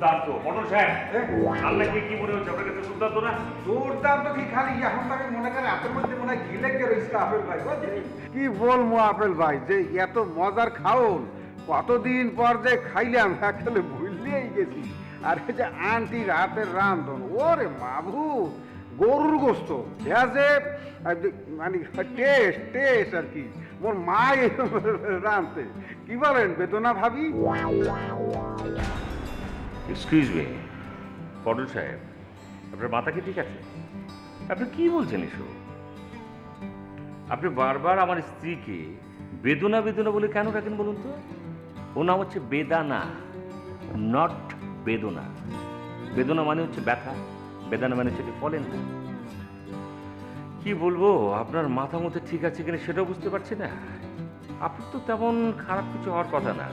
দুর্দান্ত পটল সাহেব আল্লাহ কি মনে হচ্ছে আপনার কাছে দুর্দান্ত না? দুর্দান্ত কি খালি এখন তাকে মনে করে আপনার মধ্যে মনে হয় ঘিলে কে রয়েছে আপেল ভাই কি বলবো আপেল ভাই যে এত মজার খাওন কতদিন পর যে খাইলাম আসলে ভুললেই গেছি। আর এই যে আন্টির হাতের রান্ধন ওরে মাভু গরুর গোস্ত যে মানে টেস্ট আর কি মোর মা রাঁধতে কি বলেন বেদনা ভাবি। এক্সকিউজ মি পটল সাহেব, আপনার মাথা কি ঠিক আছে? আপনি কি বলছেন এসব? আপনি বারবার আমার স্ত্রীকে বেদনা বেদনা বলে কেন রাখেন বলুন তো? ও নাম হচ্ছে বেদানা, নট বেদনা। বেদনা মানে হচ্ছে ব্যথা, বেদানা মানে হচ্ছে ফলেন না। কি বলবো, আপনার মাথা মধ্যে ঠিক আছে কিনা সেটাও বুঝতে পারছি না। আপনার তো তেমন খারাপ কিছু হওয়ার কথা না।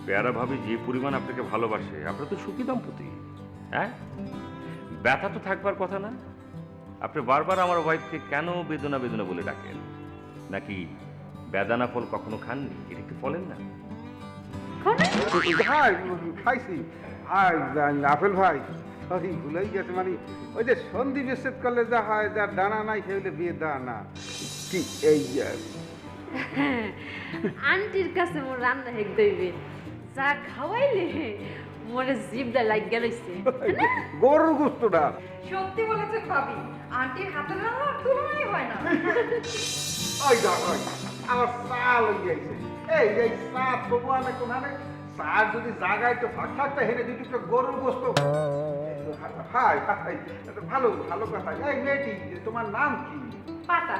পেয়ারা ভাবি যে পরিমাণ আপনাকে ভালোবাসে, আপনার তো সুখী দম্পতি। হ্যাঁ, ব্যথা তো থাকবার কথা না। আপনি বারবার আমার ওয়াইফকে কেন বেদনা বেদনা বলে ডাকেন? নাকি বেদানা ফল কখনো খাননি? এটা কি ফলেন না? খাইছি আপেল ভাই সরি ভুলেই গেছে মানে ওই যে সন্ধি বিচ্ছেদ করলে যা হয় যা ডানা নাই সেগুলো বিয়ে দানা কি এই আন্টির কাছে মোর রান্না হেক দইবে যা খাওয়াইলে মোরে জিভটা লাগিয়া রইছে। গরুর গোস্তটা সত্যি বলেছেন ভাবি, আন্টির হাতের রান্নার তুলনাই হয় না। ওই যা ওই আমার চাল হয়ে গেছে এই এই চা তবু আনে কোনানে চা যদি জায়গায় একটু ফাঁক থাকতে হেরে যদি একটু গরুর গোস্ত হাই হাই ভালো ভালো কথা। এই মেয়েটি তোমার নাম কি? পাতা।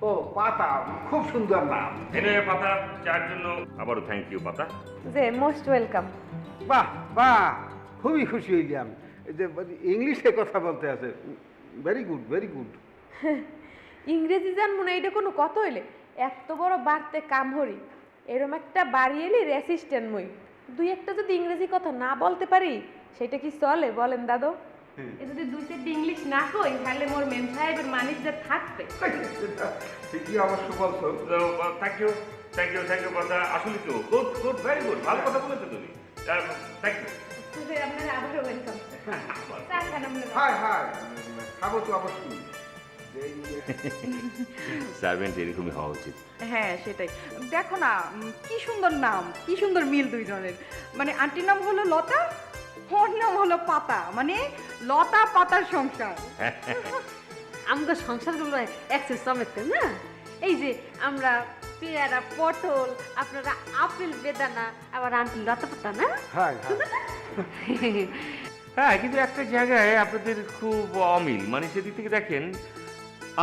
ও পাতা, খুব সুন্দর নাম। এনে পাতা চার জন্য আবারও থ্যাংক ইউ পাতা। যে মোস্ট ওয়েলকাম। বাহ বাহ, খুবই খুশি হইলাম এই যে ইংলিশে কথা বলতে আছে। Very good very good. ইংরেজি জানবো না এটা কোনো কথা হইলে? এত বড় বাড়তে কাম হরি, এরম একটা বাড়ি এলি রেসিস্ট্যান্ট মই দুই একটা যদি ইংরেজি কথা না বলতে পারি সেটা কি চলে বলেন দাদু? এ যদি দুই চারটি ইংলিশ না কই তাহলে মোর মেম সাহেবের মানিকটা থাকবে। ঠিকই অবশ্য বলছো। Thank you thank you thank you পাতা। আসলে তো গুড গুড ভেরি গুড, ভালো কথা বলেছো তুমি। Thank you. আপনার আবারও ওয়েলকাম। চা খান আপনারা। হাই হাই, খাবো তো অবশ্যই। সার্ভেন্ট এরকমই হওয়া উচিত। হ্যাঁ সেটাই। দেখো না কি সুন্দর নাম, কি সুন্দর মিল দুইজনের। মানে আন্টির নাম হলো লতা, ওর নাম হলো পাতা, মানে লতা পাতার সংসার। আমাদের সংসারগুলো একসাথে চমেতে না। এই যে আমরা পেয়ারা পটল, আপনারা আপেল বেদানা, আবার আন্টি লতা পাতা না। High high. হ্যাঁ, কিন্তু একটা জায়গায় আপনাদের খুব অমিল। মানে সেদিক থেকে দেখেন,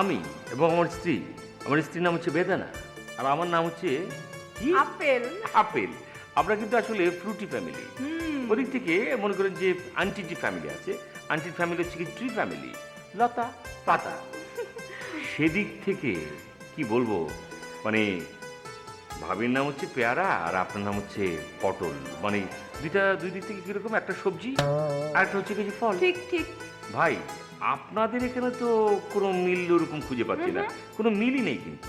আমি এবং আমার স্ত্রীর নাম হচ্ছে বেদানা, আর আমার নাম হচ্ছে কি? আপেল। আপেল। আমরা কিন্তু আসলে ফ্রুটি ফ্যামিলি। ওদিক থেকে মনে করেন যে আন্টির যে ফ্যামিলি আছে, আন্টির ফ্যামিলি হচ্ছে কি ট্রি ফ্যামিলি, লতা পাতা। সেদিক থেকে কি বলবো, মানে ভাবির নাম হচ্ছে পেয়ারা আর আপনার নাম হচ্ছে পটল। মানে দুই দিক থেকে কিরকম, একটা সবজি আর একটা হচ্ছে কিছু ফল। ঠিক ঠিক। ভাই আপনাদের এখানে তো কোনো মিল ওরকম খুঁজে পাচ্ছি না, কোনো মিলই নেই কিন্তু।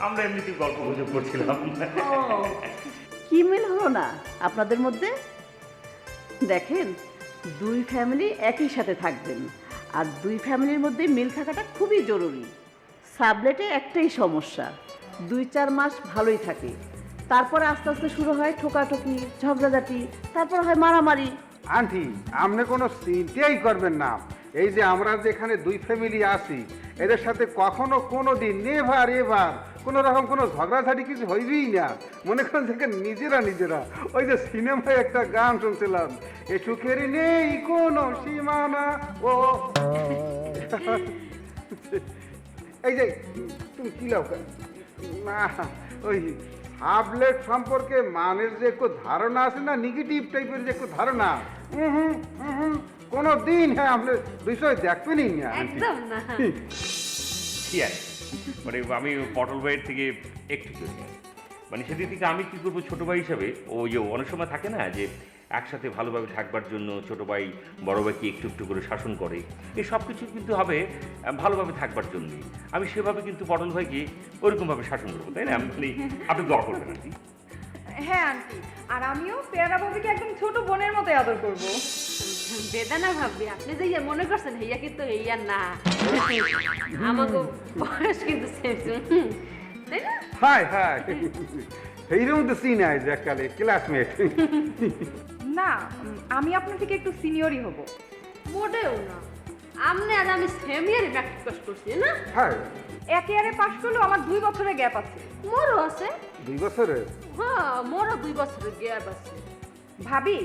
আমরা এমনিতে গল্প গুজব করছিলাম। কি মিল হলো না আপনাদের মধ্যে? দেখেন, দুই ফ্যামিলি একই সাথে থাকবেন, আর দুই ফ্যামিলির মধ্যে মিল থাকাটা খুবই জরুরি। সাবলেটে একটাই সমস্যা, 2-4 মাস ভালোই থাকে, তারপরে আস্তে আস্তে শুরু হয় ঠোকাঠুকি, ঝগড়াঝাটি, তারপর হয় মারামারি। আন্টি আপনি কোনো চিন্তাই করবেন না। এই যে আমরা যেখানে দুই ফ্যামিলি আছি, এদের সাথে কখনো কোনো দিন নেভার এভার কোনো রকম কোনো ঝগড়াঝাটি কিছু হইবেই না। মনে করেন দেখেন নিজেরা ওই যে সিনেমায় একটা গান শুনছিলাম, এ সুখের নেই কোনো সীমানা। ও এই যে তুমি কি লাও না, ওই সাবলেট সম্পর্কে মানের যে একটু ধারণা আছে না, নেগেটিভ টাইপের যে একটু ধারণা, কোনো দিন হ্যাঁ আপনি বিষয় দেখবেনই না। একদম না। কি আছে, মানে আমি পটল ভাইয়ের থেকে একটু জন্য, মানে সেদিক থেকে আমি কি করবো ছোট ভাই হিসাবে, ওই যে অনেক সময় থাকে না যে একসাথে ভালোভাবে থাকবার জন্য ছোট ভাই বড় ভাইকে একটু একটু করে শাসন করে, এই সব কিছু কিন্তু হবে ভালোভাবে থাকবার জন্যই। আমি সেভাবে কিন্তু পটল ভাইকে ওইরকমভাবে শাসন করবো, তাই না? আপনি দোয়া করবেন আন্টি। হ্যাঁ আন্টি, আর আমিও পেয়ারা ভাবিকে একদম ছোট বোনের মতো আদর করব। বেদানা ভাবি আপনি যে ইয়ে মনে করছেন হেয়া কিন্তু হেয়া না, আমাকে বয়স কিন্তু সেম সেম, তাই না? হাই হাই এইরকম তো সিন আছে এককালে ক্লাসমেট। না, আমি আপনার থেকে একটু সিনিয়রই হব। মোটেও না, আপনি আর আমি সেম ইয়ারে প্র্যাকটিস পাস করছি না? হাই এক ইয়ারে পাশ করলেও আমার 2 বছরের গ্যাপ আছে। মোরও আছে। 2 বছরের? হ্যাঁ, মোরও 2 বছরের গ্যাপ আছে। ভাবি,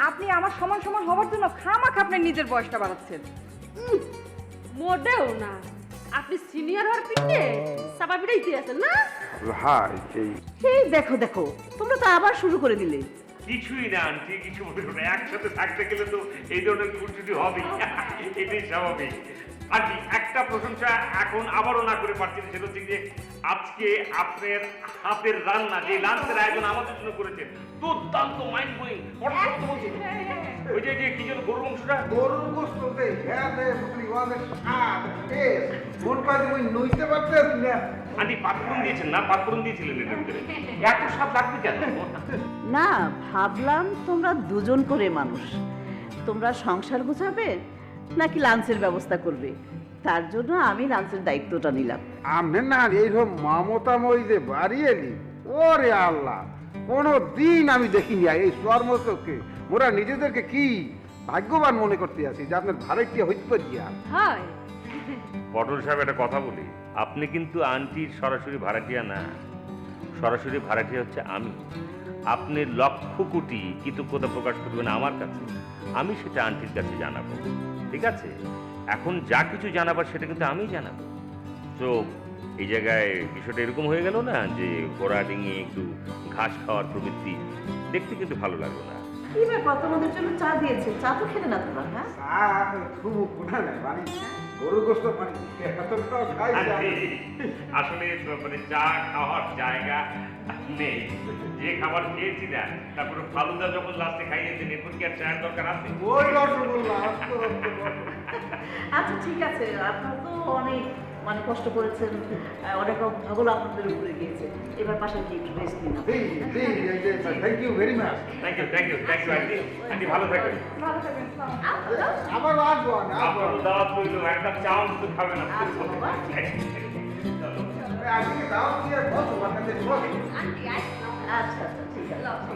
আপনি আমার সমান সমান হওয়ার জন্য খামাখা আপনার নিজের বয়সটা বাড়াচ্ছেন। মোটেও না, আপনি সিনিয়র হওয়ার পিছনে সাবাবিটাই আছেন না? হাই এই এই দেখো দেখো, তোমরা তো আবার শুরু করে দিলে। কিছুই না আন্টি, কিছু মনে করো না। একসাথে থাকতে গেলে তো এই ধরনের খুঁটিটি হবেই, এটাই স্বাভাবিক। আন্টি, একটা প্রশংসা এখন আবারও না করে পারছি না, সেটা হচ্ছে যে আজকে আপনার হাতের রান্না, যে লাঞ্চের আয়োজন আমাদের জন্য করেছেন, দুর্দান্ত মাইন্ড ব্লোয়িং। ওই যে যে কি যেন গরুর মাংসটা, গরুর গোস্ত দে হ্যাঁ দে মুখলি ওয়াদের স্বাদ টেস্ট মন কাজে ওই নইতে পারতেছ না। আন্টি পাতফোড়ন দিয়েছেন না? পাতফোড়ন দিয়েছিলেন এটার ভিতরে, এত স্বাদ লাগবে কেন? না, ভাবলাম তোমরা দুজন করে মানুষ, তোমরা সংসার গোছাবে নাকি লাঞ্চের ব্যবস্থা করবে, তার জন্য আমি লাঞ্চের দায়িত্বটা নিলাম। আমনে না এইরকম মমতাময়ী যে বাড়ি এলি, ওরে আল্লাহ, কোনো দিন আমি দেখিনি এই চর্মচোখে। মোরা নিজেদেরকে কি ভাগ্যবান মনে করতে আছি যে আপনার ভাড়াটিয়া হইতে পারি। হয় পটল সাহেব, একটা কথা বলি, আপনি কিন্তু আন্টির সরাসরি ভাড়াটিয়া না, সরাসরি ভাড়াটিয়া হচ্ছে আমি। আপনি লক্ষ কোটি কৃতজ্ঞতা প্রকাশ করবেন আমার কাছে, আমি সেটা আন্টির কাছে জানাবো, ঠিক আছে? এখন যা কিছু জানাবার সেটা কিন্তু আমি জানাবো। তো এই জায়গায় বিষয়টা এরকম হয়ে গেল না যে ঘোড়া ডিঙিয়ে একটু ঘাস খাওয়ার প্রবৃত্তি, দেখতে কিন্তু ভালো লাগলো না। কি ব্যাপার, তোমাদের জন্য চা দিয়েছে, চা তো খেলে না তোমরা? হ্যাঁ, খুব কোনা নাই মানে গরুর গোস্ত মানে এতটাও খাই না। আন্টি, আসলে মানে চা খাওয়ার জায়গা নেই, যে খাবার খেয়েছি না, তারপরে ফালুদা যখন লাস্টে খাইয়েছেন, এরপর কি আর চায়ের দরকার আছে? ওই রসগোল্লা আস্ত আচ্ছা ঠিক আছে, আপনারা তো অনেক মানে কষ্ট করেছেন, অনেক ভালো আপনাদের উপরে গিয়েছে, এবার পাশে কি একটু রেস্ট নিন। জি জি thank you very much. Thank you, thank you, thank you aunty. Aunty ভালো থাকবেন। ভালো থাকবেন। আবার আসবো আমি, আসবো। আপনারও দাওয়াত রইল, একটা চাও তো খাবেন আপনি। আচ্ছা বাবা, ঠিক আছে। চলো। আজকে দাওয়াত দিয়ে বসো বাসাতে বসো। আচ্ছা আচ্ছা ঠিক আছে।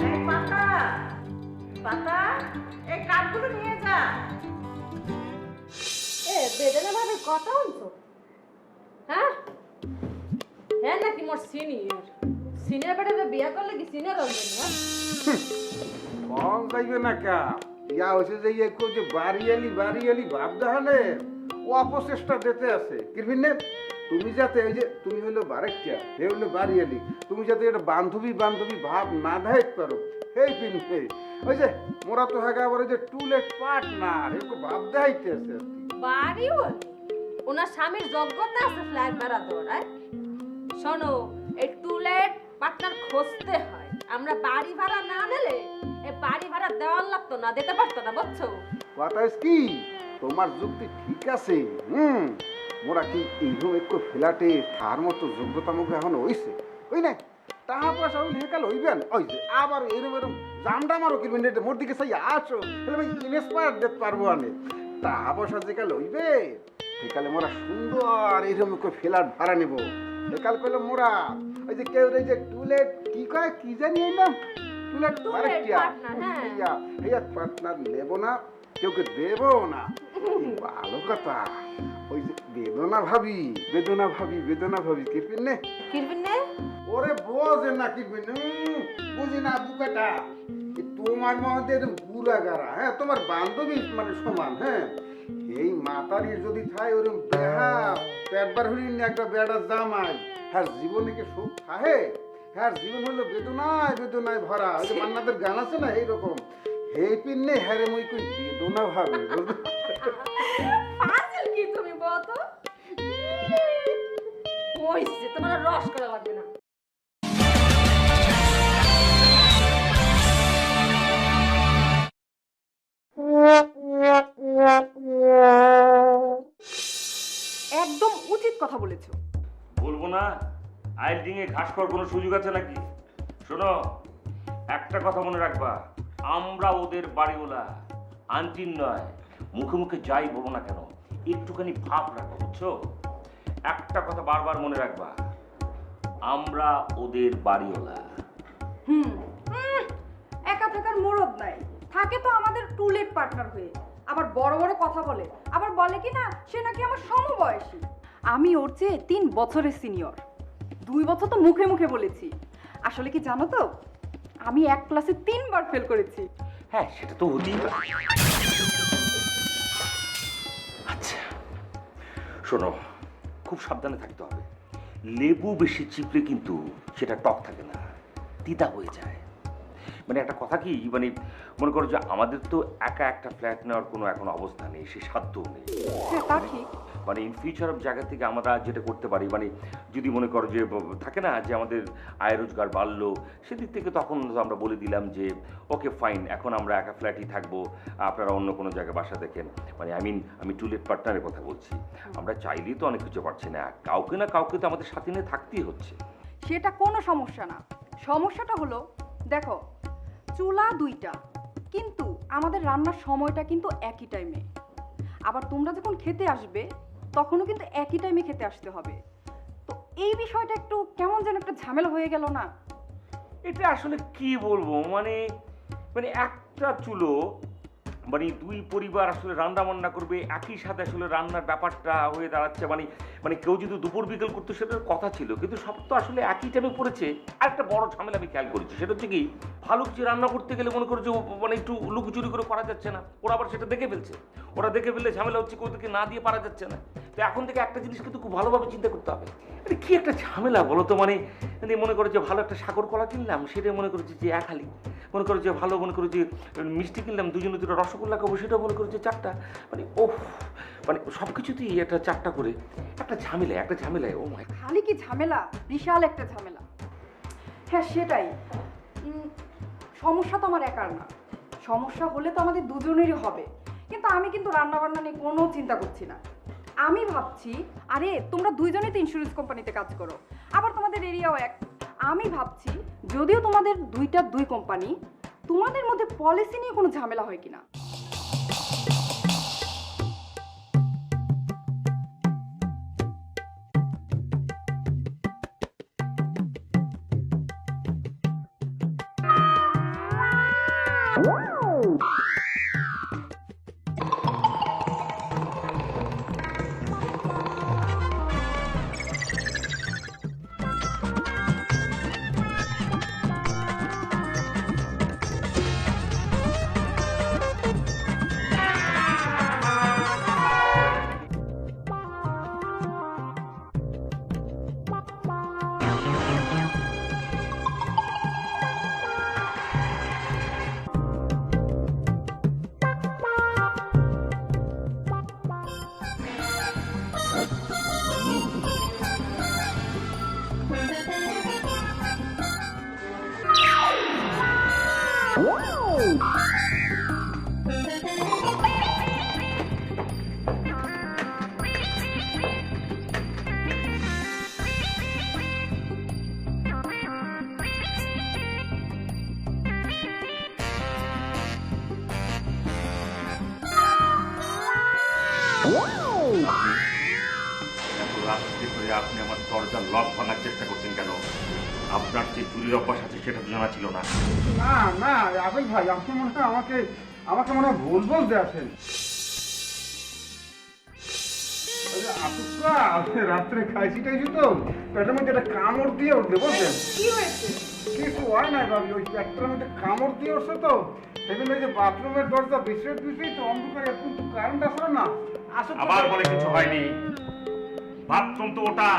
এই পাতা, পাতা, এই কাঠগুলো নিয়ে যা। এ বেদানা ভাবে কথা হতো, হ্যাঁ হ্যাঁ নাকি মোর সিনিয়র সিনিয়র বেটা বিয়া করলে কি সিনিয়র হবে না? কম খাইবে না কা ইয়া হয়েছে যে ইয়ে কই যে বাড়ি এলি ভাব দেখালে ও অপচেষ্টা দিতে আছে কিরবিনে। তুমি যাতে এই যে তুমি হইলো বারেকটা, হে হইলো বাড়ি এলি, তুমি যাতে এটা বান্ধবী ভাব না দেখাইতে পারো, হেই পিনতে ওই যে মোরা তো হ্যাঁ আবার ওই যে টুলেট পার্টনার এরকম ভাব দেখাইতে আছে। বাড়ি বলে ওনার স্বামীর যোগ্যতা আছে ফ্ল্যাট ভাড়া দেওয়ার। শোনো, এই টুলেট পার্টনার খুঁজতে হয়, আমরা বাড়ি ভাড়া না নিলে এই বাড়ি ভাড়া দেওয়ার লাগতো না, দিতে পারতো না, বুঝছো? কথা কি তোমার যুক্তি ঠিক আছে, মোরা কি এইরকম একটু ফ্ল্যাটে তার মতো যোগ্যতা মুখে এখন হইছে ওই না টাকা পয়সা হইলে হেকাল হইবেন ওই যে আবার এরম জামডা মারো কিনবেন এটা মোর দিকে চাই আসো তাহলে ভাই ইনস্পায়ার দিতে পারবো আমি। টাকা পয়সা যেকাল হইবে সেকালে মোরা সুন্দর এরকম একটু ফ্ল্যাট ভাড়া নেবো। একাল কইলে মোরা ওই যে কেউ এই যে টুলেট কি কয় কি জানি এই নাম টুলেট পার্টনার নেবো না, কেউকে দেবো না, ভালো কথা। ওই যে বেদনা ভাবি কিরপিন নে কিরবিন নে ওরে বোঝে না কিরপিন বুঝি না বুকাটা তোমার মধ্যে বুড়া গাড়া, হ্যাঁ তোমার বান্ধবী মানে সমান, হ্যাঁ এই মাতারির যদি থাই ওরকম বেহা পেটবার হরিণ একটা বেড়া জামাই, হ্যাঁ জীবনে কি সুখ থাহে, হ্যাঁ জীবন হলো বেদনায় ভরা। ওই যে মান্নাদের গান আছে না এইরকম, হে পিন্নে হ্যারে মুই কই বেদনা ভাবি। পাগল কি তুমি বলো? ওই হয়েছে, তোমার আর রস করা লাগবে না। একদম উচিত কথা বলেছো। বলবো না আইল্ডিং এ ঘাস খাওয়ার কোনো সুযোগ আছে নাকি? শোনো, একটা কথা মনে রাখবা, আমরা ওদের বাড়িওয়ালা, আন্টির নয়। মুখে মুখে যাই বলো না কেন, একটুখানি ভাব রাখো, বুঝছো? একটা কথা বারবার মনে রাখবা, আমরা ওদের বাড়িওয়ালা। হুম হুম, একা থাকার মুরদ নাই, থাকে তো আমাদের টুলেট পার্টনার হয়ে। আবার বড় বড় কথা বলে, আবার বলে কি না সে নাকি আমার সমবয়সী। আমি ওর চেয়ে 3 বছরের সিনিয়র। 2 বছর তো মুখে মুখে বলেছি। আসলে কি জানো তো, আমি এক ক্লাসে 3 বার ফেল করেছি। হ্যাঁ, সেটা তো হতেই পারে। আচ্ছা শোনো, খুব সাবধানে থাকতে হবে। লেবু বেশি চিপলে কিন্তু সেটা টক থাকে না, তিতা হয়ে যায়। মানে একটা কথা কি, মানে মনে করো যে আমাদের তো একা একটা ফ্ল্যাট নেওয়ার কোনো এখন অবস্থা নেই, সে সাধ্যও নেই। হ্যাঁ তা ঠিক। মানে ইন ফিউচার জায়গা থেকে আমরা যেটা করতে পারি, মানে যদি মনে করো যে থাকে না যে আমাদের আয় রোজগার বাড়লো, সেদিক থেকে তখন আমরা বলে দিলাম যে ওকে ফাইন, এখন আমরা একা ফ্ল্যাটই থাকবো, আপনারা অন্য কোনো জায়গায় বাসা দেখেন। মানে আমি টুলেট পার্টনারের কথা বলছি। আমরা চাইলেই তো অনেক কিছু পারছি না, কাউকে না কাউকে তো আমাদের সাথে নিয়ে থাকতেই হচ্ছে। সেটা কোনো সমস্যা না। সমস্যাটা হলো, দেখো চুলা 2টা, কিন্তু আমাদের রান্নার সময়টা কিন্তু একই টাইমে। আবার তোমরা যখন খেতে আসবে তখনও কিন্তু একই টাইমে খেতে আসতে হবে। তো এই বিষয়টা একটু কেমন যেন একটা ঝামেলা হয়ে গেল না? এটা আসলে কি বলবো, মানে মানে একটা চুলো, মানে 2 পরিবার আসলে রান্না বান্না করবে একই সাথে, আসলে রান্নার ব্যাপারটা হয়ে দাঁড়াচ্ছে মানে মানে কেউ যদি দুপুর বিকেল করতো সেটার কথা ছিল, কিন্তু সব তো আসলে একই টাইমে পড়েছে। আর একটা বড় ঝামেলা আমি খেয়াল করেছি, সেটা হচ্ছে কি, ভালো কিছু রান্না করতে গেলে মনে করো যে মানে একটু লুকোচুরি করে করা যাচ্ছে না, ওরা আবার সেটা দেখে ফেলছে। ওরা দেখে ফেললে ঝামেলা হচ্ছে, ওদেরকে না দিয়ে পারা যাচ্ছে না। তো এখন থেকে একটা জিনিস কিন্তু খুব ভালোভাবে চিন্তা করতে হবে। মানে কি একটা ঝামেলা বলো তো, মানে মনে করো যে ভালো একটা সাগর কলা কিনলাম, সেটা মনে করছি যে 1 হালি। মনে করো যে ভালো, মনে করো যে মিষ্টি কিনলাম, দুজনে 2টা রসগোল্লা খাবো, সেটা মনে করো যে 4টা। মানে ওহ, মানে সব কিছুতেই একটা 4টা করে, একটা ঝামেলায়। ও মাই, খালি কি ঝামেলা, বিশাল একটা ঝামেলা। হ্যাঁ সেটাই। সমস্যা তো আমার একার না, সমস্যা হলে তো আমাদের দুজনেরই হবে। কিন্তু আমি কিন্তু রান্না বান্না নিয়ে কোনো চিন্তা করছি না। আমি ভাবছি, আরে তোমরা 2জনেই তো ইন্স্যুরেন্স কোম্পানিতে কাজ করো, আবার তোমাদের এরিয়াও এক। আমি ভাবছি যদিও তোমাদের 2 কোম্পানি, তোমাদের মধ্যে পলিসি নিয়ে কোনো ঝামেলা হয় কিনা। রাত্রি করে আপনি আমার দরজার লক ভাঙার চেষ্টা করছেন কেন? আপনার যে চুরির অভ্যাস আছে সেটা তো জানা ছিল না। না না আবেল ভাই, আপনি মনে হয় আমাকে মনে হয় ভুল বলতে আছেন। রাত্রে খাইছি তো পেটের মধ্যে একটা কামড় দিয়ে উঠবে, বুঝলেন? কি হয়েছে? কিছু হয় না ভাবি, ওই পেটটার মধ্যে কামড় দিয়ে উঠছে তো, সেজন্য ওই যে বাথরুমের দরজা বিছড়ে তো অন্ধকারে, কিন্তু কারেন্ট আসলে না। আবার বলে কিছু হয়নি, বাথরুম তো ওটা,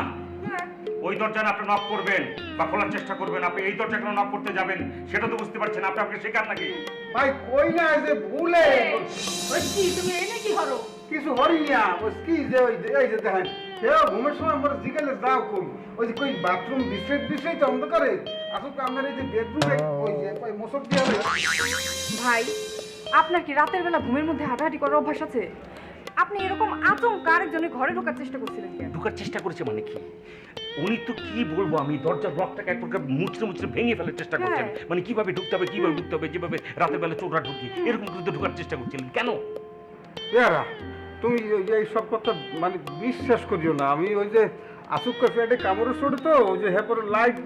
ওই দরজা আপনি নক করবেন বা খোলার চেষ্টা করবেন। আপনি এই দরজা কেন নক করতে যাবেন সেটা তো বুঝতে পারছেন। আপনি আমাকে শেখান নাকি? ভাই কই না, এই যে ভুলে ওই কি তুমি এনে কি হরো? কিছু হরি না, ওই কি যে ওই যে এই যে দেখেন সেও ঘুমের সময় আমরা জিগালে যাও কই ওই যে কই বাথরুম বিষয় তো অন্ধকারে আসলে আপনার এই যে বেডরুমে ওই যে কই মোসক দিয়ে ভাই আপনার কি রাতের বেলা ঘুমের মধ্যে হাঁটাহাঁটি করার অভ্যাস আছে? আপনি এরকম আচমকা আরেকজনের ঘরে ঢোকার চেষ্টা করছিলেন কেন? ঢোকার চেষ্টা করেছে মানে কি? উনি তো কি বলবো, আমি দরজার লকটাকে এক প্রকার মুচড়ে ভেঙে ফেলার চেষ্টা করছেন। মানে কিভাবে ঢুকতে হবে, যেভাবে রাতের বেলা চোররা ঢুকি এরকম করে তো ঢোকার চেষ্টা করছিলেন কেন? ইয়ারা তুমি এই সব কথা মানে বিশ্বাস করিও না। আমি ওই যে আসুক ফ্ল্যাটে কামড়ের ছোট তো ওই যে হ্যাঁ লাইট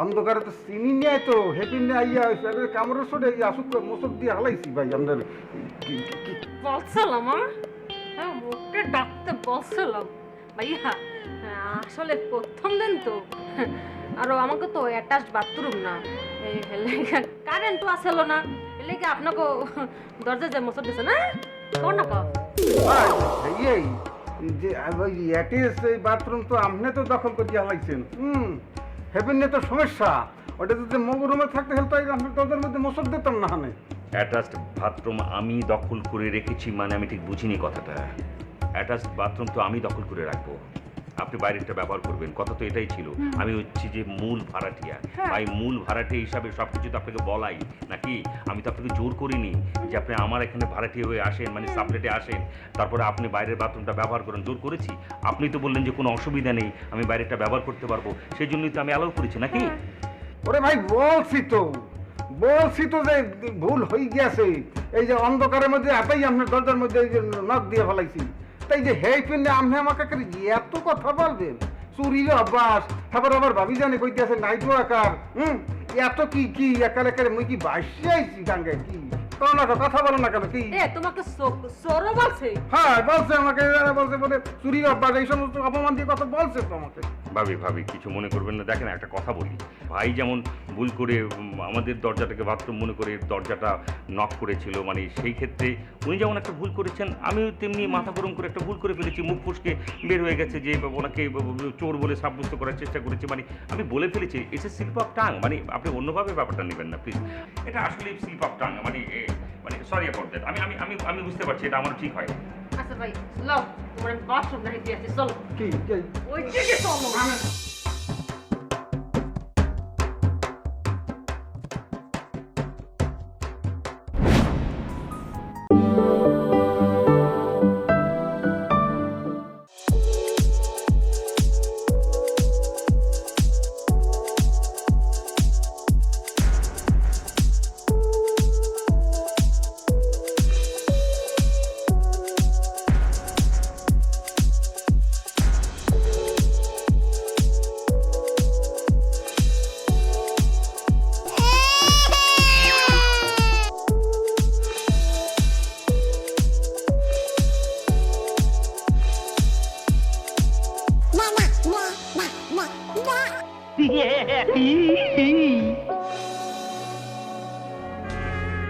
অন্ধকারে তো চিনি নেয় তো হেপি নিয়ে আইয়া ওই ফ্ল্যাটের কামড়ের ছোট এই আসুক মোসক দিয়ে হালাইছি ভাই আমাদের বলছিলাম হ্যাঁ ওকে ডাকতে বলছিলাম ভাইয়া। আসলে প্রথম দিন তো আর আমাকে তো অ্যাটাচ বাথরুম না, কারেন্ট তো আসলো না, এলে কি আপনাকে দরজা যে মশা দিছে না কোন না এই যে এই বাথরুম তো আপনি তো দখল করে দিয়ে হালাইছেন। হেপি নিয়ে তো সমস্যা, ওটা যদি মগু রুমে থাকতে হলে তাই আপনার দরজার মধ্যে মোসক দিতাম না হানে। অ্যাটাচড বাথরুম আমি দখল করে রেখেছি মানে আমি ঠিক বুঝিনি কথাটা। অ্যাটাচড বাথরুম তো আমি দখল করে রাখবো, আপনি বাইরেটা ব্যবহার করবেন, কথা তো এটাই ছিল। আমি হচ্ছি যে মূল ভাড়াটিয়া, তাই মূল ভাড়াটিয়া হিসাবে সব কিছু তো আপনাকে বলাই নাকি? আমি তো আপনাকে জোর করিনি যে আপনি আমার এখানে ভাড়াটিয়া হয়ে আসেন, মানে সাবলেটে আসেন, তারপরে আপনি বাইরের বাথরুমটা ব্যবহার করেন, জোর করেছি? আপনি তো বললেন যে কোনো অসুবিধা নেই, আমি বাইরেটা ব্যবহার করতে পারবো, সেই জন্যই তো আমি অ্যালাউ করেছি নাকি? ওরে ভাই বলছি তো যে ভুল হয়ে গেছে। এই যে অন্ধকারের মধ্যে এতই আপনার দরজার মধ্যে এই যে নখ দিয়ে ফেলাইছি, তাই যে হেই পিনে আপনি আমাকে এত কথা বলবেন, চুরির অভ্যাস, তারপর আবার ভাবি জানে কইতে আছে নাইট ওয়াকার, এত কি একালে মুই কি বাসি আইছি গাঙ্গায় কি কথা বলো না কেন কি? তোমাকে সরো বলছে? হ্যাঁ বলছে আমাকে, বলছে বলে চুরির অভ্যাস এই সমস্ত অপমান দিয়ে কথা বলছে তো আমাকে। ভাবি কিছু মনে করবেন না, দেখেন একটা কথা বলি, ভাই যেমন ভুল করে আমাদের দরজাটাকে বাথরুম মনে করে দরজাটা নক করেছিল, মানে সেই ক্ষেত্রে উনি যেমন একটা ভুল করেছেন, আমিও তেমনি মাথা গরম করে একটা ভুল করে ফেলেছি, মুখ ফসকে বের হয়ে গেছে যে ওনাকে চোর বলে সাব্যস্ত করার চেষ্টা করেছি, মানে আমি বলে ফেলেছি। It's a slip of tongue, মানে আপনি অন্যভাবে ব্যাপারটা নেবেন না প্লিজ, এটা আসলে স্লিপ অফ টাং, মানে সরি অ্যাবাউট দ্যাট। আমি বুঝতে পারছি এটা আমার ঠিক হয়। আচ্ছা ভাই লও তোমার বাথরুম দেখে দিয়েছি, চলো কি ওই দিকে চলো।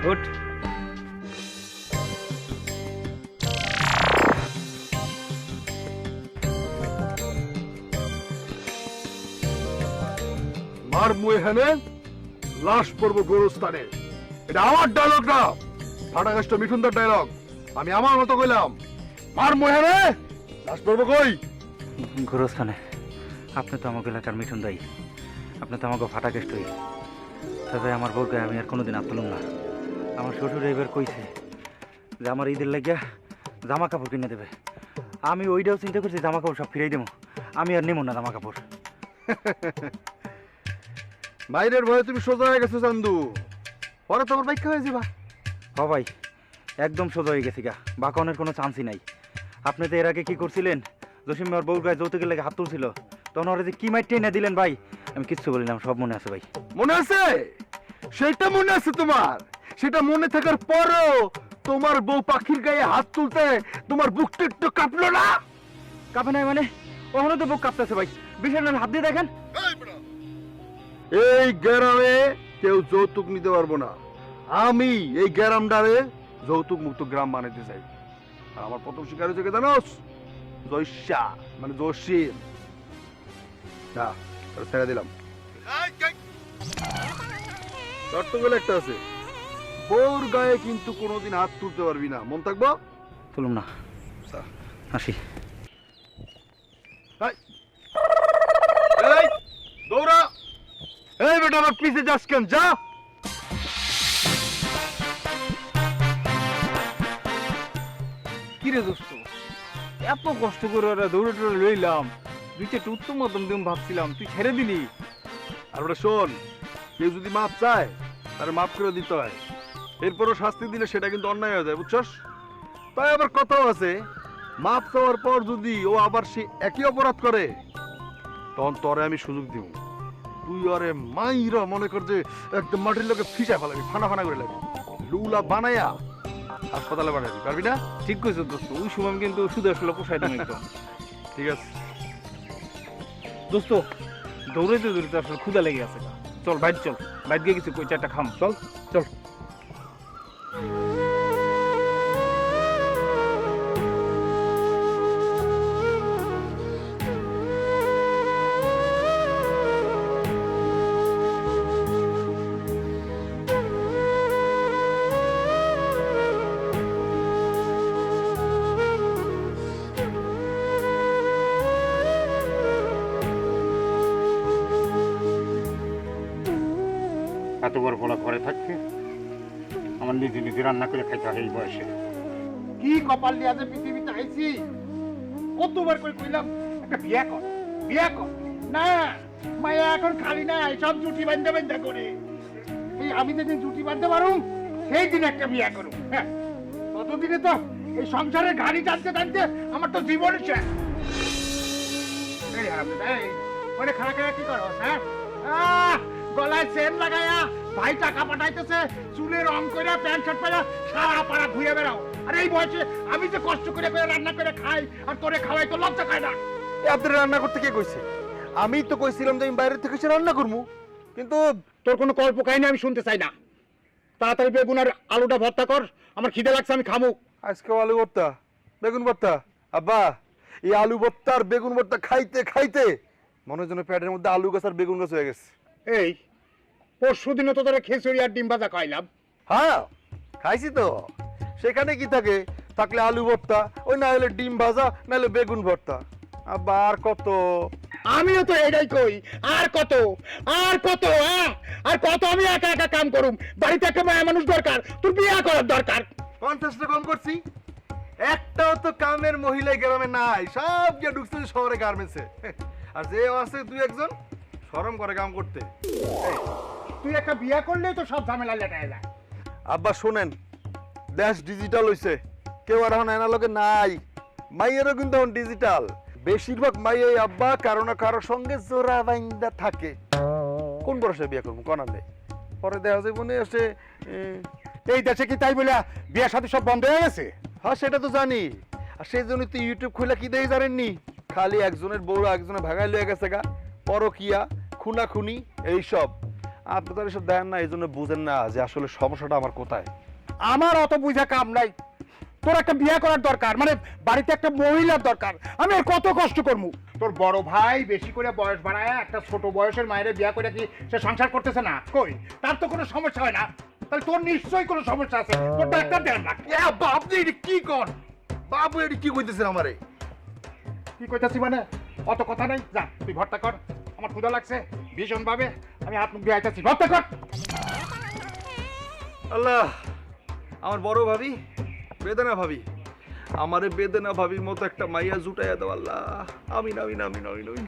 গুড। মারমু এখানে, লাশ পড়বো গোরস্থানে। এটা আমার ডায়লগ না, ফাটাকাষ্ট মিঠুনদার ডায়লগ। আমি আমার মতো কইলাম, মারমু এখানে, লাশ পড়বো কই? গোরস্থানে। আপনি তো আমাকে এলাকার মিঠুন দায়ী, আপনি তো আমাকে ফাটাকেষ্টই। তবে আমার বউকে আমি আর কোনোদিন হাত তুলুম না। আমার শ্বশুর এবার কইছে যে আমার ঈদের লাগিয়া জামা কাপড় কিনে দেবে। আমি ওইটাও চিন্তা করছি, জামা কাপড় সব ফিরাই দেবো, আমি আর নেবো না জামা কাপড়। বাইরের ভয়ে তুমি সোজা হয়ে গেছো চান্দু, পরে তোমার বাইকা হয়ে যাবা। হ ভাই, একদম সোজা হয়ে গেছি গা, বাঁকানোর কোনো চান্সই নাই। আপনি তো এর আগে কি করছিলেন, জসিম ওর বউর গায়ে যৌতুকের লাগে হাত তুলছিল, তখন ওরা যে কি মাইট টেনে দিলেন ভাই, আমি কিচ্ছু বলিলাম, সব মনে আছে ভাই। মনে আছে? সেটা মনে আছে তোমার? সেটা মনে থাকার পরও তোমার বউ পাখির গায়ে হাত তুলতে তোমার বুকটা একটু কাঁপলো না? কাঁপে নাই মানে? ওখানে তো বুক কাঁপতেছে ভাই, বিষয়টা হাত দিয়ে দেখেন। এই গ্রামে কেউ যৌতুক নিতে পারবো না। আমি এই গ্রামটারে যৌতুক মুক্ত গ্রাম বানাইতে চাই। আর আমার প্রথম শিকার হয়েছে কে জানোস? জয়সা, মানে জসিম। না, ছেড়ে দিলাম। শর্ত বলে একটা আছে, বউর গায়ে কিন্তু কোনোদিন হাত তুলতে পারবি না, মন থাকবো? তুলুম না, আসি। এই বেটা আমার পিছে যাস কেন, যা। কিরে দোস্ত, এত কষ্ট করে ওরা দৌড়ে টৌড়ে লইলাম, দুই চারটে উত্তম মতন দিন ভাবছিলাম, তুই ছেড়ে দিলি। আর ওটা শোন, কেউ যদি মাপ চায় তাহলে মাফ করে দিতে হয়, এরপরও শাস্তি দিলে সেটা কিন্তু অন্যায় হয়ে যায়, বুঝছস? তাই আবার কথাও আছে, মাপ চাওয়ার পর যদি ও আবার সে একই অপরাধ করে তখন তোরে আমি সুযোগ দিব। তুই আরে মাইরা মনে কর যে একদম মাটির লোকে ফিসা ফেলাবি, ফানা ফানা করে লাগবি, লুলা বানাইয়া হাসপাতালে পাঠাবি, পারবি না? ঠিক কইছো দোস্ত, ওই সময় আমি কিন্তু শুধু আসলে পোষাই দিম একদম। ঠিক আছে। দোস্ত, দৌড়াইতে দৌড়াইতে আসলে ক্ষুধা লেগে আছে, চল বাইরে চল, বাইরে গিয়ে কিছু কই চারটা খাম, চল চল। এত বড় বড় ঘরে থাকতে আমার নিজে নিজে রান্না করে খাইতে হয় এই বয়সে। কি কপাল নিয়ে আজ পৃথিবীতে আইছি, কতবার করে কইলাম একটা বিয়া কর, বিয়া কর। না, মায়া এখন খালি না, সব জুটি বান্ধা বান্ধা করে। এই আমি যেদিন জুটি বাঁধতে পারুম সেই দিন একটা বিয়া করুম। হ্যাঁ, ততদিনে তো এই সংসারের গাড়ি টানতে টানতে আমার তো জীবন শেষ। এই হারাম, এই মানে খাড়া খাড়া কি করো? হ্যাঁ, গলায় চেন লাগায়া ভাই টাকা পাঠাইতেছে, চুলে রং করে প্যান্ট শার্ট পরে সারা পাড়া ঘুরে বেড়াও। আর এই বয়সে আমি যে কষ্ট করে রান্না করে খাই আর তোরে খাওয়াই, তো লজ্জা খায় না? আপনার রান্না করতে কে কইছে? আমি তো কইছিলাম যে আমি বাইরে থেকে এসে রান্না করবো, কিন্তু তোর কোনো কল্প কাহিনী আমি শুনতে চাই না। তাড়াতাড়ি বেগুন আর আলুটা ভর্তা কর, আমার খিদে লাগছে, আমি খামু। আজকে আলু ভর্তা, বেগুন ভর্তা? আব্বা, এই আলু ভর্তা আর বেগুন ভর্তা খাইতে খাইতে মনে হয় যেন পেটের মধ্যে আলু গাছ আর বেগুন গাছ হয়ে গেছে। এই পরশু দিনে তো তোরা খিচুড়ি আর ডিম ভাজা খাইলাম। হ্যাঁ খাইছি তো, সেখানে কি থাকে? থাকলে আলু ভর্তা, ওই না হলে ডিম ভাজা, না হলে বেগুন ভর্তা। আব্বা আর কত? আমিও তো এটাই কই, আর কত আর কত, আর কত আমি একা একা কাম করুম? বাড়িতে একটা মায়া মানুষ দরকার, তোর বিয়ে করার দরকার। 50টা কম করছি, একটাও তো কামের মহিলা গ্রামে নাই, সব গিয়ে ঢুকছে শহরে গার্মেন্টসে। আর যে আছে দুই একজন শরম করে কাম করতে। তুই একটা বিয়ে করলেই তো সব ঝামেলা লেটায় যায়। আব্বা শোনেন, দেশ ডিজিটাল হইছে, কেউ আর এখন অ্যানালগে নাই, মাইয়েরও কিন্তু এখন ডিজিটাল। বেশিরভাগ মাইয়াই আব্বা কারো না কারোর সঙ্গে জোড়া বাইন্দা থাকে। কোন বয়সে বিয়ে করবো কনার নেই, পরে দেখা যায় মনে আসে। এই দেশে কি তাই বলে বিয়ে সাথে সব বন্ধ হয়ে গেছে? হ্যাঁ সেটা তো জানি, আর সেই জন্য তো ইউটিউব খুলে কি দেই জানেননি, খালি একজনের বউরা একজনের ভাগাই লয়ে গেছে গা, পরকিয়া, খুনাখুনি এইসব। আপনি তো এসব দেন না, এই জন্য বুঝেন না যে আসলে সমস্যাটা আমার কোথায়। আমার অত বুঝা কাম নাই, তোর একটা বিয়ে করার দরকার, মানে বাড়িতে একটা মহিলার দরকার। আমি আর কত কষ্ট করবো? তোর বড় ভাই বেশি করে বয়স বাড়ায় একটা ছোট বয়সের মায়ের বিয়ে করে কি সে সংসার করতেছে না? কই, তার তো কোনো সমস্যা হয় না। তাহলে তোর নিশ্চয়ই কোনো সমস্যা আছে, তোর ডাক্তার দেন না। আব্বা আপনি এটা কি কর? বাবু এটা কি কইতেছেন আমারে? কি কইতাছি মানে? অত কথা নাই, যা তুই ভর্তা কর, আমার ক্ষুধা লাগছে ভীষণ ভাবে, আমি হাত মুখ দিয়ে আইতাছি, ভর্তা কর। আল্লাহ, আমার বড় ভাবি বেদনা ভাবি, আমারে বেদনা ভাবির মতো একটা মাইয়া জুটাইয়া দাও আল্লাহ। আমিন আমিন আমিন আমিন আমিন।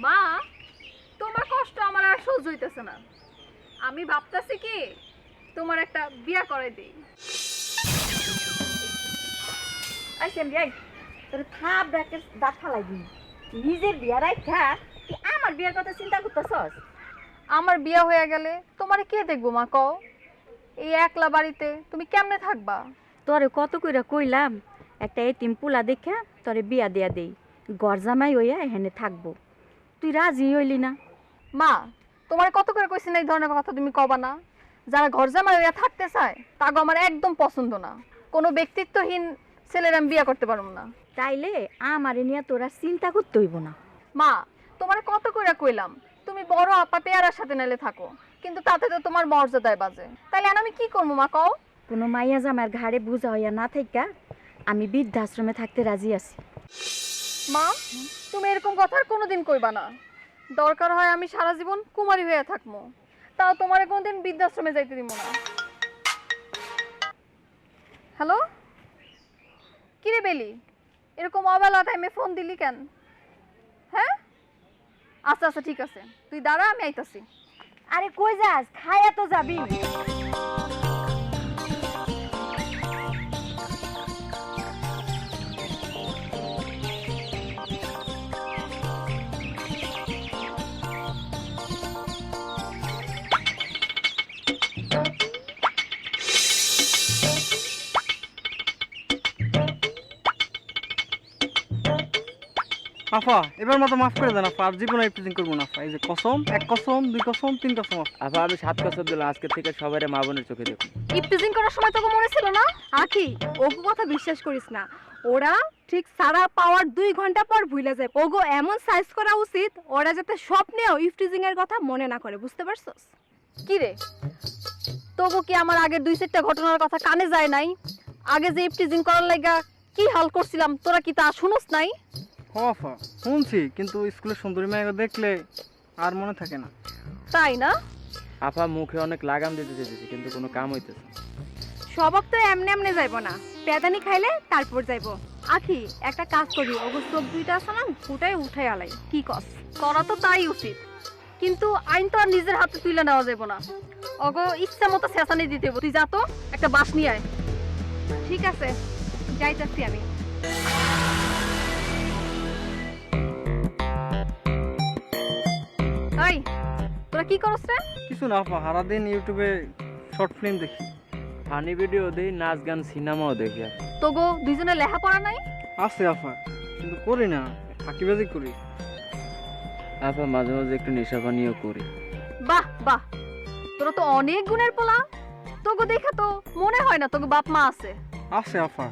মা, তোমার কষ্ট আমার আর সহ্য হইতেছে না। আমি ভাবতেছি কি তোমার একটা বিয়া করে দেই। আইসেন রে, তোর থাপ ডাকে দাঁত ফালাই দিই। নিজের বিয়া রাখা তুই আমার বিয়ার কথা চিন্তা করতেছস? আমার বিয়া হয়ে গেলে তোমারে কে দেখবো মা কও? এই একলা বাড়িতে তুমি কেমনে থাকবা? তোরে কত কইরা কইলাম একটা এতিম পোলা দেখা তোরে বিয়া দেয়া দেই, ঘর জামাই হইয়া এখানে থাকবো, তুই রাজি হইলি না। মা তোমার কত করে কইছি না এই ধরনের কথা তুমি কবা না। যারা ঘর জামাই হইয়া থাকতে চায় তাগো আমার একদম পছন্দ না। কোনো ব্যক্তিত্বহীন ছেলের আমি বিয়ে করতে পারবো না। তাইলে আমারে নিয়ে তোরা চিন্তা করতে হইব না। মা তোমার কত করে কইলাম তুমি বড় আপা পেয়ারার সাথে নাইলে থাকো, কিন্তু তাতে তো তোমার মর্যাদায় বাজে। তাইলে আমি কি করবো মা কও? কোনো মাইয়া জামার ঘাড়ে বোঝা হইয়া না থাইকা আমি বৃদ্ধাশ্রমে থাকতে রাজি আছি। মা তুমি এরকম কথা আর কোনোদিন কইবা না। দরকার হয় আমি সারা জীবন কুমারী হয়ে থাকবো, তাও তোমারে কোনোদিন বৃদ্ধাশ্রমে যাইতে দিব না। হ্যালো, কিরে বেলি, এরকম অবেলা টাইমে ফোন দিলি কেন? হ্যাঁ আচ্ছা আচ্ছা ঠিক আছে, তুই দাঁড়া আমি আইতাছি। আরে কই যাস? খায়া তো যাবি। আফা এবার মতো মাফ করে দেন আফা, আর জীবনে প্রেজেন্ট করবো না আফা। এই যে কসম, 1 কসম 2 কসম 3 কসম আফা আমি 7 কসম দিলাম, আজকে থেকে সবাই মা বোনের চোখে দেখুন। ইপটিজিং করার সময় তোকে মনে ছিল না? আখি ওগো কথা বিশ্বাস করিস না, ওরা ঠিক সারা পাওয়ার 2 ঘন্টা পর ভুলে যায়। ওগো এমন সাইজ করা উচিত ওরা যাতে স্বপ্নেও ইফটিজিং এর কথা মনে না করে, বুঝতে পারছস? কি রে তোগো কি আমার আগের 2-4টা ঘটনার কথা কানে যায় নাই? আগে যে ইপটিজিং করার লাগা কি হাল করছিলাম তোরা কি তা শুনস নাই? হ আফা শুনছি, কিন্তু স্কুলের সুন্দরী মেয়েকে দেখলে আর মনে থাকে না। তাই না? আফা মুখে অনেক লাগাম দিতে চেয়েছি কিন্তু কোনো কাম হইতেছে। সবক তো এমনি এমনি যাইব না, পেদানি খাইলে তারপর যাইব। আখি একটা কাজ করি, ওগো চোখ 2টা আছে না ফুটাই উঠাই আলাই, কি কস? করা তো তাই উচিত, কিন্তু আইন তো আর নিজের হাতে তুলে নেওয়া যাবে না। ওগো ইচ্ছা মতো শেষানি দিতে হইব। তুই যা তো একটা বাস নিয়ে আয়। ঠিক আছে যাইতাছি আমি। এই তোরা কি করছ রে? কিছু না আফা, সারাদিন ইউটিউবে শর্ট ফিল্ম দেখি, ফানি ভিডিও দেখি, নাচ গান সিনেমাও দেখি। তোগো দুইজনে লেখাপড়া নাই? আছে আফা, কিন্তু করি না, ফাঁকিবাজি করি। আফা মাঝে মাঝে একটু নেশা পানিও করি। বাহ বাহ, তোরা তো অনেক গুণের পোলা। তোগো দেখা তো মনে হয় না তোগো বাপ মা আছে। আছে আফা,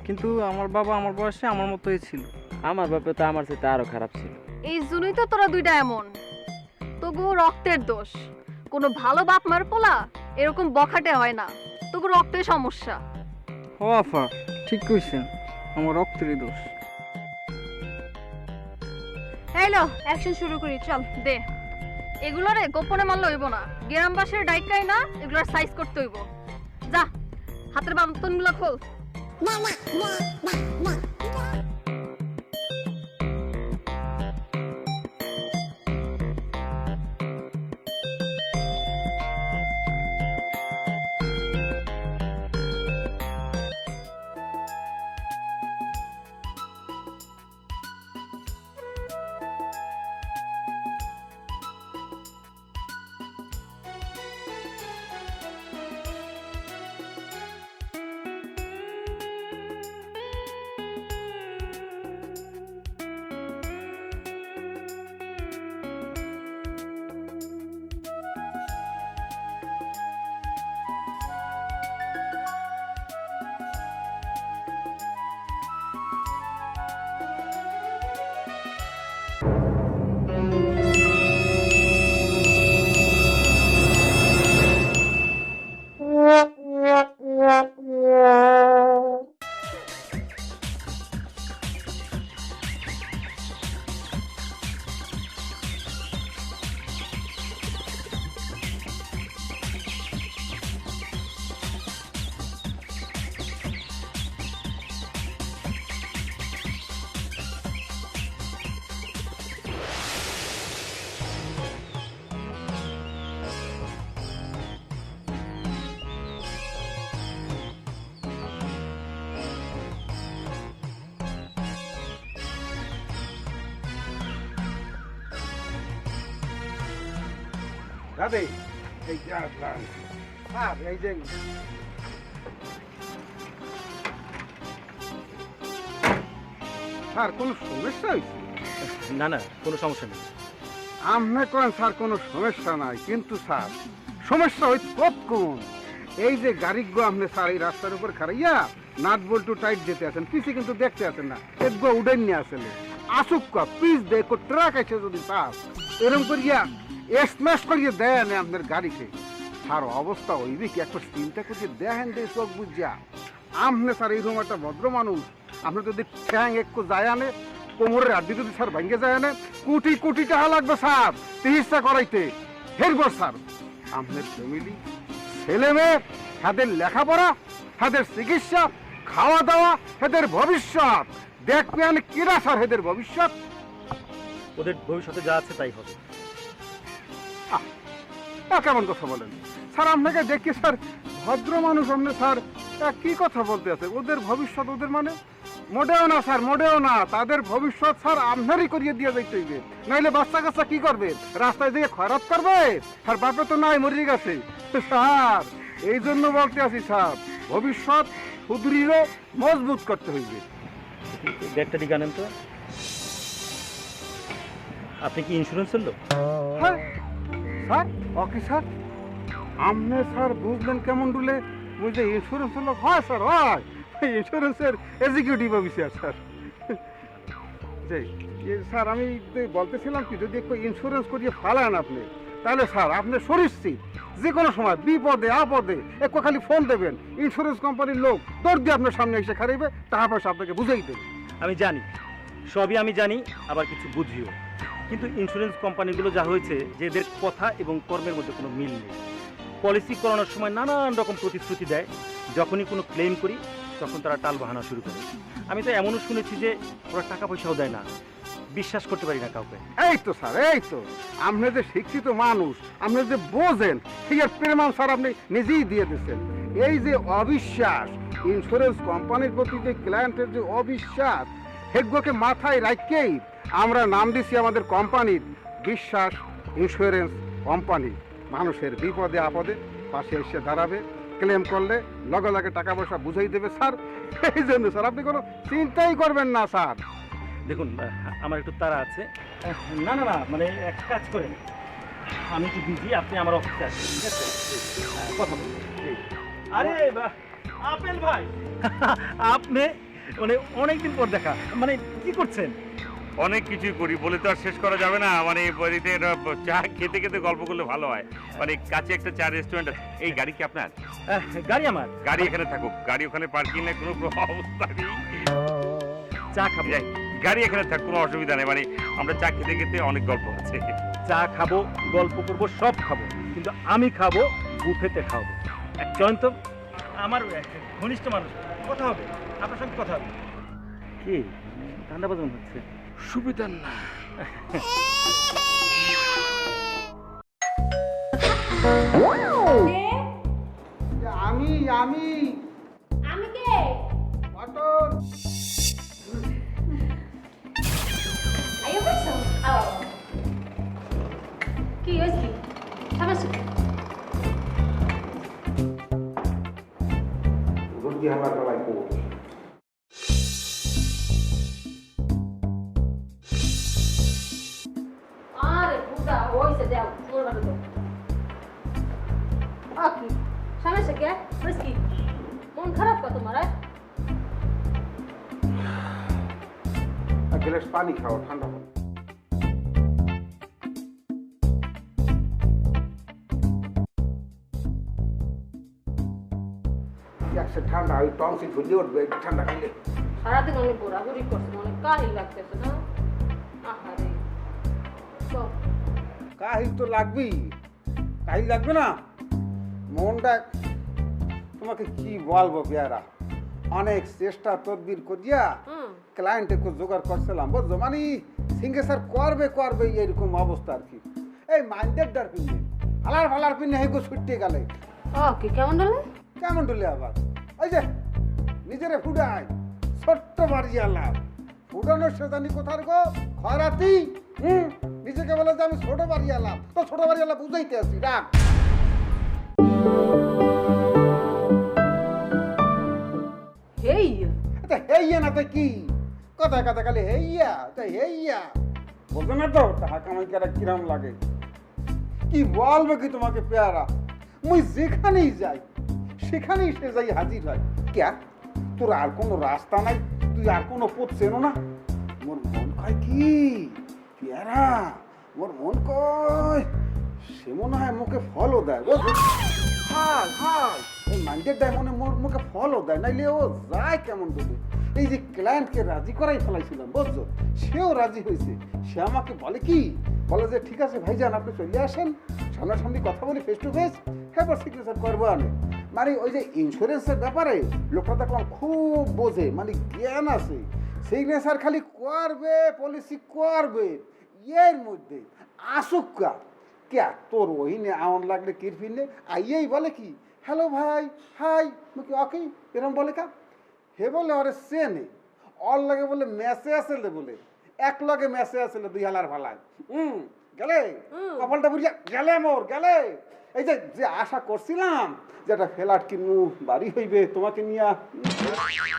কিন্তু আমার বাবা আমার বয়সে আমার মতোই ছিল। আমার বাপে তো আমার সাথে আরো খারাপ ছিল। এই জন্যই তো তোরা দুইটা এমন। তোগো রক্তের দোষ। কোনো ভালো বাপ মার পোলা এরকম বখাটে হয় না, তোগো রক্তের সমস্যা। ও আফা ঠিক কইছেন, আমার রক্তেরই দোষ। হ্যালো অ্যাকশন শুরু করি, চল। দে এগুলো রে গোপনে মারলে হইব না, গ্রামবাসীর ডাইকাই না, এগুলোর সাইজ করতে হইব। যা হাতের বান্তনগুলো খোল। দাদি এই যে আসলাম। স্যার এই যে স্যার কোনো সমস্যা হয়েছে? না না কোনো সমস্যা নেই। আমনে করেন স্যার কোনো সমস্যা নাই, কিন্তু স্যার সমস্যা হই কতক্ষণ। এই যে গাড়িগুলো আপনি স্যার এই রাস্তার উপর খারাইয়া নাট বল্টু টাইট যেতে আছেন, পিছে কিন্তু দেখতে আছেন না, এগুলো উড়াই নিয়ে আসলে আসুক পিস দেয় ট্রাক আছে যদি স্যার এরকম করিয়া স্ম্যাশ করিয়ে দেয় না আপনার গাড়িকে, স্যার অবস্থা হইবে কি একবার চিন্তা করিয়ে দেখেন দে চোখ বুঝিয়া। আপনি স্যার এইরকম একটা ভদ্র মানুষ, আপনি যদি ঠ্যাং একটু যায় আনে, কোমরের আড্ডি যদি স্যার ভেঙে যায় আনে, কোটি কোটি টাকা লাগবে স্যার চিকিৎসা করাইতে। হেরবার স্যার আপনার ফ্যামিলি, ছেলে মেয়ে, তাদের লেখাপড়া, তাদের চিকিৎসা, খাওয়া দাওয়া, এদের ভবিষ্যৎ দেখবেন কিরা স্যার, এদের ভবিষ্যৎ। ওদের ভবিষ্যতে যা আছে তাই হবে। কেমন কথা বলেন স্যার? আপনাকে দেখি স্যার ভদ্র মানুষ, আপনি স্যার কি কথা বলতে আছে? ওদের ভবিষ্যৎ ওদের মানে মোটেও না স্যার, মোটেও না। তাদের ভবিষ্যৎ স্যার আপনারই করিয়ে দিয়ে যাইতে হইবে, নাইলে বাচ্চা কাচ্চা কি করবে? রাস্তায় দিয়ে খয়রাত করবে? আর বাপে তো নাই, মরে গেছে স্যার। এই জন্য বলতে আছি স্যার, ভবিষ্যৎ সুদৃঢ় মজবুত করতে হইবে। ব্যাগটা দিকে আনেন তো। আপনি কি ইন্স্যুরেন্সের লোক? হ্যাঁ স্যার। ওকে স্যার, আপনি স্যার বুঝলেন কেমন ডুলে? বুঝলে ইন্স্যুরেন্সের লোক? হয় স্যার, হয় ইন্স্যুরেন্সের এক্সিকিউটিভ অফিসার স্যার। স্যার আমি বলতেছিলাম কি, যদি একটু ইন্স্যুরেন্স করিয়ে ফালান আপনি, তাহলে স্যার আপনি সুনিশ্চিত যে কোনো সময় বিপদে আপদে একটু খালি ফোন দেবেন, ইন্স্যুরেন্স কোম্পানির লোক দৌড় দিয়ে আপনার সামনে এসে খারাইবে, টাকা পয়সা আপনাকে বুঝেই দেবে। আমি জানি, সবই আমি জানি, আবার কিছু বুঝিও। কিন্তু ইন্স্যুরেন্স কোম্পানিগুলো যা হয়েছে যে এদের কথা এবং কর্মের মধ্যে কোনো মিল নেই। পলিসি করানোর সময় নানান রকম প্রতিশ্রুতি দেয়, যখনই কোনো ক্লেম করি তখন তারা টাল বাহানা শুরু করে। আমি তো এমনও শুনেছি যে ওরা টাকা পয়সাও দেয় না। বিশ্বাস করতে পারি না কাউকে। এই তো স্যার, এই তো আপনি যে শিক্ষিত মানুষ, আপনি যে বোঝেন, এর প্রমাণ স্যার আপনি নিজেই দিয়ে দিচ্ছেন। এই যে অবিশ্বাস, ইন্স্যুরেন্স কোম্পানির প্রতি যে ক্লায়েন্টের যে অবিশ্বাস, সেগুলোকে মাথায় রাখকেই আমরা নাম দিচ্ছি আমাদের কোম্পানির বিশ্বাস ইন্স্যুরেন্স কোম্পানি। মানুষের বিপদে আপদে পাশে এসে দাঁড়াবে, ক্লেম করলে লগে লগে টাকা পয়সা বুঝাই দেবে স্যার। এই জন্য স্যার আপনি কোনো চিন্তাই করবেন না স্যার। দেখুন, আমার একটু তাড়া আছে। না না না, মানে এক কাজ করেন, আমি একটু বিজি, আপনি আমার অফিসে আসেন, ঠিক আছে? কথা বলুন। আরে আপেল ভাই, আপনি মানে অনেকদিন পর দেখা, মানে কি করছেন? অনেক কিছুই করি, বলে তো আর শেষ করা যাবে না। মানে বাড়িতে চা খেতে খেতে গল্প করলে ভালো হয়। মানে কাছে একটা চা রেস্টুরেন্ট। এই গাড়ি কি আপনার? গাড়ি আমার। গাড়ি এখানে থাকুক, গাড়ি ওখানে পার্কিং এর কোনো অবস্থা নেই। চা খাবো, গাড়ি এখানে থাক, কোনো অসুবিধা নেই। মানে আমরা চা খেতে খেতে অনেক গল্প আছে। চা খাবো, গল্প করবো, সব খাবো, কিন্তু আমি খাবো বুফেতে খাবো। জয়ন্ত আমার ঘনিষ্ঠ মানুষ, কথা হবে, আপনার সঙ্গে কথা হবে। কি ঠান্ডা বাজানো হচ্ছে? সুবিধা না। আমি আমি আমি কে? অটল। আইও বসো। আও। কি হইছে? সমস্যা কি? রোগী হওয়ার বেলায় কোচ। আরে বুড়া হইছে, দাও তোর বাড়ি দাও। কি সমস্যা কি? কি মন খারাপ কত তোমার? এক গ্লাস পানি খাও, ঠান্ডা হবে। একশো ঠান্ডা, ওই টনসিল ফুলিয়ে উঠবে ঠান্ডা খাইলে। সারাদিন অনেক ঘোরাঘুরি করছে, অনেক কাহিল লাগতেছে না? আহারে কাহিল তো লাগবেই, কাহিল লাগবে না? মনটা তোমাকে কি বলবো পেয়ারা, অনেক চেষ্টা তদবির করিয়া ক্লায়েন্ট একটু জোগাড় করছিলাম, বুঝছো? মানে সিঙ্গে স্যার করবে করবে এরকম অবস্থা আর কি। এই মাইন্ডের ডার পিনে ফালার ফালার পিনে হেগো ছুটতে গেলে। কি কেমন ডলে? কেমন ডলে আবার? ওই যে নিজেরে ফুডায় ছোট্ট বাড়ি আলাম, ফুডানোর সে জানি কোথার গো খরাতি। নিজেকে বলে যে আমি ছোট বাড়ি আলাম, তো ছোট বাড়ি আলাম বুঝাইতে আসি রাখ। হেইয়া না তো কি কথা কথা খালি হেইয়া তো হেইয়া। বোঝো না তো টাকা কামাই করা কিরাম লাগে। কি বলবে কি তোমাকে পেয়ারা, মুই যেখানেই যাই সেখানেই সে যাই হাজির হয়। ক্যা তোর আর কোনো রাস্তা নাই, তুই আর কোনো পথ চেনো না? মোর মন কয় কি পেয়ারা, মোর মন কয় সে মনে হয় মুখে ফলও দেয়। হাই হাই ওই মাইন্ডের দেয় মনে মোর মুখে ফলও দেয়, নাইলে ও যায় কেমন বলে। এই যে ক্লায়েন্টকে রাজি করাই ফেলাইছিলাম বুঝছো, সেও রাজি হয়েছে। সে আমাকে বলে কি, বলে যে ঠিক আছে ভাইজান আপনি চলে আসেন, সামনাসামনি কথা বলি ফেস টু ফেস, হ্যাঁ সিগনেচার করবো আমি। মানে ওই যে ইন্স্যুরেন্সের ব্যাপারে লোকটা দেখলাম খুব বোঝে, মানে জ্ঞান আছে। সিগনেচার খালি করবে, পলিসি করবে, এর মধ্যে আসুকা ক্যা তোর ওহিনে আউন লাগলে কিরফিনে আইয়েই বলে কি হ্যালো ভাই হাই মুখে অকেই এরম বলে কা হে বলে ওরে সেনে অর লাগে বলে মেসে আসলে বলে এক লগে মেসে আসলে দুই হালার ভালায় গেলে কপালটা বুঝিয়া গেলে মোর গেলে। এই যে যে আশা করছিলাম যে একটা ফ্ল্যাট কিনু বাড়ি হইবে তোমাকে নিয়া,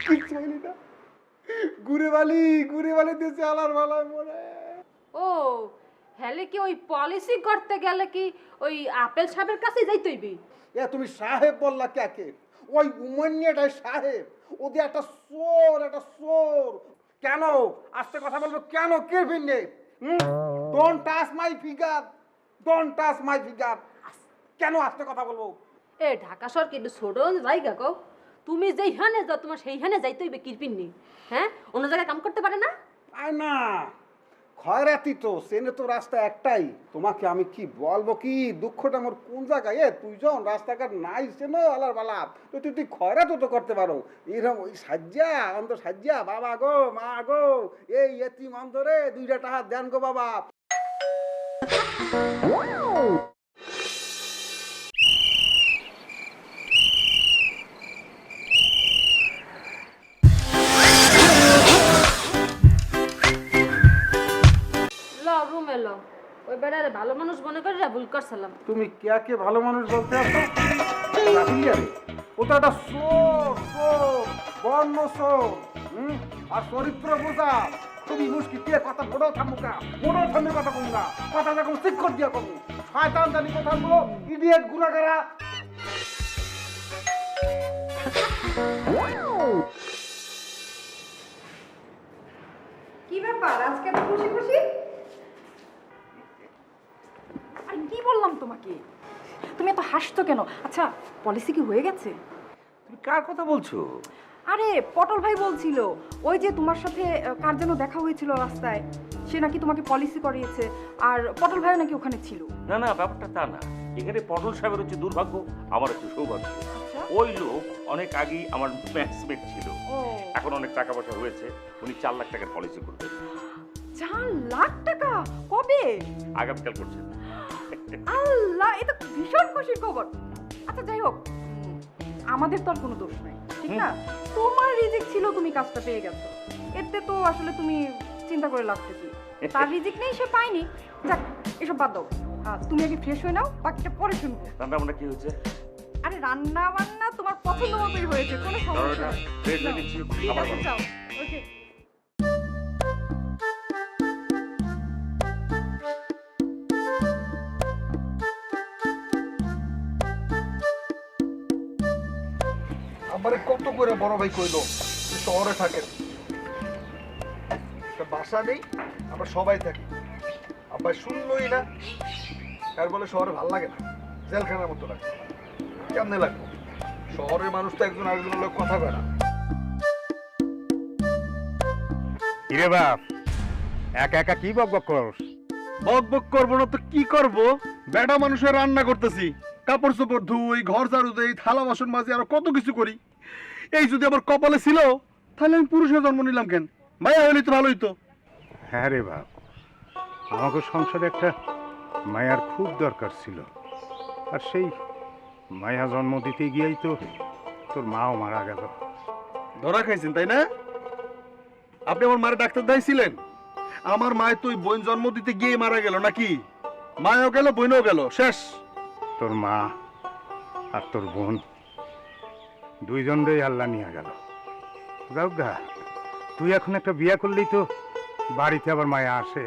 কিচ্ছু হয়নি না, ঘুরে বালি দিয়েছে হালার ভালায় মরে। ও হেলে কি ওই পলিসি করতে গেলে কি ওই আপেল সাহেবের কাছে যাইতে হইবে? এ তুমি সাহেব বললা কাকে? ওই উমন্যাটাই সাহেব, ওদের একটা চোর। কেন আস্তে কথা বলবো কেন? কে ভিন্নে don't touch my figure, don't touch my figure. কেন আস্তে কথা বলবো? এ ঢাকা শহর কিন্তু ছোট জায়গা গো, তুমি যেইখানে যাও তোমার সেইখানে যাইতে হইবে কিরপিননি। হ্যাঁ অন্য জায়গায় কাম করতে পারে না? আয় না খয়রাতি তো সেনে তো রাস্তা একটাই। তোমাকে আমি কি বলবো কি দুঃখটা আমার কোন জায়গায়? তুই যখন রাস্তাঘাট নাই সেনো আলার বালা তো তুই খয়রাত তো করতে পারো। এরকম ওই সাজ্জা অন্তর সাজ্জা বাবা গো মা গো এই এতিম অন্তরে 2টা টাকা দেন গো বাবা। রুমে লো, ওই বেড়ারে ভালো মানুষ মনে করে ভুল করছিলাম। তুমি কে ভালো মানুষ বলতে আসো? ও তো একটা বর্ণ আর চরিত্র বোঝা খুবই মুশকিল। কে কথা বড় থামুকা, বড় থামের কথা কমুকা, কথা যখন শিক্ষক দিয়া কমু শয়তান জানি কথা বলো, ইডিয়েট গুনাগারা। কি ব্যাপার আজকে এত খুশি খুশি? আর কি বললাম তোমাকে, তুমি এত হাসছো কেন? আচ্ছা পলিসি কি হয়ে গেছে? তুমি কার কথা বলছো? আরে পটল ভাই বলছিল ওই যে তোমার সাথে কার যেন দেখা হয়েছিল রাস্তায়, সে নাকি তোমাকে পলিসি করিয়েছে, আর পটল ভাইও নাকি ওখানে ছিল। না না ব্যাপারটা তা না, এখানে পটল সাহেবের হচ্ছে দুর্ভাগ্য, আমার হচ্ছে সৌভাগ্য। ওই লোক অনেক আগেই আমার ম্যাক্সমেট ছিল, এখন অনেক টাকা পয়সা হয়েছে, উনি 4 লাখ টাকার পলিসি করবেন। 4 লাখ টাকা? কবে? আগামীকাল করছেন। আল্লাহ, এটা ভীষণ খুশির খবর। আচ্ছা যাই হোক, আমাদের তো আর কোনো দোষ নাই, ঠিক না? তোমার রিজিক ছিল, তুমি কাজটা পেয়ে গেছো, এতে তো আসলে তুমি চিন্তা করে লাগতে কি? তার রিজিক নেই, সে পায়নি। যাক এসব বাদ দাও, তুমি আগে ফ্রেশ হয়ে নাও, বাকিটা পরে শুনবো। রান্না বান্না কি হয়েছে? আরে রান্না বান্না তোমার পছন্দ মতোই হয়েছে, কোনো সমস্যা নেই। ফ্রেশ হয়ে দিচ্ছি, ঠিক আবার আছে বানাবো। যাও। ওকে। আমারে কত করে বড় ভাই কইলো শহরে থাকেন, একটা বাসা নেই, আমরা সবাই থাকি। আব্বাই শুনলই না, আর বলে শহরে ভাল লাগে না, জেলখানার মতো লাগে। কেমনে লাগবে? শহরের মানুষ তো একজন আরেকজনের লোক কথা কয় না। কিরে বাপ, একা একা কি বকবক করস? বকবক করবো না তো কি করবো? বেটা মানুষের রান্না করতেছি, কাপড় চোপড় ধুই, ঘর ঝাড়ু দেই, থালা বাসন মাজি, আরো কত কিছু করি। এই যদি আমার কপালে ছিল তাহলে আমি পুরুষের জন্ম নিলাম কেন? মায়া হইলে তো ভালোই তো। হ্যাঁ রে বাপ, আমাকে সংসারে একটা মায়ার খুব দরকার ছিল, আর সেই মায়া জন্ম দিতে গিয়েই তো তোর মাও মারা গেল। ধরা খাইছেন তাই না? আপনি আমার মায়ের ডাক্তার দেখাইছিলেন? আমার মায়ের তো ওই বোন জন্ম দিতে গিয়ে মারা গেল নাকি? মায়াও গেল, বোনও গেল, শেষ। তোর মা আর তোর বোন দুইজনই আল্লাহ নিয়ে গেল। যাও গা, তুই এখন একটা বিয়া করলেই তো বাড়িতে আবার মায়া আসে।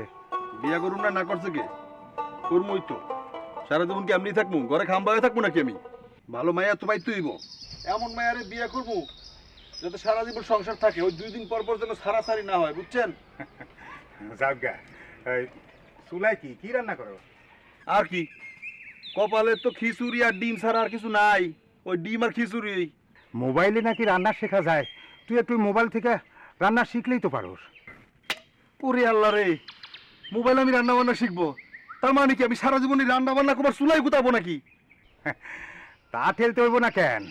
বিয়া করুম না, না করছে কে? করমই তো। সারা জীবন কি এমনি থাকবো? ঘরে খাম্বায় থাকবো নাকি আমি? ভালো মায়া তো পাইতে হইব। এমন মায়ারে বিয়া করবো যাতে সারা জীবন সংসার থাকে, ওই 2 দিন পর পর যেন সারাসারি না হয়, বুঝছেন? যাজ্ঞা চুলাই কি কি রান্না করো? আর কি, কপালে তো খিচুড়ি আর ডিম ছাড়া আর কিছু নাই। ওই ডিম আর খিচুড়ি। মোবাইলে নাকি রান্না শেখা যায়, তুই একটু মোবাইল থেকে রান্না শিখলেই তো পারোস। ওরে আল্লাহ রে, মোবাইল আমি রান্না বান্না শিখবো? তার মানে কি আমি সারা জীবনই রান্না বান্না করবার চুলাই গুতাবো নাকি? তা ঠেলতে হইব না কেন?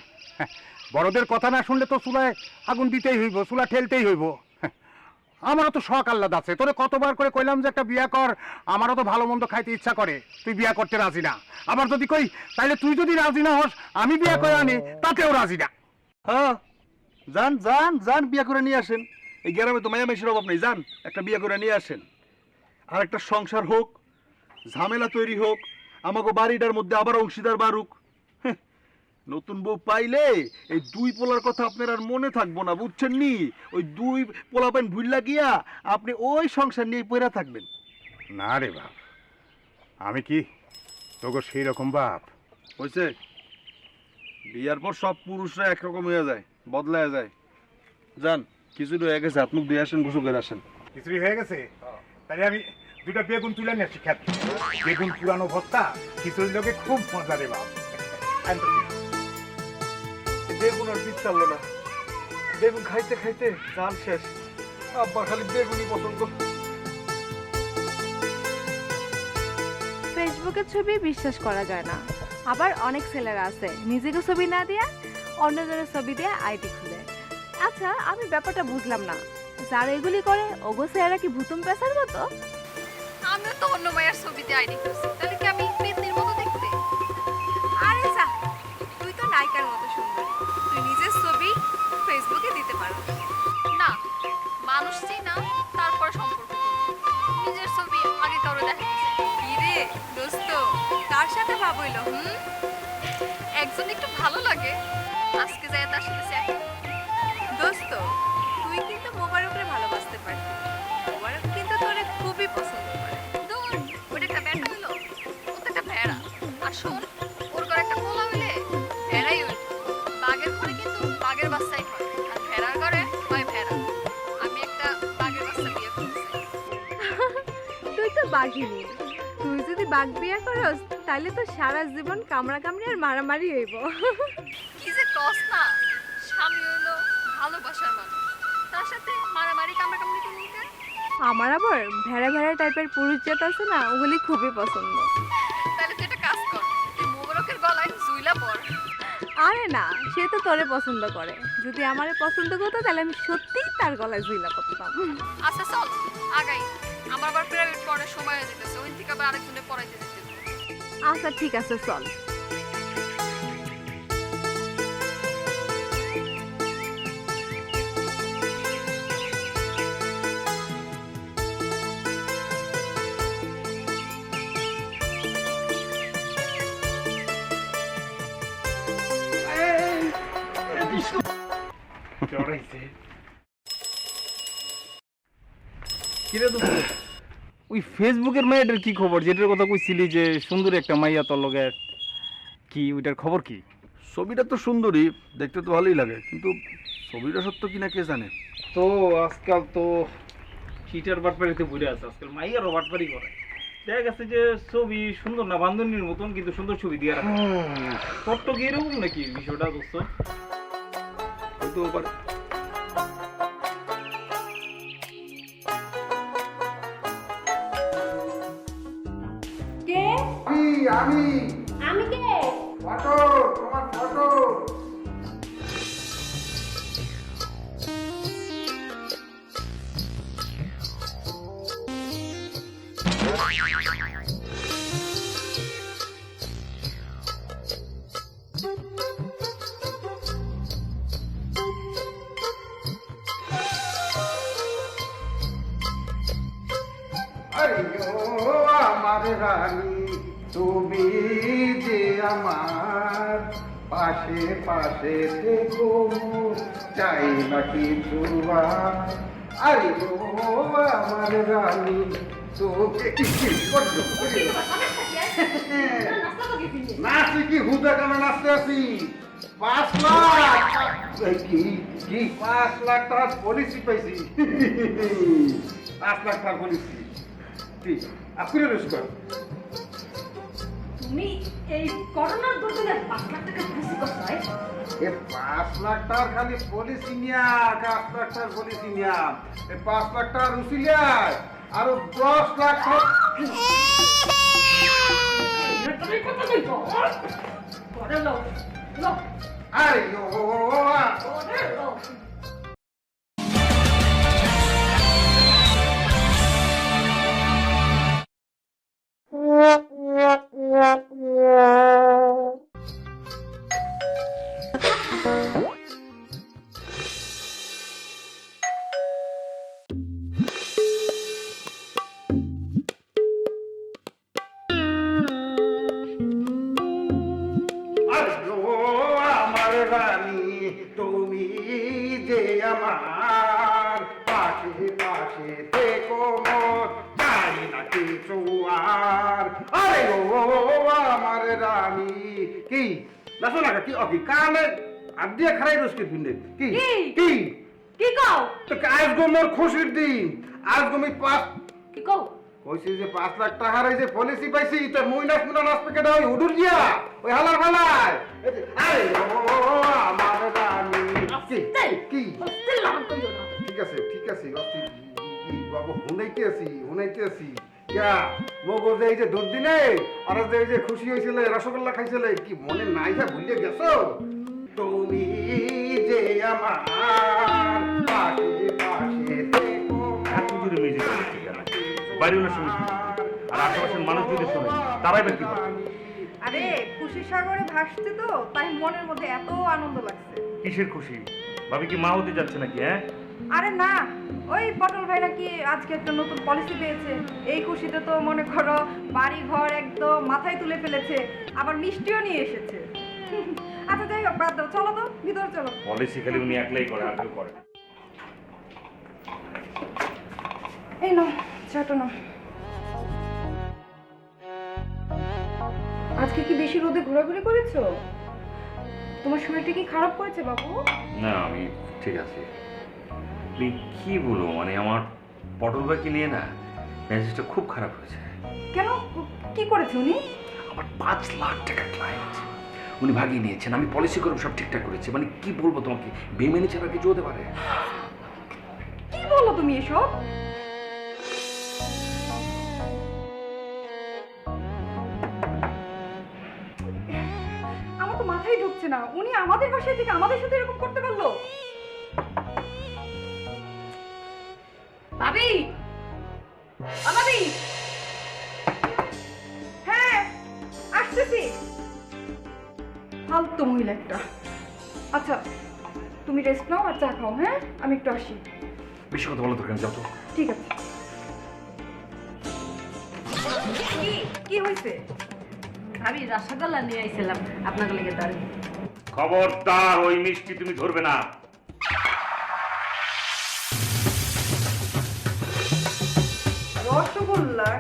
বড়দের কথা না শুনলে তো চুলায় আগুন দিতেই হইব, চুলা ঠেলতেই হইব। আমারও তো শখ আহ্লাদ আছে, তোরে কতবার করে কইলাম যে একটা বিয়া কর, আমারও তো ভালো মন্দ খাইতে ইচ্ছা করে, তুই বিয়া করতে রাজি না। আবার যদি কই তাইলে তুই যদি রাজি না হস আমি বিয়া করে আনি, তাতেও রাজি না। হ্যাঁ, যান যান যান, বিয়া করে নিয়ে আসেন। এই গ্রামে তো মায়া মেশির অভাব নেই, যান একটা বিয়া করে নিয়ে আসেন। আর একটা সংসার হোক, ঝামেলা তৈরি হোক, আমাকে বাড়িটার মধ্যে আবার অংশীদার বাড়ুক। নতুন বউ পাইলে এই 2 পোলার কথা আপনার আর মনে থাকবো না, বুঝছেন নি? ওই 2 পোলাপেন ভুইল্লা গিয়া আপনি ওই সংসার নিয়ে পড়ে থাকবেন। না রে বাপ, আমি কি তোকে সেই রকম বাপ? হয়েছে, বিয়ার পর সব পুরুষরা একরকম হয়ে যায়, বদলায় যায়। যান, খিচুড়ি হয়ে গেছে, হাত মুখ দিয়ে আসেন, গোসল করে আসেন। খিচুড়ি হয়ে গেছে, তাহলে আমি 2টা বেগুন তুলে নিয়ে আসি খেত। বেগুন পুরানো ভর্তা খিচুড়ির লোকে খুব মজা রে বাপ। বেগুন আর পিস চাললো না, বেগুন খাইতে খাইতে জাল শেষ। আব্বা খালি বেগুনই পছন্দ। ফেসবুকের ছবি বিশ্বাস করা যায় না, আবার অনেক ছেলেরা আছে নিজেকে ছবি না দিয়া অন্যজনের ছবি দিয়ে আইডি খুলে। আচ্ছা, আমি ব্যাপারটা বুঝলাম না, যারা এগুলি করে ওগো ছেলেরা কি ভুতুম পেশার মতো? আমিও তো অন্য মায়ের ছবিতে আইডি করছি, তাহলে কি আমি পেতনির মতো দেখতে? আরে যা, তুই তো নায়িকার মতো সুন্দরী, তুই নিজের ছবি ফেসবুকে দিতে পারো না? মানুষ চিনা তারপর সম্পর্ক, নিজের ছবি আগে কারো দেখা কি রে দোস্ত, কার সাথে ভাব হইল? একজন একটু ভালো লাগে, আজকে যায় তার সাথে চ্যাট। দোস্ত, তুই কিন্তু মোবারকরে ভালোবাসতে পারবি, মোবারক কিন্তু তোরে খুবই পছন্দ করে। দূর, ওটা একটা ব্যাটা হইলো, ও তো একটা ভেড়া। আর শোন, ওর ঘরে একটা পোলা হইলে ভেড়াই হইল। বাঘের ঘরে কিন্তু বাঘের বাচ্চাই হয়, আর ভেড়ার ঘরে হয় ভেড়া। আমি একটা বাঘের বাচ্চা বিয়ে করছি। তুই তো বাঘিনী, তুই যদি বাঘ বিয়া করস তাহলে তো সারা জীবন কামড়া কামড়ি আর মারামারি হইব। কি যে কস না, স্বামী হইলো ভালোবাসার মানুষ, তার সাথে মারামারি কামড়াকামড়ি করবি কেন? আমার আবার ভেড়া ভেড়া টাইপের পুরুষ জাত আছে না, ওগুলি খুবই পছন্দ। তাহলে তুই একটা কাজ কর, তুই মোবারকের গলায় জুইলা পড়। আরে না, সে তো তোরে পছন্দ করে, যদি আমারে পছন্দ করতো তাহলে আমি সত্যিই তার গলায় জুইলা পড়তাম। আচ্ছা চল আগাই, আমার আবার প্রাইভেট পড়ার সময় হয়ে যেতেছে, ওই থেকে আবার আরেকজনে পড়াইতে যেতে। আচ্ছা ঠিক আছে, চল। কিরে দোস্ত, ওই ফেসবুকের মেয়েটার কি খবর? যেটার কথা কইছিলি যে সুন্দর একটা মাইয়া তোর লগে, কি ওইটার খবর কি? ছবিটা তো সুন্দরী, দেখতে তো ভালোই লাগে, কিন্তু ছবিটা সত্য কিনা কে জানে। তো আজকাল তো চিটার বাটপাড়িতে ঘুরে আছে, আজকাল মাইয়ারও বাটপাড়ি করে। দেখা গেছে যে ছবি সুন্দর না, বান্ধবীর মতন, কিন্তু সুন্দর ছবি দিয়ে রাখে। তোর তো কি এরকম নাকি বিষয়টা দোস্ত? হয়তো পারে। কে? আমি আমি কে? ফটো, তোমার ফটো। আমার রানী, তুমি যে আমার পাশে পাশে থেকো, চাই না কিছু আর। আরে ও আমার রানী তোকে কি করছো? নাচি কি হুদা কেন নাচতে আছি? 5 লাখ কি কি 5 লাখ টাকার পলিসি পাইছি। 5 লাখ টাকার পলিসি ঠিক আপনি রয়েছেন। তুমি এই করোনার দুর্যোগে 5 লাখ টাকা খুশি করছো? 5 লাখ টাকার খালি পলিসি নিয়া 5 লাখ টাকার পলিসি নিয়া 5 লাখ টাকার উসিলিয়ায় আরো 10 লাখ টাকা। তুমি কত কইছো? করে লো লো আরে ও করে লো। আমার রানী তুমি যে আমার পাশে পাশে থেকো মোর চাই না কিছু আর। আরে ও আমার রানী কি নাচো না কি অকি কানে আর দিয়ে খারাই রসকে পিনে কি কি কি কও? তো আজ গো মোর খুশির দিন। আজ গো আমি কি কও? কইছি যে 5 লাখ টাকার এই যে পলিসি পাইছি তো মুই নাচ মুনা নাচ পেকে ওই হুডুর দিয়া ওই হালার ফালায়। আরে ও আমার রানী কি ঠিক আছে বাবু হুনাইতে আছি ইয়া মগজে এই যে দুর্দিনে আর যে এই যে খুশি হয়েছিল রসগোল্লা খাইছিলে কি মনে নাই যা ভুলে গেছো? তুমি যে আমার পাশে পাশে থেকো। এত জোরে মিউজিক বাজছে কেন? বাইরে না শুনি আর আশেপাশের মানুষ যদি শোনে তারাই বা কি হবে? আরে খুশি সাগরে ভাসছে তো তাই মনের মধ্যে এত আনন্দ লাগছে। কিসের খুশি? ভাবি কি মা হতে যাচ্ছে নাকি? হ্যাঁ আরে না, ওই পটল ভাই নাকি আজকে একটা নতুন পলিসি পেয়েছে। এই খুশিতে তো মনে করো বাড়ি ঘর একদম মাথায় তুলে ফেলেছে, আবার মিষ্টিও নিয়ে এসেছে। আচ্ছা যাই হোক, বাদ দাও, চলো তো ভিতরে চলো। পলিসি খালি উনি একলাই করে, আর কেউ করে না। এই নাও চাটো নাও। আজকে কি বেশি রোদে ঘোরাঘুরি করেছো? তোমার শরীরটা কি খারাপ করেছে বাবু? না আমি ঠিক আছি। তুমি কি বলো, মানে আমার পটল ভাইকে নিয়ে না মেজাজটা খুব খারাপ হয়েছে। কেন, কি করেছে উনি? আমার 5 লাখ টাকা ক্লায়েন্ট উনি ভাগিয়ে নিয়েছেন। আমি পলিসি করে সব ঠিকঠাক করেছি। মানে কি বলবো তোমাকে, বেমেনে ছাড়া কিছু হতে পারে? কি বলো তুমি এসব? আমার তো মাথায় ঢুকছে না, উনি আমাদের বাসায় থেকে আমাদের সাথে এরকম করতে পারলো? ভাবি, ভাবি, হ্যাঁ আসতেছি। ফালতু মহিলা একটা। আচ্ছা তুমি রেস্ট নাও আর চা খাও। হ্যাঁ আমি একটু আসি। বেশি কথা বলো দরকার, যাও তো। ঠিক আছে। কি কি হয়েছে? আমি রসগোল্লা নিয়ে আইছিলাম আপনাকে লেগে দাঁড়ি। খবরদার ওই মিষ্টি তুমি ধরবে না। রসগোল্লা?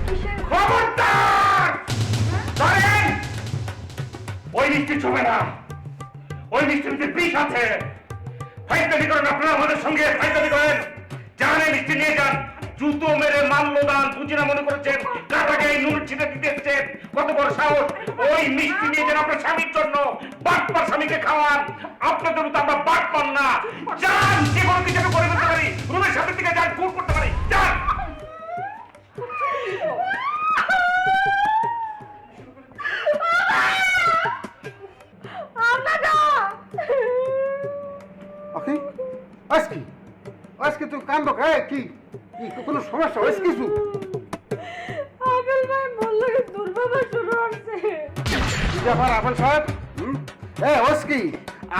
কিসের? খবরদার! ধরেন! ওই মিষ্টি ছবে না। ওই মিষ্টিতে বিষ আছে। ফাইজলামি করেন আপনারা আমাদের সঙ্গে, ফাইজলামি করেন। জানে মিষ্টি নিয়ে যান। জুতো মেরে মাল্যদান বুঝি না মনে করছেন কাটাকে এই নুন ছিটে দিতে এসছেন? কত বড় সাহস! ওই মিষ্টি নিয়ে যান আপনার স্বামীর জন্য। বাটপার স্বামীকে খাওয়ান। আপনাদের মতো আমরা বাটপার না। যান, যে কোনো কিছু আমি করে ফেলতে পারি। রুমের সামনের দিকে যান, ফুট করতে পারি। যান। ওকে আজকে তুই কান্দ খায় কি কি কোনো সমস্যা হয়েছে কিছু? আপেল ভাই বললো দুর্বাবা শুরু হচ্ছে। ব্যাপার আপেল সাহেব? কি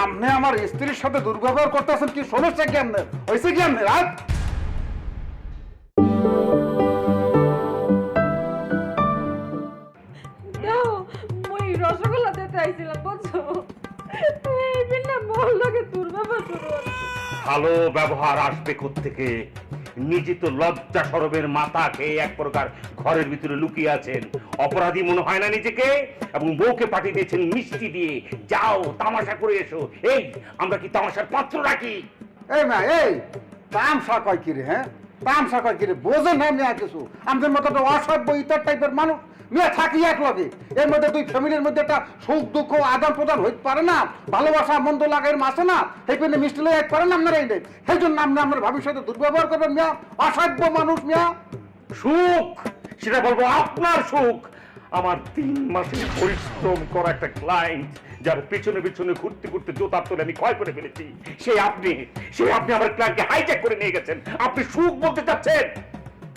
আপনি আমার স্ত্রীর সাথে দুর্ব্যবহার করতেছেন, কি সমস্যা কি আপনার হয়েছে কি আপনার? রাত দাও, মই রসগোল্লা দিতে আইছিলাম বুঝছো? এই না বললোকে তোর বাবা শুরু ভালো ব্যবহার আসবে কোত্থেকে? নিজে তো লজ্জা শরমের মাথা খেয়ে এক প্রকার ঘরের ভিতরে লুকিয়ে আছেন, অপরাধী মনে হয় না নিজেকে, এবং বউকে পাঠিয়ে দিয়েছেন মিষ্টি দিয়ে, যাও তামাশা করে এসো। এই আমরা কি তামাশার পাত্র রাখি? এই মা এই তামসা কয় কি রে? হ্যাঁ তামসা কয় কি রে? বোঝেন না মিয়া কিছু? আমাদের মতো একটা অসভ্য ইতর টাইপের মানুষ মিয়া থাকি এক লগে, এর মধ্যে দুই ফ্যামিলির মধ্যে একটা সুখ দুঃখ আদান প্রদান হইতে পারে না? ভালোবাসা মন্দ লাগার মাসে না সেই পেনে মিষ্টি লয়ে এক পারেন আপনারা? এই সেই জন্য আপনি আপনার ভবিষ্যতে দুর্ব্যবহার করবেন মিয়া, অসভ্য মানুষ মিয়া। সুখ সেটা বলবো আপনার সুখ? আমার 3 মাসের পরিশ্রম করা একটা ক্লায়েন্ট যার পেছনে পেছনে ঘুরতে ঘুরতে জোতার তলে আমি ক্ষয় করে ফেলেছি, সেই আপনি আমার ক্লায়েন্টকে হাইজ্যাক করে নিয়ে গেছেন। আপনি সুখ বলতে চাচ্ছেন?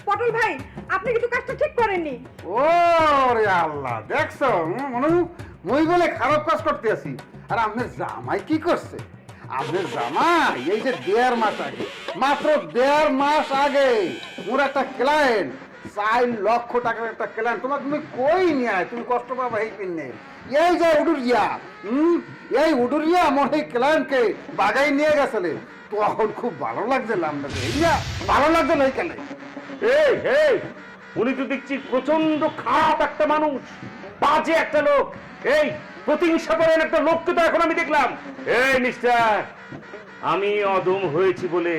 পটল ভাই আপনি কিন্তু কাজটা ঠিক করেননি। ওরে আল্লাহ, দেখছো মনু মই বলে খারাপ কাজ করতে আছি, আর আপনার জামাই কি করছে? আপনার জামাই এই যে 1.5 মাস আগে, মাত্র 1.5 মাস আগে মোর একটা ক্লায়েন্ট 4 লক্ষ টাকার একটা ক্লায়েন্ট তোমার তুমি কই নিয়ে আয়, তুমি কষ্ট পাবা এই পিনে। এই যে উডুরিয়া এই উডুরিয়া আমার এই ক্লায়েন্টকে বাগাই নিয়ে গেছিলে, তখন খুব ভালো লাগছিল আপনাকে, ভালো লাগছিল এই কেন? এই এই উনি তো দেখছি প্রচন্ড খারাপ একটা মানুষ, বাজে একটা লোক। এই প্রতিহিংসা করেন একটা লোককে তো এখন আমি দেখলাম। এই মিস্টার, আমি অদম হয়েছি বলে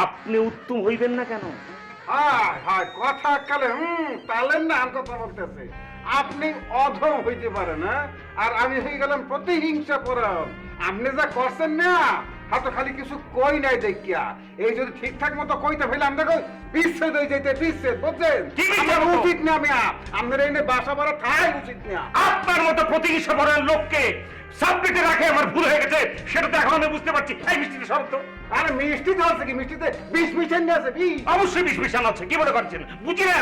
আপনি উত্তম হইবেন না কেন? হায় হায়, কথা কালে তালেন না কথা বলতেছে। আপনি অধম হইতে পারেন না, আর আমি হয়ে গেলাম প্রতিহিংসা পরায়ণ। আপনি যা করছেন না হাতে খালি কিছু কই নাই দেখিয়া, এই যদি ঠিকঠাক মতো কইতে ফেলে আমরা কই বিচ্ছেদ হয়ে যেতে, বিচ্ছেদ বুঝছেন? আমার উচিত না মিয়া, আপনার এই বাসা বাড়া থাই উচিত না। আপনার মতো প্রতিহিংসা পরায়ণ লোককে সাবজেক্টে রাখে আমার ভুল হয়ে গেছে, সেটা তো এখন আমি বুঝতে পারছি। এই মিষ্টিতে শর্ত। আরে মিষ্টি আছে কি? মিষ্টিতে বিষ মিশান আছে? অবশ্যই বিষ মিশানো আছে, কি মনে করছেন বুঝি না?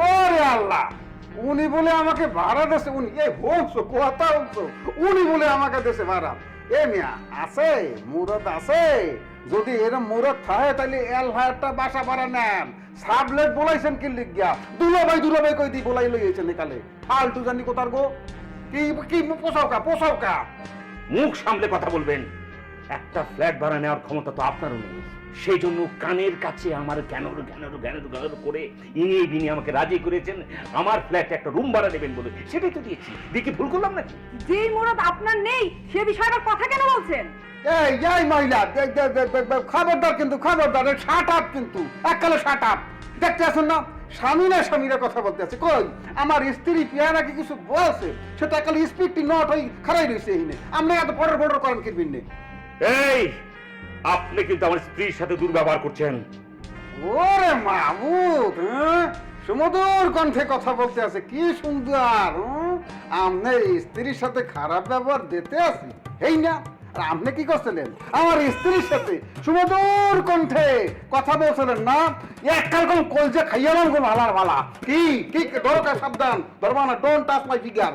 ওরে আল্লাহ, উনি বলে আমাকে ভাড়া দেশে, উনি এই বলছো কথা বলছো, উনি বলে আমাকে দেশে ভাড়া। এ মিয়া আছে মুরত আছে, যদি এরকম মুরত থাকে তাহলে এলহারটা বাসা ভাড়া নেন। সাবলেট বলাইছেন কি লিখিয়া? দুলাভাই কই দি বলাই লইয়েছেন একালে ফালতু জানি কোথার গো। কি কি পোষাওকা মুখ সামলে কথা বলবেন। একটা ফ্ল্যাট ভাড়া নেওয়ার ক্ষমতা তো আপনারও নেই, সেই জন্য কানের কাছে আমার জ্ঞানের করে ইনিয়ে বিনিয়ে আমাকে রাজি করেছেন আমার ফ্ল্যাটে একটা রুম ভাড়া নেবেন বলে। সেটাই তো দিয়েছি, দেখি ভুল করলাম নাকি? যেই মুরাদ আপনার নেই সে বিষয়ে আবার কথা কেন বলছেন? এই মহিলা খবরদার, কিন্তু খবরদার, শাট আপ, কিন্তু এককালে শাট আপ। দেখতে আসুন না স্বামীরা কথা বলতে আছে। কই আমার স্ত্রী পিয়া নাকি কিছু বলছে, সেটা একালে স্পিডটি নট হই খারাই রয়েছে। এই আপনি এত বড় করেন কিনবেন না। এই আপনি কিন্তু আমার স্ত্রীর সাথে দুর্ব্যবহার করছেন। ওরে মাহমুদ, সুমধুর কণ্ঠে কথা বলতে আছে, কি সুন্দর। আপনার স্ত্রীর সাথে খারাপ ব্যবহার দিতে আছি এই না? আর আপনি কি করছিলেন? আমার স্ত্রীর সাথে সুমধুর কণ্ঠে কথা বলছিলেন না? এককাল কোন কলজে খাইয়ালাম কোন ভালার ভালা। কি কি দরকার, সাবধান, ধরবা না, ডোন্ট টাচ মাই ফিগার।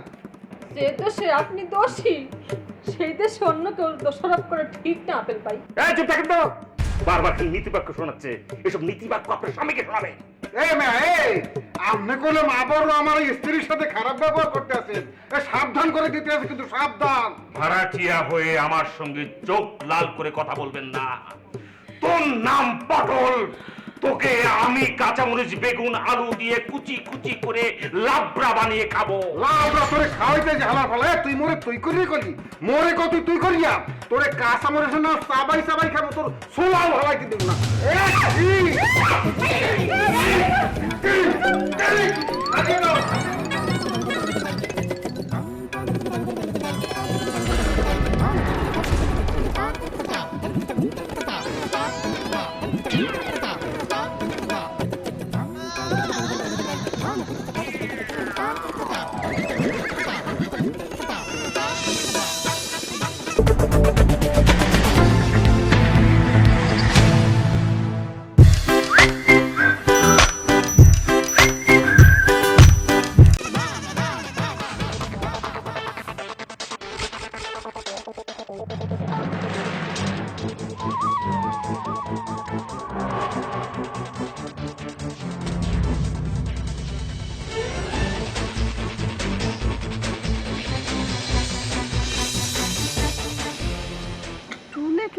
সে তো সে আপনি দোষী, সেই দেশে অন্য কেউ দোষারোপ করে ঠিক না আপেল ভাই। এই চুপ থাকেন তো, বারবার খালি নীতিবাক্য শোনাচ্ছে। এসব নীতিবাক্য আপনার স্বামীকে শোনাবে। আপনি করলাম আবারও আমার স্ত্রীর সাথে খারাপ ব্যবহার করতে আছেন, সাবধান করে দিতে আছে, কিন্তু সাবধান। ভাড়াটিয়া হয়ে আমার সঙ্গে চোখ লাল করে কথা বলবেন না। তোর নাম পটল, তোকে আমি কাঁচামরিচ বেগুন আলু দিয়ে কুচি কুচি করে লাবড়া বানিয়ে খাবো। লাবড়া তোরে খাওয়াইতে ঝালা ফলে তুই মোরে তুই করি মোরে কত তুই করিয়া তোরে কাঁচামরিচ না সাবাই খাবো, তোর সোলাও ভালাইতে দেব না।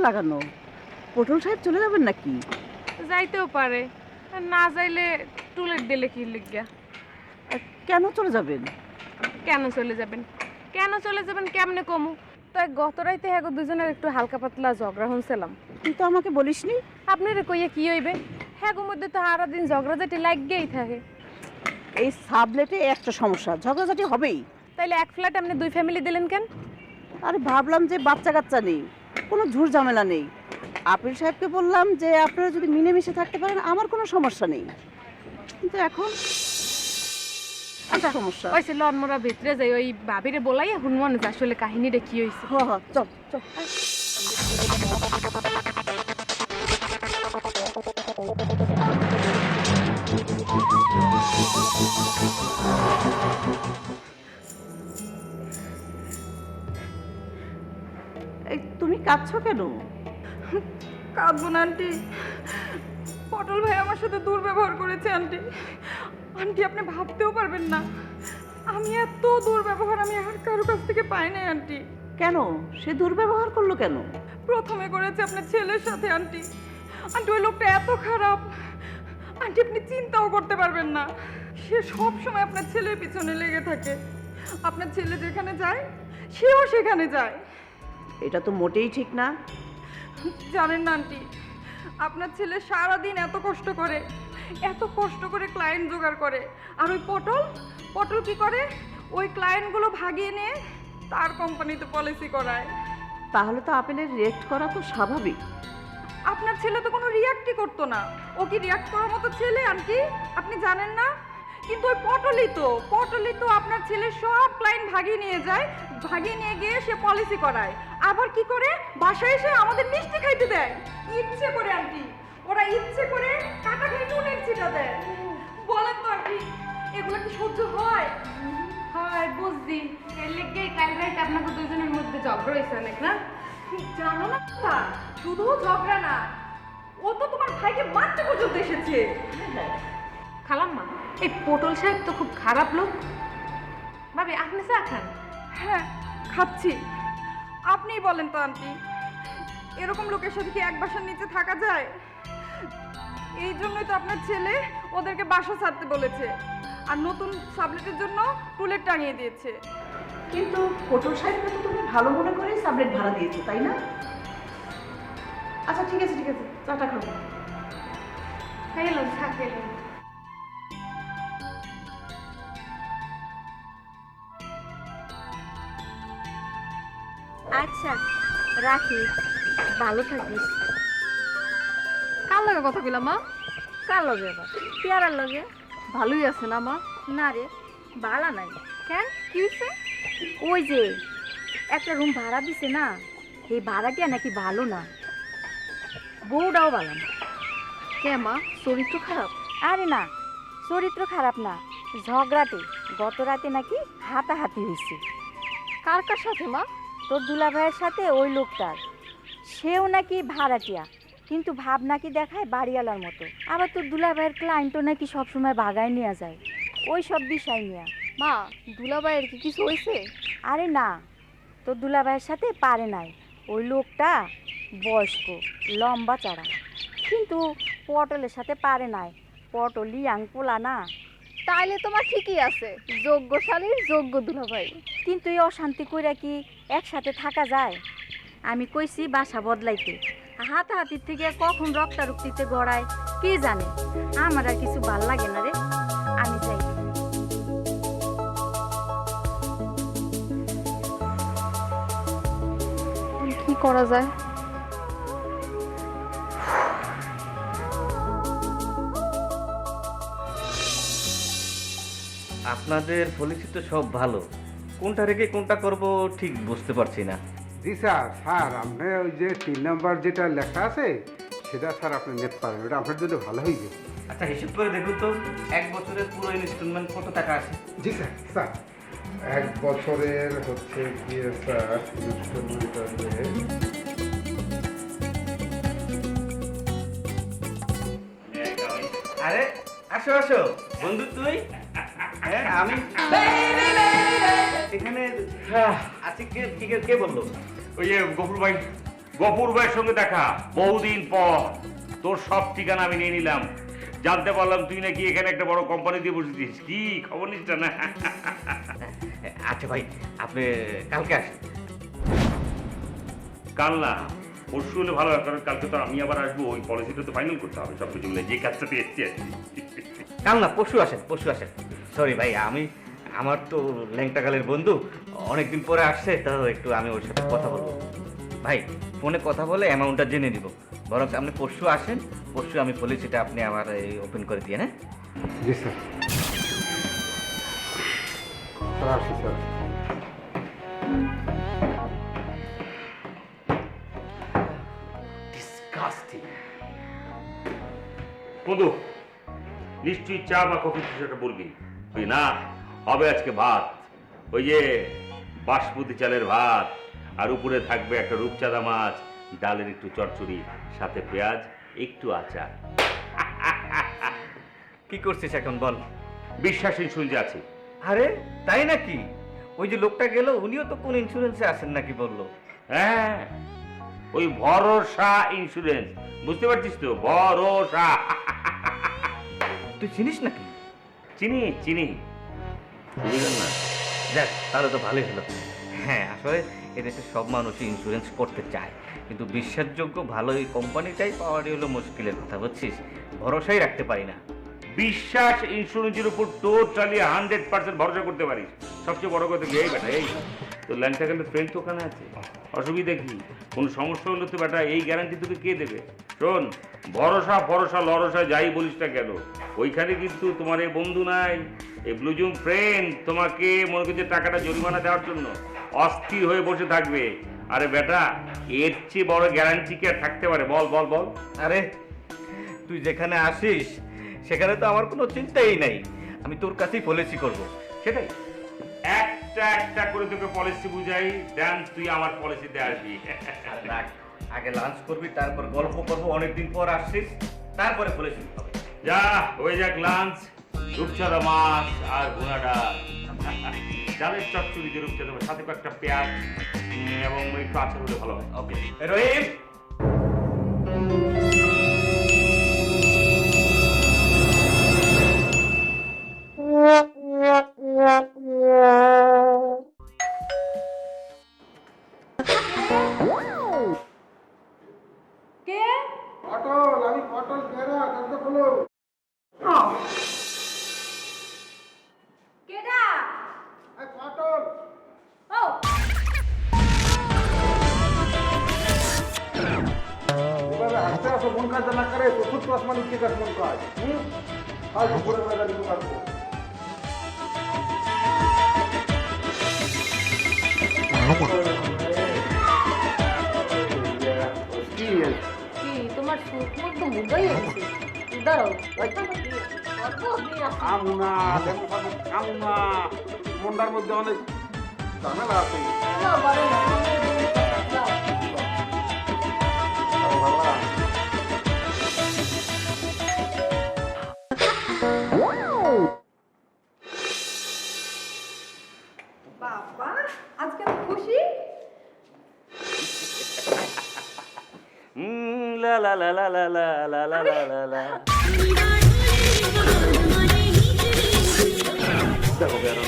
লাগানো? পটল সাহেব চলে যাবেন নাকি? যাইতেও পারে, আর না যাইলে টুলেট দিলে কি লিখিয়া। কেন চলে যাবেন? কেন চলে যাবেন? কেন চলে যাবেন কেমনে কমু? তাই গত রাইতে হ্যাঁ দুজনের একটু হালকা পাতলা ঝগড়া হচ্ছিলাম। কিন্তু আমাকে বলিসনি। আপনারা কইয়া কি হইবে? হ্যাঁ মধ্যে তো সারাদিন ঝগড়াঝাটি লাগেই থাকে। এই সাবলেটে একটা সমস্যা, ঝগড়াঝাটি হবেই। তাইলে এক ফ্ল্যাট আপনি দুই ফ্যামিলি দিলেন কেন? আরে ভাবলাম যে বাচ্চা কাচ্চা নেই, কোনো ঝুর ঝামেলা নেই। আপিল সাহেবকে বললাম যে আপনারা যদি মিলেমিশে থাকতে পারেন আমার কোনো সমস্যা নেই। কিন্তু এখন আচ্ছা সমস্যা। ওই লনমরা ভিতরে যাই, ওই ভাবিরে বলাই হুনমন আসলে কাহিনীটা কি হয়েছে। চল চল। এই তুমি কাঁদছো কেন? কাঁদবো না আন্টি, পটল ভাই আমার সাথে দুর্ব্যবহার করেছে আন্টি। আন্টি আপনি ভাবতেও পারবেন না, আমি এত দুর্ব্যবহার আমি আর কারো কাছ থেকে পাই নাই আন্টি। কেন? সে দুর্ব্যবহার করলো কেন? প্রথমে করেছে আপনার ছেলের সাথে আন্টি। আন্টি ওই লোকটা এত খারাপ আন্টি, আপনি চিন্তাও করতে পারবেন না। সে সব সময় আপনার ছেলের পিছনে লেগে থাকে। আপনার ছেলে যেখানে যায় সেও সেখানে যায়। এটা তো মোটেই ঠিক না। জানেন না আন্টি, আপনার ছেলে সারাদিন এত কষ্ট করে ক্লায়েন্ট জোগাড় করে, আর ওই পটল কি করে? ওই ক্লায়েন্টগুলো ভাগিয়ে নিয়ে তার কোম্পানিতে পলিসি করায়। তাহলে তো আপেলের রিয়েক্ট করা তো স্বাভাবিক। আপনার ছেলে তো কোনো রিয়াক্টই করতো না। ও কি রিয়াক্ট করার মতো ছেলে আন্টি? আপনি জানেন না? কিন্তু ওই পটলই তো আপনার ছেলে সব ক্লায়েন্ট ভাগিয়ে নিয়ে যায়, ভাগিয়ে নিয়ে গিয়ে সে পলিসি করায়। আবার কি করে? বাসায় এসে আমাদের মিষ্টি খাইতে দেয় ইচ্ছে করে আন্টি। ওরা ইচ্ছে করে কাটা খাই নুনের ছিটা দেয়। বলেন তো আন্টি, এগুলো কি সহ্য হয়? হয় বুঝছি, এর লেগেই কাল রাইতে আপনাকে দুজনের মধ্যে ঝগড়া হয়েছে অনেক না? জানো না তা, শুধু ঝগড়া না, ও তো তোমার ভাইকে মারতে পর্যন্ত এসেছে। খালাম্মা, এই পটল সাহেব তো খুব খারাপ লোক। ভাবি আপনি চা খান? হ্যাঁ খাচ্ছি। আপনিই বলেন তো আন্টি, এরকম লোকের সাথে কি এক বাসার নিচে থাকা যায়? এই জন্যই তো আপনার ছেলে ওদেরকে বাসা ছাড়তে বলেছে, আর নতুন সাবলেটের জন্য টুলেট টাঙিয়ে দিয়েছে। কিন্তু পটল সাহেবকে তো তুমি ভালো মনে করে সাবলেট ভাড়া দিয়েছো, তাই না? আচ্ছা ঠিক আছে চাটা খাবো। খাইলাম, চা খেলাম। আচ্ছা রাখি, ভালো থাকিস। কার লগে কথা কইলাম মা? কার লগে? আবার পেয়ারার লগে। ভালোই আছে না মা? না রে, ভালো নাই। কেন, কি হয়েছে? ওই যে একটা রুম ভাড়া দিছে না, এই ভাড়াটিয়া নাকি ভালো না, বউটাও ভালো না। কে মা, চরিত্র খারাপ? আরে না, চরিত্র খারাপ না, ঝগড়াতে গত রাতে নাকি হাতাহাতি হয়েছে। কার কার সাথে মা? তোর দুলাভাইয়ের সাথে ওই লোকটার। সেও নাকি ভাড়াটিয়া, কিন্তু ভাব নাকি দেখায় বাড়িওয়ালার মতো। আবার তোর দুলাভাইয়ের ক্লায়েন্টও নাকি সবসময় ভাগায় নিয়ে যায় ওই সব বিষয় নিয়ে। মা, দুলাভাইয়ের কি কিছু হয়েছে? আরে না, তোর দুলাভাইয়ের সাথে পারে নাই। ওই লোকটা বয়স্ক, লম্বা চড়া, কিন্তু পটলের সাথে পারে নাই। পটল ইয়াং পোলা না। তাইলে তোমার ঠিকই আছে, যোগ্যশালীর যোগ্য দুলাভাই। কিন্তু এই অশান্তি কইরা কি একসাথে থাকা যায়? আমি কইছি বাসা বদলাইতে, হাতাহাতির থেকে কখন রক্তারক্তিতে গড়ায় কে জানে। আমার আর কিছু ভাল লাগে না রে, আমি চাই। কি করা যায়? আপনাদের পলিসি তো সব ভালো, কোনটা রেখে কোনটা করব ঠিক বুঝতে পারছি না। জি স্যার আপনি ওই যে 3 নাম্বার যেটা লেখা আছে সেটা স্যার আপনি নিতে পারেন, ওটা আপনার জন্য ভালো হইবে। আচ্ছা হিসাব করে দেখুন তো, 1 বছরের পুরো ইনস্টলমেন্ট কত টাকা আছে? জি স্যার 1 বছরের হচ্ছে গিয়ে স্যার ইনস্টলমেন্ট আসবে। আরে আসো আসো বন্ধু, তুই? হ্যাঁ আমি এখানে আছি। কে বললো? ওই গফুর ভাই গফুর ভাইয়ের সঙ্গে দেখা বহুদিন পর। তোর সব ঠিকানা আমি নিয়ে নিলাম। জানতে পারলাম তুই নাকি এখানে একটা বড় কোম্পানি দিয়ে বসেছিস। কি খবর নিস না? আচ্ছা ভাই, আপনি কালকে আসেন। কাল না, পরশু হলে ভালো হয়, কারণ কালকে তো আমি আবার আসবো। ওই পলিসিটা তো ফাইনাল করতে হবে সব কিছু মিলে, যে কাজটাতে এসছি আর কি। কাল না, পরশু আসেন, পরশু আসেন। সরি ভাই, আমার তো ল্যাংটাকালের বন্ধু অনেকদিন পরে আসছে, তাও একটু আমি ওর সাথে কথা বলবো। ভাই ফোনে কথা বলে অ্যামাউন্টটা জেনে নিব। বরং আপনি পরশু আসেন, পরশু আমি পলিসিটা আপনি আমার এই ওপেন করে দিয়ে। হ্যাঁ জি স্যার। স্যার আসি স্যার। ডিসগাস্টিং। বন্ধু, নিশ্চয়ই চা বা কফি কিছু একটা বলবি। তুই না, হবে আজকে ভাত, ওই যে বাসমতি চালের ভাত, আর উপরে থাকবে একটা রূপচাঁদা মাছ, ডালের একটু চচ্চড়ি, সাথে পেঁয়াজ, একটু আচার। কি করছিস এখন বল? বিশ্বাস ইন্স্যুরেন্সে আছে। আরে তাই নাকি? ওই যে লোকটা গেল, উনিও তো কোন ইন্স্যুরেন্সে আছেন নাকি বললো। হ্যাঁ, ওই ভরসা ইন্স্যুরেন্স, বুঝতে পারছিস তো? ভরসা। তুই চিনিস নাকি? চিনি চিনি, বুঝলেন না? দেখ, তাহলে তো ভালোই হলো। হ্যাঁ, আসলে এদেশে সব মানুষই ইন্স্যুরেন্স করতে চায়, কিন্তু বিশ্বাসযোগ্য ভালো এই কোম্পানিটাই পাওয়ারই হলো মুশকিলের কথা, বুঝছিস? ভরসাই রাখতে পারি না। বিশ্বাস ইন্স্যুরেন্সের উপর টোটালি 100% ভরসা করতে পারিস। সবচেয়ে বড় কথা কি, এই বেটা, এই তো ল্যাংটাকালের ফ্রেন্ড তো ওখানে আছে, অসুবিধা কি? কোনো সমস্যা হলে তো বেটা এই গ্যারান্টি তোকে কে দেবে? শোন, ভরসা ভরসা লরসা যাই বলিস না কেন, ওইখানে কিন্তু তোমার এই বন্ধু নাই, এই ব্লুজুম ফ্রেন্ড তোমাকে মনে করছে টাকাটা জরিমানা দেওয়ার জন্য অস্থির হয়ে বসে থাকবে। আরে বেটা, এর চেয়ে বড় গ্যারান্টি কি আর থাকতে পারে? বল বল বল। আরে তুই যেখানে আসিস সেখানে তো আমার কোনো চিন্তাই নাই, আমি তোর কাছেই পলিসি করব। সেটাই, একটা একটা করে তোকে পলিসি বুঝাই, দেন তুই আমার পলিসিতে আসবি। আগে লাঞ্চ করবি, তারপর গল্প করবো, অনেকদিন পর আসছিস, তারপরে পলিসি হবে। যা হয়ে যাক লাঞ্চ, রূপচাঁদা মাছ আর ভুনা ডাল, ডালের চচ্চড়ি দিয়ে রূপচাঁদা মাছ, সাথে একটা পেঁয়াজ এবং একটু আচার হলে ভালো হয়। ওকে রহিম। কে? পটল, আমি পটল পেরা, দরজা খোলো। কেডা? এই পটল। ও এভাবে হাসতে আসো, মন কাজ না করে চতুর্থ আসমান উঠতে কাজ মন কাজ। আজ উপরে বেলা দিতে পারবো। কি কি তোমার সুখ মুখ তো মুদাই আছে। দাঁড়াও, খামু না, লেবু খাবো, খামু না, মন্ডার মধ্যে অনেক ঝামেলা আছে। বাবা, আজকে তো খুশি। লা লা লা লা লা লা লা লা লা লা লা। দেখো বেরো,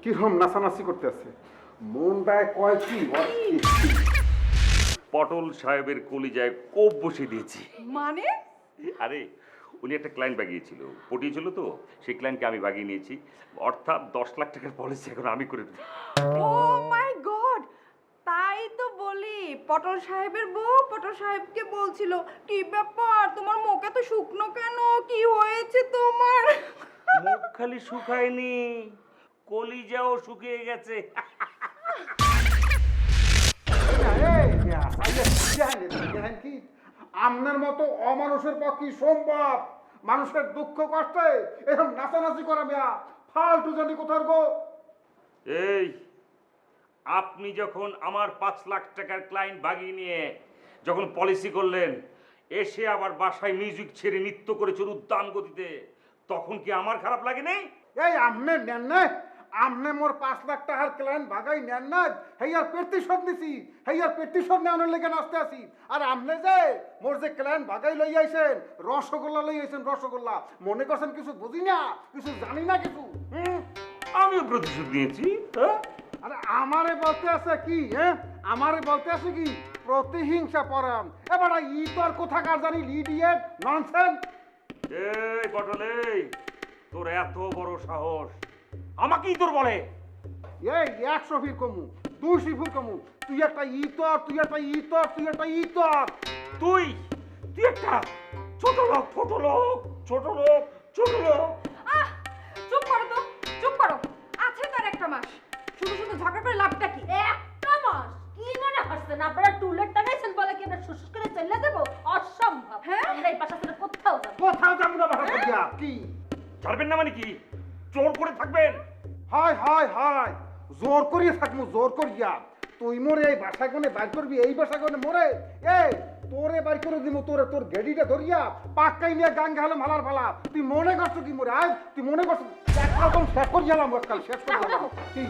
কিরকম নাচানাচি করতেছে, মনটায় কয় কি পটল সাহেবের কলিজায় কোপ বসে দিয়েছি। মানে? আরে উনি একটা ক্লায়েন্ট বাগিয়েছিল, পটিয়েছিল তো, সেই ক্লায়েন্টকে আমি বাগিয়ে নিয়েছি। অর্থাৎ 10 লাখ টাকার পলিসি এখন আমি করে দিই। ও মাই গড, তাই তো বলি পটল সাহেবের বউ পটল সাহেবকে বলছিল, কি ব্যাপার তোমার মুখ এত শুকনো কেন, কি হয়েছে তোমার? মুখ খালি শুকায়নি, কলিজাও শুকিয়ে গেছে। আপনার মতো অমানুষের পক্ষে সম্ভব মানুষের দুঃখ কষ্টে এরকম নাচানাচি করা মেয়া ফালতু জানি কোথার গো। এই আপনি যখন আমার 5 লাখ টাকার ক্লায়েন্ট বাগিয়ে নিয়ে যখন পলিসি করলেন, এসে আবার বাসায় মিউজিক ছেড়ে নৃত্য করে চোর উদ্যান গতিতে, তখন কি আমার খারাপ লাগে নেই? এই আমনে নেন না, আমনে মোর 5 লাখ টাকার ক্লায়েন্ট ভাগাই নেন না, হেয়ার প্রতিশোধ নিছি, হেয়ার প্রতিশোধ নেওয়ার লেগে নাচতে আসি। আর আমনে যে মোর যে ক্লায়েন্ট ভাগাই লই আইছেন, রসগোল্লা লই আইছেন, রসগোল্লা মনে করছেন কিছু বুঝি না, কিছু জানি না কিছু। আমিও প্রতিশোধ নিয়েছি। হ্যাঁ, আরে আমারে বলতে আছে কি, হ্যাঁ আমারে বলতে আছে কি প্রতিহিংসা পরাম। এবার ই তোর কোথাকার জানি ইডিয়েট ননসেন্স। এই পটলে, তোর এত বড় সাহস, আমাকেই তোর বলে? এই 100 ফির কমু, 200 ফির কমু, তুই একটা ইতর, তুই একটা ইতর, তুই একটা ইতর। তুই তুই একটা ছোট লোক, ছোট লোক, ছোট লোক, ছোট লোক। আহ চুপ করো তো, চুপ করো। আছে তার একটা মাস, শুধু শুধু ঝগড়া করে লাভটা কি? একটা মাস কি মনে হচ্ছে না আপনারা টুলেট টাকাইছেন বলে কি আমরা শ্বশুর করে চলে যাবো? অসম্ভব। হ্যাঁ? আমরা এই বাসা থেকে কোথাও যাবো কোথাও যাবো না বাসা করিয়া। কি ছাড়বেন না মানে কি? জোর করে থাকবেন? হায় হায় হায়, জোর করিয়া থাকমু, জোর করিয়া। তুই মোরে এই বাসা কোনে বাইর করবি, এই বাসা কোনে মোরে এই তোরে বাইর করে দিমু, তোরে তোর গেডিটা ধরিয়া পাক্কাই নিয়ে গাঙ্গে হালে মালার ফালা। তুই মনে করছো কি মোরে? আয় তুই মনে করছো একদম শেষ করি গেলাম, কাল শেষ করে গেলাম। কি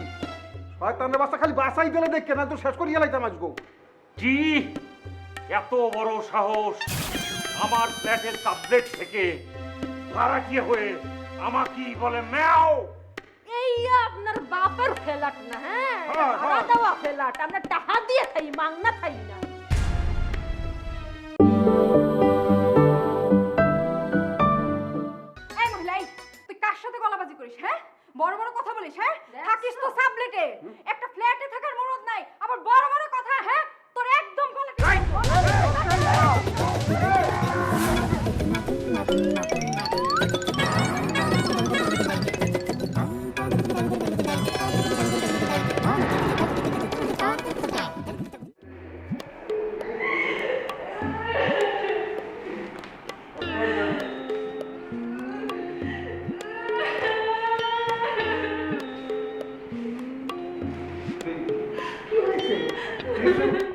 শয়তানের বাসা খালি বাসাই দিলে দেখে না, তো শেষ করিয়া লাইতাম আজগো। কি এত বড় সাহস আমার ফ্ল্যাটের সাবজেক্ট থেকে ভাড়াটিয়া হয়ে আমাকেই বলে ম্যাও? এই আপনার বাপের ফেলাট না, হ্যাঁ হ্যাঁ, ভাড়া হ্যাঁ। দেওয়া ফেলাট। আমরা টাকা দিয়ে খাই, মাংনা খাই না। এই মহিলা, এই, তুই কার সাথে গলাবাজি করিস? হ্যাঁ, বড় বড় কথা বলিস? হ্যাঁ, থাকিস তো সাবলেটে, একটা ফ্ল্যাটে থাকার মরদ নাই, আবার বড় বড় কথা। হ্যাঁ, তোর একদম গলা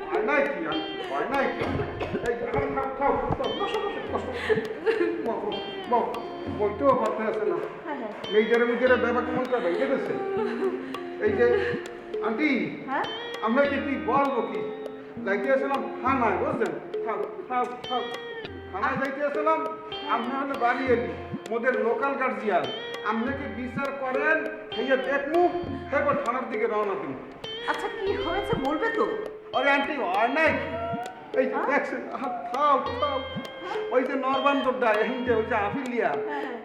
হয় নাই কি, হয় নাই কি? এই খাও, খাও, খাও, বসো, বসো, বসো। বইতেও পারতে আছে না, মেয়েদের মেয়েদের ব্যাপার কেমন করে ভেঙে গেছে। এই যে আন্টি, হ্যাঁ আমরা কি তুই বলবো কি যাইতে আসলাম থানায়, বুঝলেন? খাও খাও খাও, থানায় যাইতে আসলাম, আপনি হলে বাড়ি এলি মোদের লোকাল গার্জিয়ান, আপনাকে বিচার করেন, সেই দেখমু সেবার থানার দিকে রওনা দিন। আচ্ছা কি হয়েছে বলবে তো? আরে আন্টি হয় নাই কি? এই যে দেখছেন, খাও খাও, ওই যে নরবান্দরটা এহিনতে ওই যে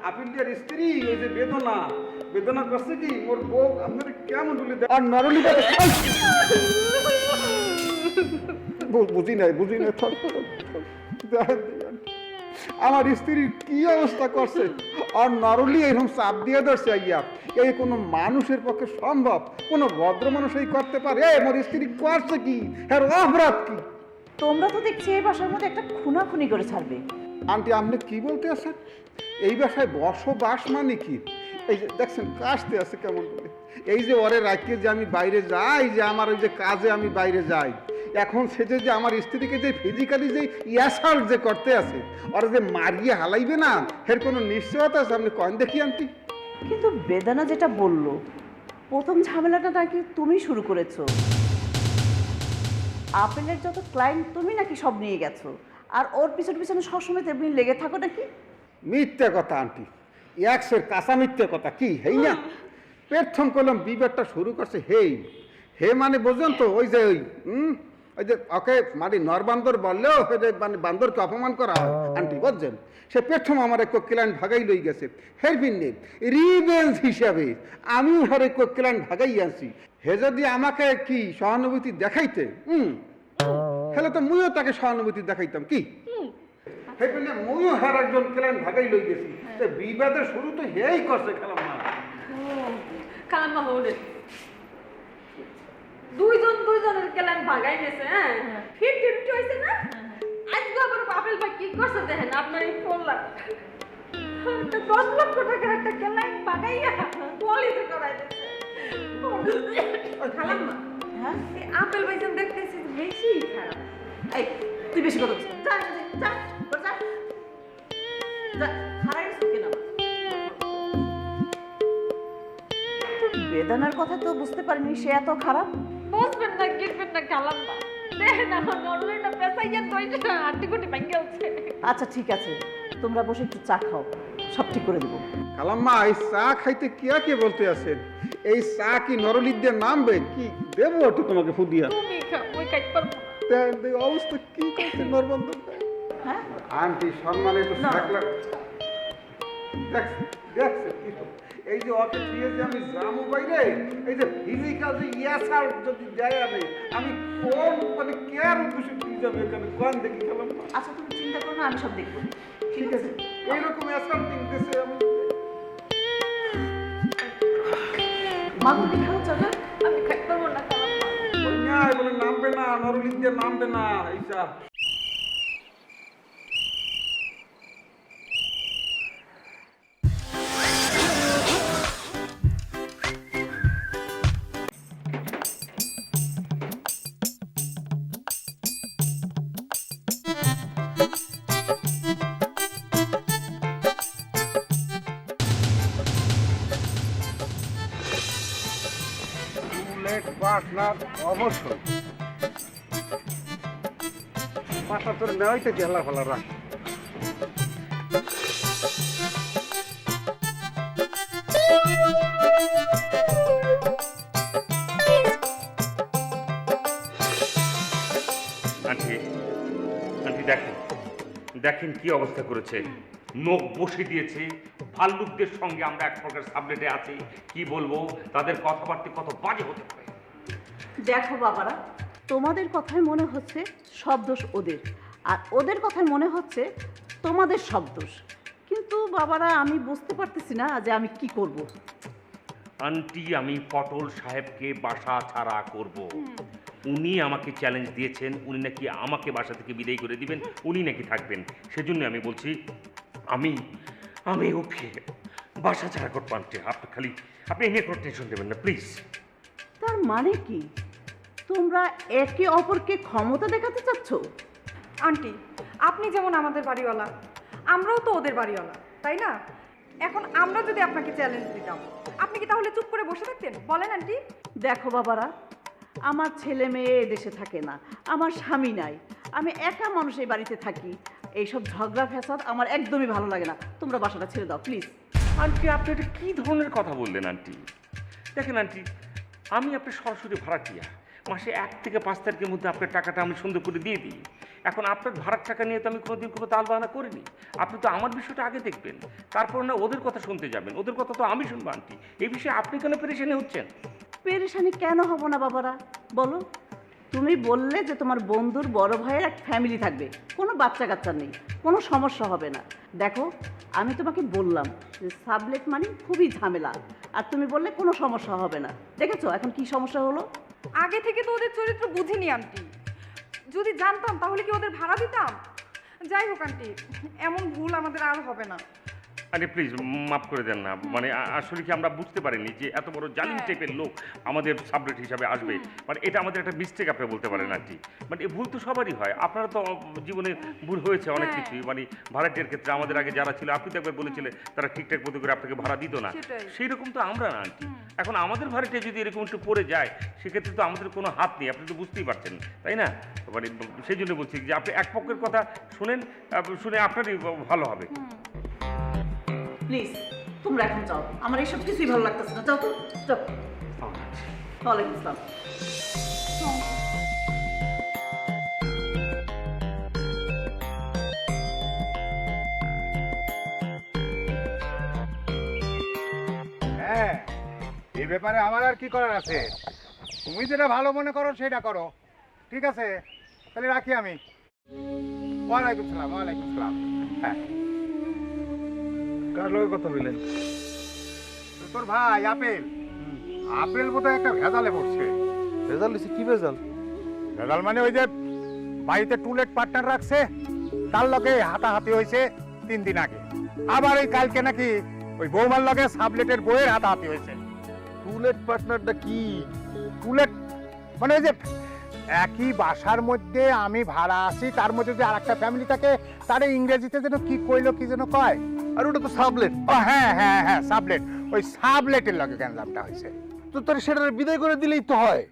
আপিলিয়ার স্ত্রী, ওই যে বেদনা, বেদনা করছে কি ওর বউ আপনার কেমন বলে আর নরলিটা বুঝি নাই, বুঝি নাই। আমার স্ত্রীর কি অবস্থা করছে, আর নরলি এরকম চাপ দিয়ে ধরছে আইয়া, এই কোনো মানুষের পক্ষে সম্ভব? কোনো ভদ্র মানুষ এই করতে পারে? আমার স্ত্রী করছে কি, হ্যাঁ অপরাধ কি? তোমরা তো দেখছি এই বাসার মধ্যে একটা খুনাখুনি করে ছাড়বে। আন্টি আপনি কি বলতে আছেন? এই বাসায় বসবাস মানে কি? এই যে দেখছেন কাশতে আছে কেমন করে, এই যে ওরে রাখিয়ে যে আমি বাইরে যাই, যে আমার ওই যে কাজে আমি বাইরে যাই, এখন সেটা যে আমার স্ত্রীকে যে ফিজিক্যালি যে অ্যাসাল্ট যে করতে আছে, ওরা যে মারিয়ে হালাইবে না, এর কোনো নিশ্চয়তা আছে? আপনি কন দেখি আন্টি। কিন্তু বেদানা যেটা বলল, প্রথম ঝামেলাটা নাকি তুমি শুরু করেছো। আপেলের যত ক্লায়েন্ট তুমি নাকি সব নিয়ে গেছো, আর ওর পিছনে পিছনে সবসময় তেমনি লেগে থাকো নাকি? মিথ্যে কথা আন্টি, একশের কাঁচা মিথ্যে কথা। কি হেই না, প্রথম কলম বিবাদটা শুরু করছে হেই, হে মানে বোঝেন তো, ওই যে ওই যে ওকে মানে নরবান্দর বললেও মানে বান্দরকে অপমান করা হয় আন্টি, বুঝছেন? সে প্রথম আমার এক ক্লায়েন্ট ভাগাই লই গেছে, হের ভিন্নে রিভেঞ্জ হিসাবে আমিও হের এক ক্লায়েন্ট ভাগাই আনছি। হে যদি আমাকে কি সহানুভূতি দেখাইতে, হেলে তো মুইও তাকে সহানুভূতি দেখাইতাম। কি হে বলে মুইও হের একজন ক্লায়েন্ট ভাগাই লই গেছি, বিবাদের শুরু তো হেই করছে খেলাম না। কালাম্মা হলে দুইজনের কেলান ভাগাই গেছে। হ্যাঁ 50-50 হইছে না? আজকে আবার আপেল ভাই কি করছে দেখেন, আপনার এই 4 লাখ 10 লক্ষ টাকার একটা কেলান ভাগাইয়া পলিসি করাই দিচ্ছে। কালাম্মা, হ্যাঁ এই আপেল ভাই যেন দেখতেছি বেশি খারাপ। এই তুই বেশি কথা বলছিস। যা বেদানার কথা তো বুঝতে পারিনি সে এত খারাপ। বুঝবেন না গিরবেন না কালাম্মা, দেখেন আমার নরলেটা পেঁচাইয়া দইটা আটটি গুটি ভাঙ্গে আছে। আচ্ছা ঠিক আছে, তোমরা বসে একটু চা খাও, সব ঠিক করে দেবো। খালাম্মা এই চা খাইতে কে বলতে আছেন? এই চা কি নরলির দিয়ে নামবে? কি দেবো একটু তোমাকে ফুদিয়া? তুমি খাও, ওই খাইতে পারবো না। এই অবস্থা কি করছে নরবন্ধ? হ্যাঁ আন্টি সম্মানে একটু থাকলে দেখছে কি হবে? এই যে ওকে দিয়ে যে আমি জামু বাইরে, এই যে ফিজিক্যাল যে ইয়াসার যদি দেয় আমি কোন মানে কেয়ার উদ্দেশ্যে দিয়ে যাবে এখানে কোন দেখি খেলাম। আচ্ছা তুমি চিন্তা করো না, আমি সব দেখবো। ঠিক আছে, এইরকম অ্যাসাল্টিং দিছে আমি। মা তুমি খাও চাটা? আমি খাইতে পারবো না কালাম্মা। ওই না বলে নামবে না, নরলিন দিয়ে নামবে না এই চা। পার্টনার অবশ্যই পার্টনার তোর নেওয়াই তো জেলা ফেলা রাখ। আন্টি আন্টি দেখেন দেখেন কি অবস্থা করেছে, নখ বসে দিয়েছে। ভাল্লুকদের সঙ্গে আমরা এক প্রকার সাবলেটে আছি, কি বলবো, তাদের কথাবার্তা কত বাজে হতে পারে। দেখো বাবারা, তোমাদের কথায় মনে হচ্ছে সব দোষ ওদের, আর ওদের কথায় মনে হচ্ছে তোমাদের সব দোষ। কিন্তু বাবারা আমি বুঝতে পারতেছি না যে আমি কি করব। আন্টি আমি পটল সাহেবকে বাসা ছাড়া করব। উনি আমাকে চ্যালেঞ্জ দিয়েছেন, উনি নাকি আমাকে বাসা থেকে বিদায় করে দিবেন, উনি নাকি থাকবেন। সেজন্য আমি বলছি আমি আমি ওকে বাসা ছাড়া করবো আন্টি। আপনি এ নিয়ে কোনো টেনশন দেবেন না প্লিজ। তার মানে কি তোমরা একে অপরকে ক্ষমতা দেখাতে চাচ্ছ? আন্টি আপনি যেমন আমাদের বাড়িওয়ালা, আমরাও তো ওদের বাড়িওয়ালা, তাই না? এখন আমরা যদি আপনাকে চ্যালেঞ্জ দিতাম, আপনি কি তাহলে চুপ করে বসে থাকতেন? বলেন আন্টি। দেখো বাবারা, আমার ছেলে মেয়ে দেশে থাকে না, আমার স্বামী নাই, আমি একা মানুষ এই বাড়িতে থাকি। এইসব ঝগড়া ফ্যাসাদ আমার একদমই ভালো লাগে না। তোমরা বাসাটা ছেড়ে দাও প্লিজ। আন্টি আপনি এটা কী ধরনের কথা বললেন আন্টি? দেখেন আন্টি, আমি আপনার সরাসরি ভাড়াটিয়া, মাসে 1 থেকে 5 তারিখের মধ্যে আপনার টাকাটা আমি সুন্দর করে দিয়ে দিই। এখন আপনার ভাড়ার টাকা নিয়ে তো আমি কোনোদিন কোনো তালবাহানা করিনি। আপনি তো আমার বিষয়টা আগে দেখবেন, তারপর না ওদের কথা শুনতে যাবেন। ওদের কথা তো আমি শুনবো আন্টি। এই বিষয়ে আপনি কেন পেরেশানি হচ্ছেন? পেরেশানি কেন হব না বাবারা, বলো। তুমি বললে যে তোমার বন্ধুর বড় ভাইয়ের এক ফ্যামিলি থাকবে, কোনো বাচ্চা কাচ্চা নেই, কোনো সমস্যা হবে না। দেখো আমি তোমাকে বললাম যে সাবলেট মানে খুবই ঝামেলা, আর তুমি বললে কোনো সমস্যা হবে না। দেখেছো এখন কি সমস্যা হলো? আগে থেকে তো ওদের চরিত্র বুঝিনি আন্টি। যদি জানতাম তাহলে কি ওদের ভাড়া দিতাম? যাই হোক আন্টি, এমন ভুল আমাদের আর হবে না। আরে প্লিজ মাফ করে দেন না, মানে আসলে কি আমরা বুঝতে পারিনি যে এত বড় জালিম টাইপের লোক আমাদের সাবলেট হিসাবে আসবে। মানে এটা আমাদের একটা মিস্টেক আপনি বলতে পারেন আন্টি। মানে এই ভুল তো সবারই হয়, আপনারা তো জীবনে ভুল হয়েছে অনেক কিছুই। মানে ভাড়াটিয়ার ক্ষেত্রে আমাদের আগে যারা ছিল, আপনি তো একবার বলেছিলেন তারা ঠিকঠাক মতো করে আপনাকে ভাড়া দিত না, সেই রকম তো আমরা না আন্টি। এখন আমাদের ভাড়াটিয়া যদি এরকম একটু পড়ে যায়, সেক্ষেত্রে তো আমাদের কোনো হাত নেই, আপনি তো বুঝতেই পারছেন তাই না? মানে সেই জন্য বলছি যে আপনি এক পক্ষের কথা শুনেন, শুনে আপনারই ভালো হবে। প্লিজ তোমরা এখন যাও, আমার এইসব কিছুই ভালো লাগতেছে না। যাও তো, যাও। ওয়ালাইকুম আসসালাম। হ্যাঁ, এই ব্যাপারে আমার আর কি করার আছে? তুমি যেটা ভালো মনে করো সেটা করো, ঠিক আছে? তাহলে রাখি আমি। ওয়ালাইকুম সালাম। ওয়ালাইকুম সালাম। হ্যাঁ, কার লগে কথা বললেন? তোর ভাই আপেল, আপেল বোধহয় একটা ভেজালে পড়ছে। ভেজাল হয়েছে? কি ভেজাল? ভেজাল মানে ওই যে বাড়িতে টুলেট পার্টনার রাখছে, তার লগে হাতাহাতি হয়েছে 3 দিন আগে। আবার এই কালকে নাকি ওই বৌমার লগে সাবলেটের বইয়ের হাতাহাতি হয়েছে। টুলেট পার্টনারটা কি? টুলেট মানে ওই যে একই বাসার মধ্যে আমি ভাড়া আছি, তার মধ্যে যে আর একটা ফ্যামিলি থাকে, তারে ইংরেজিতে যেন কি কইলো, কি যেন কয়, আর ওটা তো সাবলেট। ও হ্যাঁ হ্যাঁ হ্যাঁ, সাবলেট। ওই সাবলেটের লগে গ্যাঞ্জামটা হয়েছে। তো তোর সেটা বিদায় করে দিলেই তো হয়।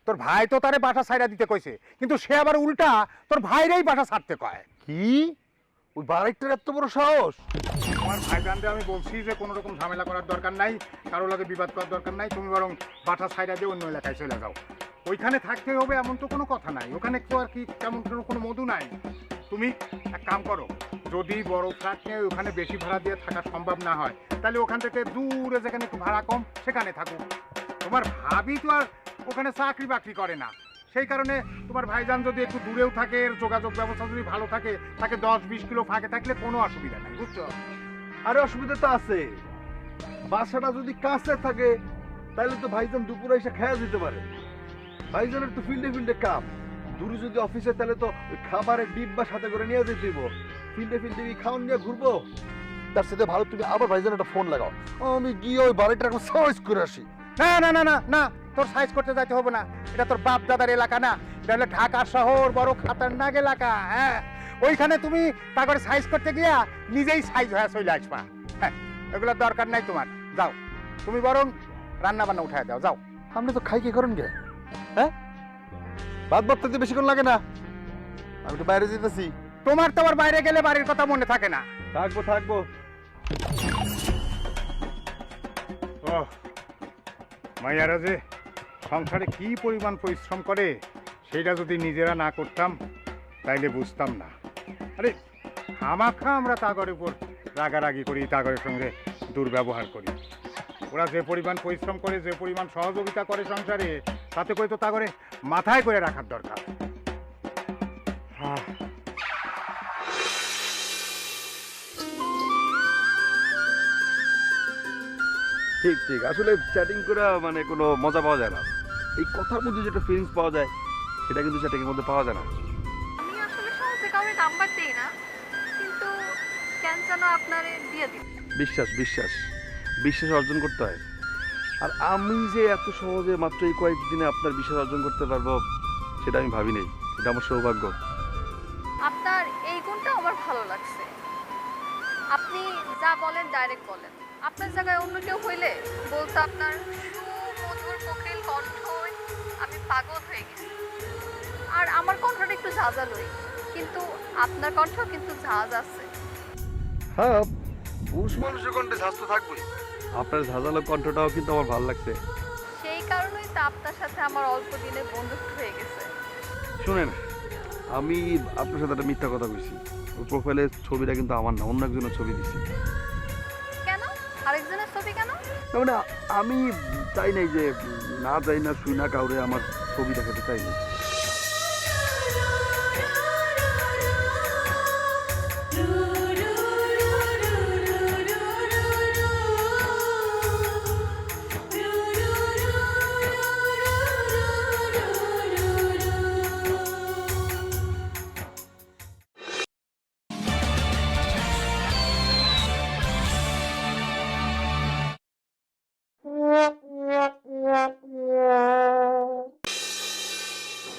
তোর ভাই তো তারে বাসা ছাইড়া দিতে কইছে, কিন্তু সে আবার উল্টা তোর ভাইরাই বাসা ছাড়তে কয়। কি ওই বারেকটার এত বড় সাহস? আমার ভাইজানকে আমি বলছি যে কোনো রকম ঝামেলা করার দরকার নাই, কারো লগে বিবাদ করার দরকার নাই, তুমি বরং বাসা ছাইড়া দিয়ে অন্য এলাকায় চলে যাও। ওইখানে থাকতে হবে এমন তো কোনো কথা নাই, ওখানে তো আর কি তেমন কোনো মধু নাই। তুমি এক কাম করো, যদি বড় ফ্ল্যাট নিয়ে ওখানে বেশি ভাড়া দিয়ে থাকা সম্ভব না হয়, তাহলে ওখান থেকে দূরে যেখানে একটু ভাড়া কম সেখানে থাকো। তোমার ভাবি তো আর ওখানে চাকরি বাকরি করে না, সেই কারণে তোমার ভাইজান যদি একটু দূরেও থাকে, এর যোগাযোগ ব্যবস্থা যদি ভালো থাকে, তাকে 10-20 কিলো ফাঁকে থাকলে কোনো অসুবিধা নাই, বুঝছো? আরে অসুবিধা তো আছে, বাসাটা যদি কাছে থাকে তাহলে তো ভাইজান দুপুরে এসে খেয়া দিতে পারে। ভাইজানের তো ফিল্ডে ফিল্ডে কাম, দূরে যদি অফিসে তাহলে তো ওই খাবারের ডিব্বা সাথে করে নিয়ে যেতে দিব। ফিল্ডে ফিল্ডে খাওয়ান নিয়ে ঘুরবো, তার সাথে ভালো তুমি আবার ভাইজান একটা ফোন লাগাও, আমি গিয়ে ওই বাড়িটা এখন সাইজ করে আসি। না না না না না, তোর সাইজ করতে যাইতে হবে না, এটা তোর বাপ দাদার এলাকা না, এটা হলো ঢাকা শহর, বড় খাতারনাক এলাকা। হ্যাঁ, ওইখানে তুমি তারপরে সাইজ করতে গিয়া নিজেই সাইজ হয়ে চলে আসবা। হ্যাঁ, এগুলোর দরকার নাই তোমার, যাও তুমি বরং রান্না বান্না উঠায় দাও, যাও। আপনি তো খাই কি করেন গে? হ্যাঁ, ভাত বাড়তে বেশিক্ষণ লাগে না, আমি তো বাইরে যেতেছি। তোমার তো আবার বাইরে গেলে বাড়ির কথা মনে থাকে না। থাকবো থাকবো। ও মাইয়ারা যে সংসারে কি পরিমাণ পরিশ্রম করে, সেটা যদি নিজেরা না করতাম তাইলে বুঝতাম না। আরে খামাখা আমরা তাগরের উপর রাগারাগি করি, তাগরের সঙ্গে দুর্ব্যবহার করি। ওরা যে পরিমাণ পরিশ্রম করে, যে পরিমাণ সহযোগিতা করে সংসারে, তাতে করে তো তাগরে মাথায় করে রাখার দরকার। ঠিক ঠিক, আসলে চ্যাটিং করে মানে কোনো মজা পাওয়া যায় না। এই কথার মধ্যে যেটা ফিলিংস পাওয়া যায় সেটা কিন্তু চ্যাটিং এর মধ্যে পাওয়া যায় না। আমি আসলে সহজে কাউকে নাম্বার দেই না, কিন্তু কেন যেন আপনারে দিয়ে দিই। বিশ্বাস বিশ্বাস বিশ্বাস অর্জন করতে হয়। আর আমি যে এত সহজে মাত্র এই কয়েকদিনে আপনার বিশ্বাস অর্জন করতে পারবো সেটা আমি ভাবি নাই, এটা আমার সৌভাগ্য। আপনার এই গুণটা আমার ভালো লাগছে। আপনি যা বলেন ডাইরেক্ট বলেন। আপনার জায়গায় অন্য কেউ হইলে বলতো আপনার সুমধুর কোকিল কণ্ঠ, আমি পাগল হয়ে গেছি। আর আমার কণ্ঠটা একটু ঝাঁঝালোই, কিন্তু আপনার কণ্ঠ কিন্তু ঝাঁজ আছে। হ্যাঁ, পুরুষ মানুষের কণ্ঠে ঝাঁজ তো থাকবেই, আপনার ঝাঁঝালো কণ্ঠটাও কিন্তু আমার ভালো লাগছে। সেই কারণেই তো আপনার সাথে আমার অল্প দিনে বন্ধুত্ব হয়ে গেছে। শুনেন, আমি আপনার সাথে একটা মিথ্যা কথা বলছি। ওই প্রোফাইলের ছবিটা কিন্তু আমার না, অন্য একজনের ছবি দিছি। কেন? আরেকজনের ছবি কেন? মানে আমি চাই নাই যে না চাই না শুই না কাউরে আমার ছবি দেখাতে চাই না।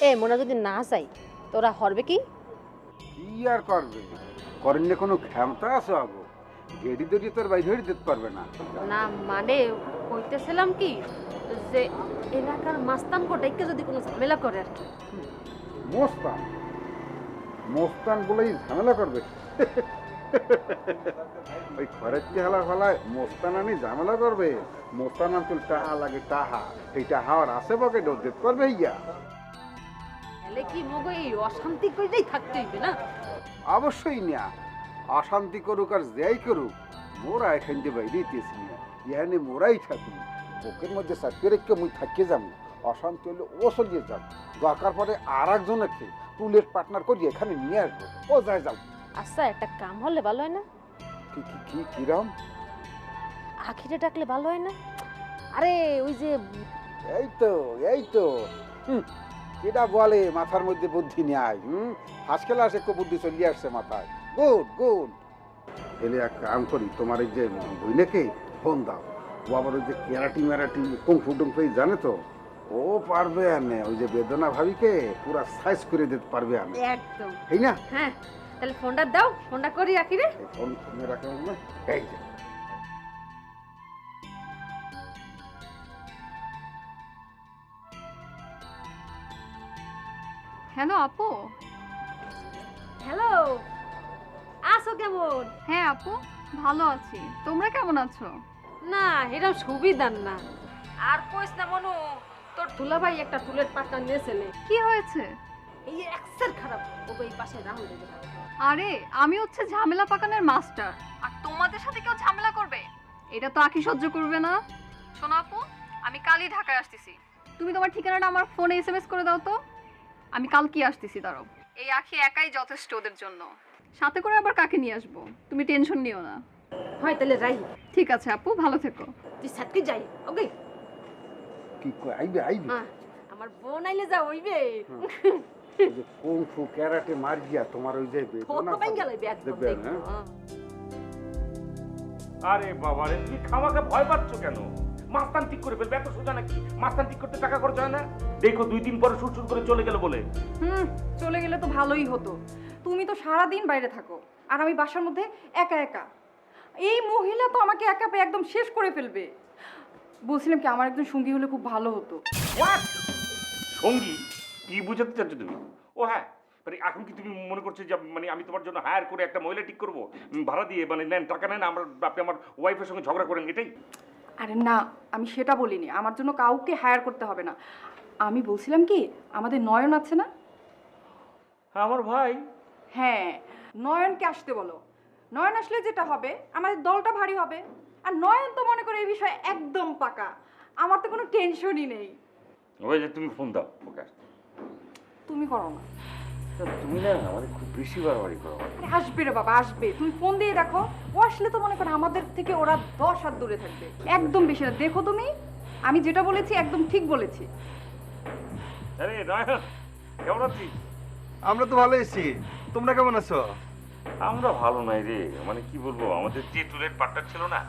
এ মনে যদি না চাই তোরা হরবে কি? কি আর করবে, করেন না কোনো ক্ষমতা আছে আবু, গেড়ি দড়ি তোর বাইরে দিতে পারবে না। না মানে কইতেছিলাম কি যে এলাকার মাস্তান কোটাইকে যদি কোনো ঝামেলা করে আর কি। মোস্তান মোস্তান বলেই ঝামেলা করবে? ওই ঘরের চেহালা ফলায় মোস্তান আনি ঝামেলা করবে? মোস্তান আনতুল টাহা লাগে, টাহা এই টাহার আছে বকে ডোজেত করবে ইয়া। তাহলে কি মগো এই অশান্তি কইতেই থাকতে হইবে না? অবশ্যই না, অশান্তি করুক আর যাই করুক, মোরা এখান দিয়ে বাইরে দিতেছি না, ইহানে মোরাই থাকি। বুকের মধ্যে চাকরি রেখে মুই থাকিয়ে যাবো, অশান্তি হলে ও চলিয়ে যাব, দরকার পরে আর একজনকে টুলেট পার্টনার করি এখানে নিয়ে আসবো, ও যায় যাও। আচ্ছা একটা কাম হলে ভালো হয় না? কি কি কি কিরম? আখিরে ডাকলে ভালো হয় না? আরে ওই যে এই তো এই তো, এটা বলে মাথার মধ্যে বুদ্ধি নেয়। হাসকেলা আসে বুদ্ধি চলিয়ে আসছে মাথায়। Good good. এলে এক কাম করি, তোমার এই যে বইনেকে ফোন দাও, ও আবার ওই যে ক্যারাটি ম্যারাটি কুংফু টুংফু জানে তো, ও পারবে আনে ওই যে বেদনা ভাবিকে পুরা সাইজ করে দিতে পারবে আনে, একদম। এই না? হ্যাঁ, তাহলে ফোনটা দাও, ফোনটা করি রাখি রে। এই ফোন ফোনে রাখা হবে, এই যে হ্যালো আপু। হ্যালো, আসো কেমন? হ্যাঁ আপু, ভালো আছি। তোমরা কেমন আছো? না, এরকম সুবিধার না। আর কইস না মনু, তোর দুলাভাই একটা টুলেট পার্টনার নিয়েছিলে। কি হয়েছে? এই এক্সের খারাপ, ওকে এই পাশে রাহুল দেবে। আরে আমি হচ্ছে ঝামেলা পাকানোর মাস্টার, আর তোমাদের সাথে কেউ ঝামেলা করবে এটা তো আঁকি সহ্য করবে না। শোনো আপু, আমি কালই ঢাকায় আসতেছি। তুমি তোমার ঠিকানাটা আমার ফোনে এসএমএস করে দাও তো। আমি কাল কি আসতেছি, দাঁড়াও। এই আঁকি একাই যথেষ্ট ওদের জন্য, সাথে করে আবার কাকে নিয়ে আসবো, তুমি টেনশন নিও না। হয় তাহলে রাই। ঠিক আছে আপু, ভালো থেকো। তুই সাথে যাই, ওকে? কি কই আইবে আইবে, হ্যাঁ, আমার বোন আইলে যা হইবে। ওই যে কুংফু ক্যারাটে মার গিয়া তোমার ওই যে বেদনা ফটো গেলে ব্যাগ দেখবে না? আরে বাবা রে, তুই খামাখা ভয় পাচ্ছ কেন? মাস্তান ঠিক করে ফেলবে, এত সোজা নাকি? মাস্তান ঠিক করতে টাকা খরচ হয় না? দেখো 2 দিন পরে সুর করে চলে গেল বলে। চলে গেলে তো ভালোই হতো। তুমি তো সারা দিন বাইরে থাকো আর আমি বাসার মধ্যে একা একা। এই মহিলা তো আমাকে একা পেয়ে একদম শেষ করে ফেলবে। বলছিলাম কি, আমার একজন সঙ্গী হলে খুব ভালো হতো। What? সঙ্গী? কি বুঝাতে চাচ্ছ তুমি? ও হ্যাঁ, মানে এখন কি তুমি মনে করছো যে মানে আমি তোমার জন্য হায়ার করে একটা মহিলা ঠিক করবো ভাড়া দিয়ে, মানে নেন টাকা নেন, আপনি আমার ওয়াইফের সঙ্গে ঝগড়া করেন, এটাই? আরে না, আমি সেটা বলিনি। আমার জন্য কাউকে হায়ার করতে হবে না। আমি বলছিলাম কি, আমাদের নয়ন আছে না? হ্যাঁ, আমার ভাই। হ্যাঁ, নয়নকে আসতে বলো। নয়ন আসলে যেটা হবে, আমাদের দলটা ভারী হবে। আর নয়ন তো মনে করে এই বিষয়ে একদম পাকা। আমার তো কোনো টেনশনই নেই। ওই যে তুমি ফোন দাও ওকে আসতে। তুমি করো না। তুমি না আমাদের খুব বেশি বাড়াবাড়ি করো। আরে আসবে রে বাবা, আসবে। তুমি ফোন দিয়ে দেখো, ও আসলে তো মনে করো আমাদের থেকে ওরা 10 হাত দূরে থাকবে। একদম বেশি না। দেখো তুমি, আমি যেটা বলেছি একদম ঠিক বলেছি। আরে নয়ন, কেমন আছিস? আমরা তো ভালো আছি, তোমরা কেমন আছো? আমরা ভালো নাই রে, মানে কি বলবো, আমাদের যে টুলেট পার্টনার ছিল না,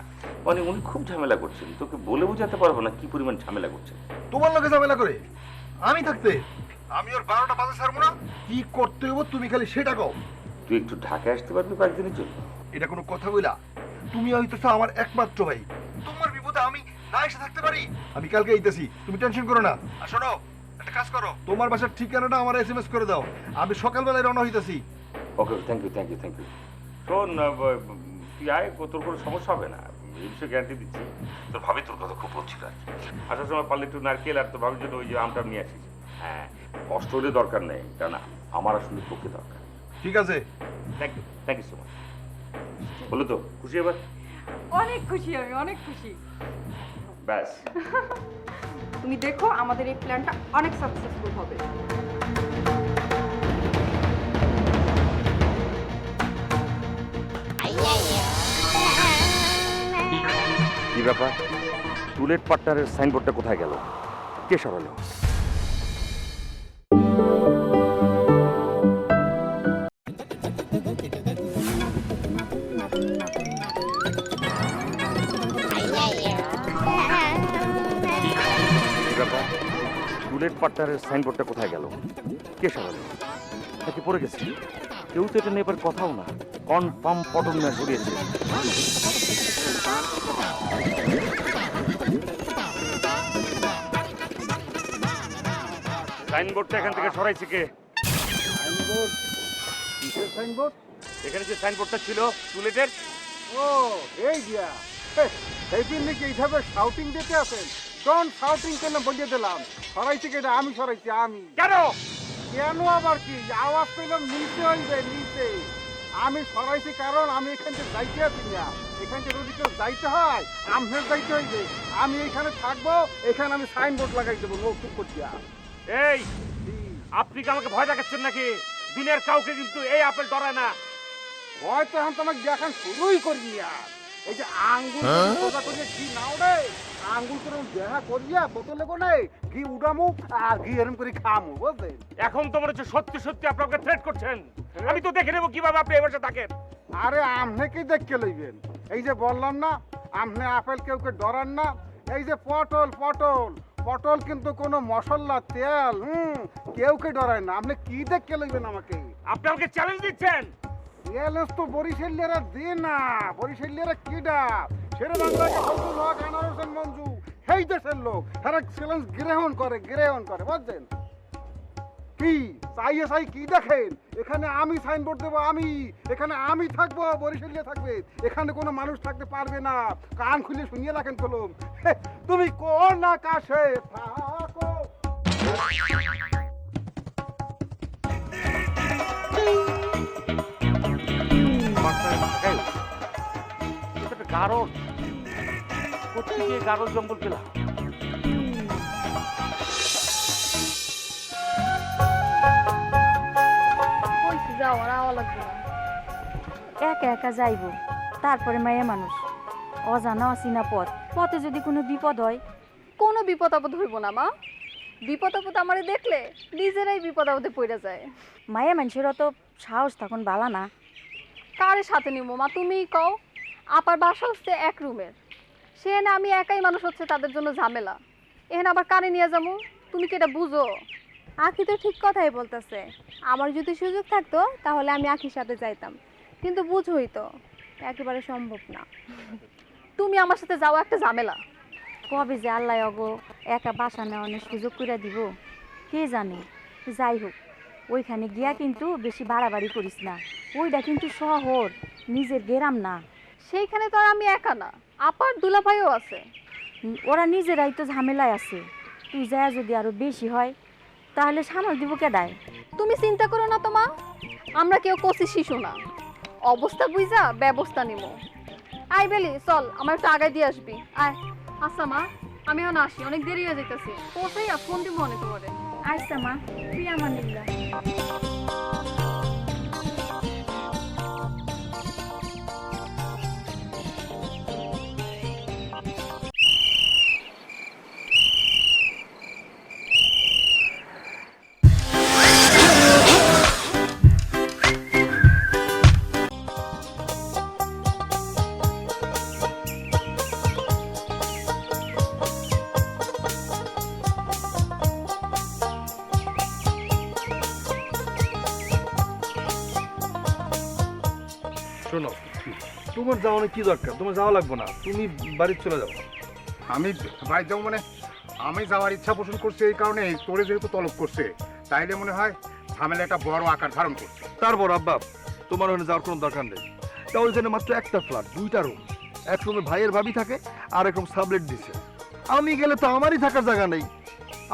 মানে উনি খুব ঝামেলা করছেন, তোকে বলে বোঝাতে পারবো না কি পরিমাণ ঝামেলা করছেন। তোমার লোকে ঝামেলা করে আমি থাকতে আমি ওর 12টা বাজে ছাড়বো না। কি করতে হইব তুমি খালি সেটা কও। তুই একটু ঢাকায় আসতে পারবি কয়েকদিনের জন্য? এটা কোনো কথা বইলা? তুমি হইতেছো আমার একমাত্র ভাই, তোমার বিপদে আমি না এসে থাকতে পারি? আমি কালকে আইতেছি, তুমি টেনশন করো না। আর শোনো, একটা কাজ করো, তোমার বাসার ঠিকানাটা আমার এসএমএস করে দাও, আমি সকালবেলায় রওনা হইতেছি। Okay, thank you thank you thank you. শোন, তুই আয়, তোর কোনো সমস্যা হবে না, এই বিষয়ে গ্যারান্টি দিচ্ছি। তোর ভাবি তোর কথা খুব বলছিল আর কি। আসার সময় পারলে একটু নারকেল আর তোর ভাবির জন্য ওই যে আমটা নিয়ে আসিস। হ্যাঁ, কষ্ট হলে দরকার নেই, কারণ আমার আসলে তোকে দরকার। ঠিক আছে, থ্যাংক ইউ সো মাচ। বলো তো, খুশি এবার? অনেক খুশি, আমি অনেক খুশি। ব্যাস, তুমি দেখো আমাদের এই প্ল্যানটা অনেক সাকসেসফুল হবে। কি ব্যাপার, টুলেট পার্টনারের সাইনবোর্ডটা কোথায় গেল? কে সরালো? টুলেট পার্টনারের সাইনবোর্ডটা কোথায় গেল? কে সরালো? নাকি পড়ে গেছে? কেউ তো এটা নিয়ে এবার কথাও না, কনফার্ম পটল না সরিয়েছে। সাইনবোর্ডটা এখান থেকে সরাইছে কে? সাইনবোর্ড? কিসের সাইনবোর্ড? এখানে যে সাইনবোর্ডটা ছিল টুলেটের। ও এই দিয়া, এই দিন নাকি এইভাবে শাউটিং দিতে আছেন? কোন শাউটিং কেন বলিয়ে দিলাম? সরাইছি কেটে আমি সরাইছি, আমি। কেন? কেন আবার কি? আওয়াজ পেলাম নিচে হইবে, নিচে। আমি সরাইছি কারণ আমি এখান থেকে যাইতে আছি না। এখান থেকে যদি কেউ যাইতে হয় আমফের যাইতে হইবে। আমি এইখানে থাকবো, এখানে আমি সাইনবোর্ড লাগাই দেবো নতুন করিয়া। এই, আপনি কি আমাকে ভয় দেখাচ্ছেন নাকি? দুনিয়ার কাউকে কিন্তু এই আপেল ডরায় না। হয়তো এখন তো আমাকে দেখান শুরুই করিনি আর। এই যে আঙ্গুল সোজা করিয়া ঘি নাও রে, আঙ্গুল করে দেখা করিয়া বোতলে কোনে ঘি উড়ামু আর ঘি এরম করে খামু, বুঝলেন? এখন তো মনে হচ্ছে সত্যি সত্যি আপনাকে থ্রেট করছেন। আমি তো দেখে নেবো কিভাবে আপনি এ বাসায় থাকেন। আরে আমনে কি দেখে লইবেন? এই যে বললাম না, আমনে আপেল কেউ কে ডরান না। এই যে পটল পটল পটল কিন্তু কোনো মশলা তেল কেউকে ডরায় না। আপনি কি দেখে লইবেন আমাকে? আপনি আমাকে চ্যালেঞ্জ দিচ্ছেন? চ্যালেঞ্জ তো বরিশালিয়ারা দিয়ে না। বরিশালিয়ারা কিডা? শেরে বাংলাকে ফজলুল হক, আনোয়ার হোসেন মঞ্জু, সেই দেশের লোক। তারা চ্যালেঞ্জ গ্রহণ করে বুঝছেন? কি চাই কি দেখেন? এখানে আমি সাইনবোর্ড দেবো, এখানে আমি থাকবো, বরিশালিয়া থাকবে, এখানে কোনো মানুষ থাকতে পারবে না। কান খুলে শুনিয়ে রাখেন কলম। তুমি কোন আকাশে থাকো। গারদ কোথেকে গারদ জঙ্গল পেলাম? একা একা যাইব, তারপরে মায়া মানুষ, অজানা অচিনা পথ, পথে যদি কোনো বিপদ হয়। কোনো বিপদ আপদ হইব না মা। বিপদ আপদ আমারে দেখলে নিজেরাই বিপদ আপদে পড়ে যায়। মায়া মানুষেরও তো সাহস তখন বালা না। কারে সাথে নিব মা, তুমিই কও। আপার বাসা হচ্ছে এক রুমের, সেখানে আমি একাই মানুষ, হচ্ছে তাদের জন্য ঝামেলা। এখানে আবার কারে নিয়ে যাবো? তুমি কি এটা বুঝো? আখি তো ঠিক কথাই বলতেছে। আমার যদি সুযোগ থাকতো তাহলে আমি আখির সাথে যাইতাম, কিন্তু বুঝোই তো একেবারে সম্ভব না। তুমি আমার সাথে যাও, একটা ঝামেলা। কবে যে আল্লাহ অগো একা বাসা নেওয়ানোর সুযোগ করে দিব কে জানে। যাই হোক, ওইখানে গিয়া কিন্তু বেশি বাড়াবাড়ি করিস না। ওইটা কিন্তু শহর, নিজের গ্রাম না। সেইখানে তো আর আমি একা না, আপার দুলাভাইও আছে। ওরা নিজেরাই তো ঝামেলায় আছে। তুই যা যদি আরো বেশি হয় তাহলে সামাল দিব কেডায়? তুমি চিন্তা করো না তো মা, আমরা কেউ কচি শিশু না। অবস্থা বুঝা ব্যবস্থা নিব। আই বেলি চল, আমার একটু আগায় দিয়ে আসবি। আয়। আচ্ছা মা, আমি এখন আসি, অনেক দেরি হয়ে যাইতেছে। পৌঁছাই ফোন দিব অনেক তোমারে। আচ্ছা মা, তুই আমার নিল্লা। শোনো, তোমার যাওয়া কি দরকার? তোমার যাওয়া লাগবে না, তুমি বাড়িতে চলে যাও। আমি বাড়ি যাবো মানে আমি যাওয়ার ইচ্ছা পোষণ করছি এই কারণে, তোরে যেহেতু তলব করছে, তাইলে মনে হয় ঝামেলা একটা বড় আকার ধারণ করছে। তারপর আব্বা, তোমার ওখানে যাওয়ার কোনো দরকার নেই। তাহলে ওইখানে মাত্র একটা ফ্ল্যাট, 2টা রুম। এক রুমে ভাইয়ের ভাবি থাকে, আর এক রুম সাবলেট দিছে। আমি গেলে তো আমারই থাকার জায়গা নেই।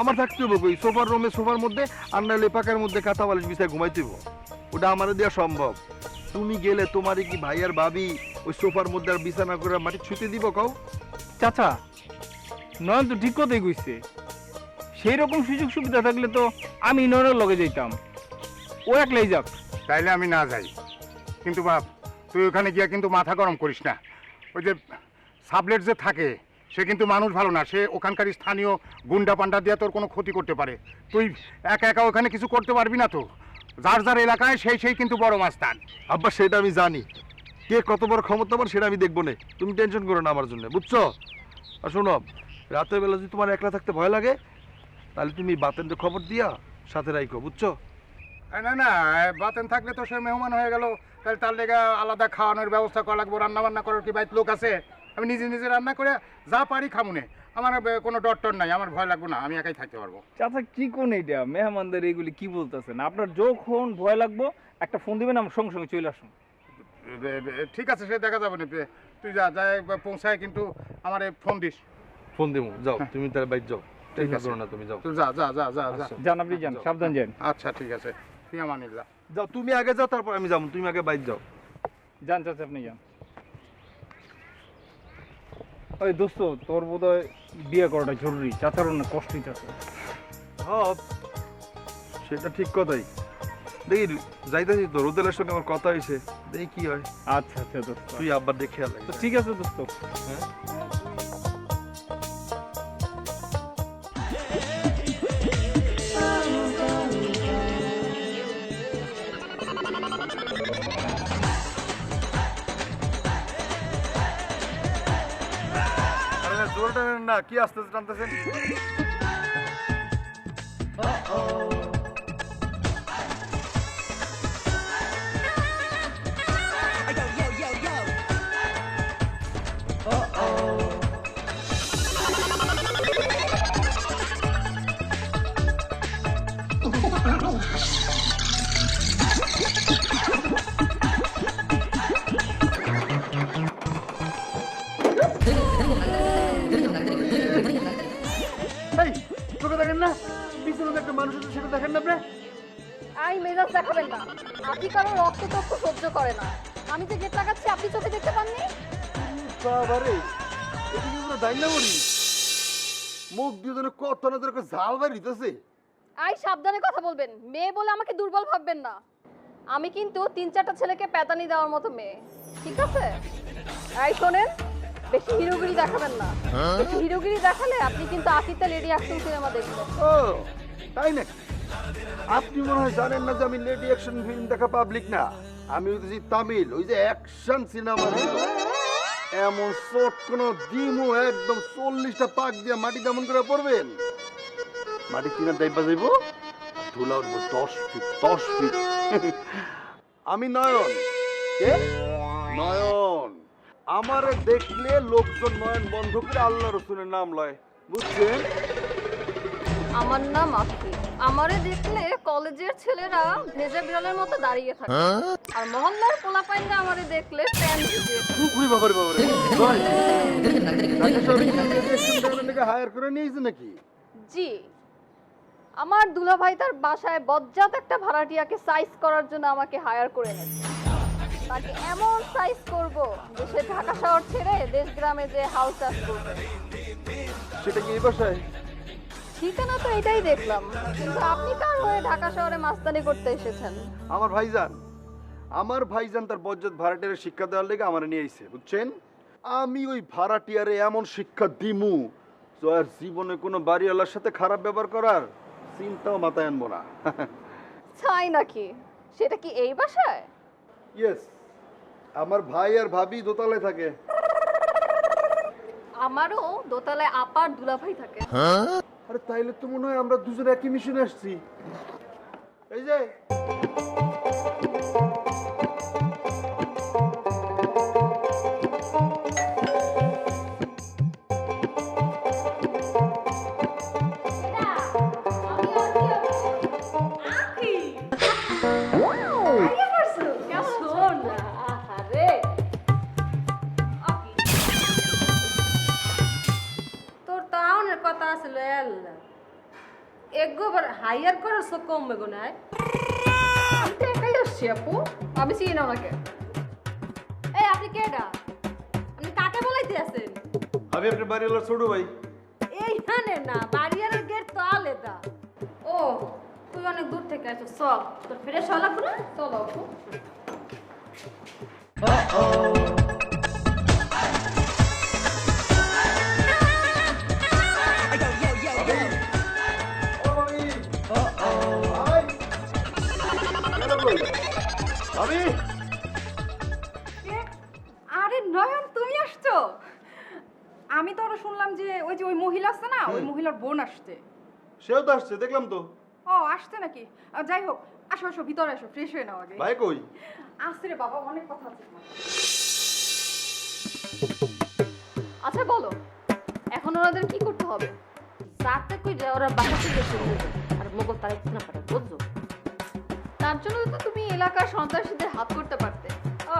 আমার থাকতে হবে ওই সোফার রুমে, সোফার মধ্যে, আর নাহলে পাকার মধ্যে কাঁথা বালিশ বিছায় ঘুমাইতে হইব। ওটা আমারও দেওয়া সম্ভব। তুমি গেলে তোমারই কি ভাইয়ার ভাবি ওই সোফার মধ্যে আর বিছানা করে মাটি ছুঁতে দিব? কও চাচা, নয়ন তো ঠিক কথাই কইছে। সেই রকম সুযোগ সুবিধা থাকলে তো আমি নয়নের লগে যাইতাম, ও একলাই যাক। তাইলে আমি না যাই। কিন্তু বাপ, তুই ওখানে গিয়া কিন্তু মাথা গরম করিস না। ওই যে সাবলেট যে থাকে, সে কিন্তু মানুষ ভালো না। সে ওখানকার স্থানীয় গুন্ডা পান্ডা দিয়ে তোর কোনো ক্ষতি করতে পারে। তুই একা একা ওখানে কিছু করতে পারবি না তো। যার যার এলাকায় সেই কিন্তু বড় মাস্তান। আব্বা, সেটা আমি জানি, কে কত বড় ক্ষমতাবান সেটা আমি দেখবো না। তুমি টেনশন করো না আমার জন্য, বুঝছো? আর শোনো, রাতের বেলা যদি তোমার একলা থাকতে ভয় লাগে, তাহলে তুমি বাতেনকে খবর দিয়া সাথে রাখো, বুঝছো? না না, বাতেন থাকলে তো সে মেহমান হয়ে গেল, তাহলে তার লেগে আলাদা খাওয়ানোর ব্যবস্থা করা লাগবো। রান্না বান্না করার কি বাইত লোক আছে? আমি নিজে নিজে রান্না করে যা পারি খামুনে। আমার কোনো ডর টর নাই, আমার ভয় লাগবো না, আমি একাই থাকতে পারবো। চাচা কি কোন এইটা মেহমানদের এইগুলি কি বলতেছেন? আপনার যখন ভয় লাগবো একটা ফোন দিবেন, আমার সঙ্গে সঙ্গে চলে আসুন। ঠিক আছে, সে দেখা যাবে না। তুই যা যা পৌঁছায় কিন্তু আমার ফোন দিস। ফোন দেবো, যাও তুমি তার বাইরে যাও, টেনশন করো না, তুমি যাও। যা যা যা যা যা। যান, আপনি যান, সাবধান যান। আচ্ছা ঠিক আছে, তুই আমার নিলা। যাও, তুমি আগে যাও, তারপর আমি যাবো। তুমি আগে বাইরে যাও। যান চাচা, আপনি যান। ওই দোস্ত, তোর বোধহয় বিয়ে করাটা জরুরি। চাচার না কষ্ট হইতেছে। হ্যাঁ, সেটা ঠিক কথাই। দেখি যাইতেছি তো, রোদেলের সঙ্গে আমার কথা হয়েছে, দেখি কি হয়। আচ্ছা আচ্ছা দোস্ত, তুই আব্বার দেখে খেয়াল তো ঠিক আছে দোস্ত। হ্যাঁ, জোরে টানেন না, কি আসতেছে টানতেছেন? এই, চোখে দেখেন না পিছনে একটা মানুষ আছে, সেটা দেখেন না আপনি? আই মেজাজ দেখাবেন না, আপনি কারো রক্ত টক্ত সহ্য করে না। আমি যে গেট লাগাচ্ছি আপনি চোখে দেখতে পাননি? বাবারে, এটা কি পুরো ডাইনা মরি? মুখ দিয়ে যেন কত না তোর ঝাল বাড়ি দিতেছে। আই সাবধানে কথা বলবেন, মেয়ে বলে আমাকে দুর্বল ভাববেন না। আমি কিন্তু 3-4টা ছেলেকে প্যাতানি দেওয়ার মতো মেয়ে, ঠিক আছে? আই শোনেন, বেশি হিরোগিরি দেখাবেন না। বেশি হিরোগিরি দেখালে আপনি কিন্তু আকিতা লেডি অ্যাকশন সিনেমা দেখবেন। ও তাই নাকি? আপনি মনে হয় জানেন না যে আমি লেডি অ্যাকশন ফিল্ম দেখা পাবলিক না, আমি হইতেছি তামিল, ওই যে অ্যাকশন সিনেমা হিরো। এমন চোট কোন দিমু একদম 40টা পাক দিয়ে মাটি তেমন করে পড়বেন, মাটি কিনা টাইপা যাইব, ধুলা উঠবো 10 ফিট 10 ফিট। আমি নয়ন। কে? নয়ন। আমারে দেখলে লোকজন নয়ন বন্ধ করে আল্লাহ রসুলের নাম লয়, বুঝছেন? আমার নাম আখি। আমারে দেখলে কলেজের ছেলেরা ভেজা বিড়ালের মতো দাঁড়িয়ে থাকে, আর মহল্লার পোলাপাইনরা আমারে দেখলে প্যান ভিজিয়ে থাকে। পুকুরি বাবারে বাবারে, ভাই ঢাকা শহরে কি ইলেকশন টাইমের লেগে হায়ার করে নিয়েছে নাকি? জি, আমার দুলাভাই তার বাসায় বজ্জাত একটা ভাড়াটিয়াকে সাইজ করার জন্য আমাকে হায়ার করে এনেছে। তাকে এমন সাইজ করব যে সে ঢাকা শহর ছেড়ে দেশ গ্রামে যে হাউস চাষ করবে। সেটা কি এই বাসায়? ঠিকানা তো এটাই দেখলাম, কিন্তু আপনি কার হয়ে ঢাকা শহরে মাস্তানি করতে এসেছেন? আমার ভাইজান তার বজ্জাত ভাড়াটিয়ারে শিক্ষা দেওয়ার লেগে আমার নিয়ে আইছে, বুঝছেন? আমি ওই ভাড়াটিয়ারে এমন শিক্ষা দিমু তো আর জীবনে কোনো বাড়িওয়ালার সাথে খারাপ ব্যবহার করার চিন্তাও মাথায় আনবো না। চাই নাকি? সেটা কি এই বাসায়? ইয়েস, আমার ভাই আর ভাবি দোতলায় থাকে। আমারও দোতলায় আপার দুলাভাই থাকে। আরে তাইলে তো মনে হয় আমরা দুজন একই মিশনে আসছি। এই যে তোর তো আউনের কথা আছিল একবার হায়ার করার সব কমবে গো নাই। আমি তো একাই আসছি আপু, আমি চিনি না ওনাকে। এই আপনি কেডা? আপনি কাকে বলাইতে আছেন? আমি আপনার বাড়িওয়ালার ছোট ভাই। এইখানে না, বাড়িয়ারের গেট তো আলাদা। ও তুই অনেক দূর থেকে আছো, চল তোর ফ্রেশ হওয়া লাগবে না, চলো আপু। আরে নয়ন, তুমি আসছো? আমি তো আরো শুনলাম যে ওই মহিলা আছে না, ওই মহিলার বোন আসছে। সেও তো আসছে, দেখলাম তো। ও আসছে নাকি? যাই হোক, আসো আসো ভিতরে আসো, ফ্রেশ হয়ে নাও আগে। ভাই কই? আসছে রে বাবা, অনেক কথা আছে। আচ্ছা বলো, এখন ওনাদের কি করতে হবে? সাথে কই যে ওরা বাসা থেকে শুরু হবে আর মোগল তারা ইতনা পারে, বুঝছো? তার জন্য তো তুমি এলাকার সন্ত্রাসীদের হাত করতে পারতে। ও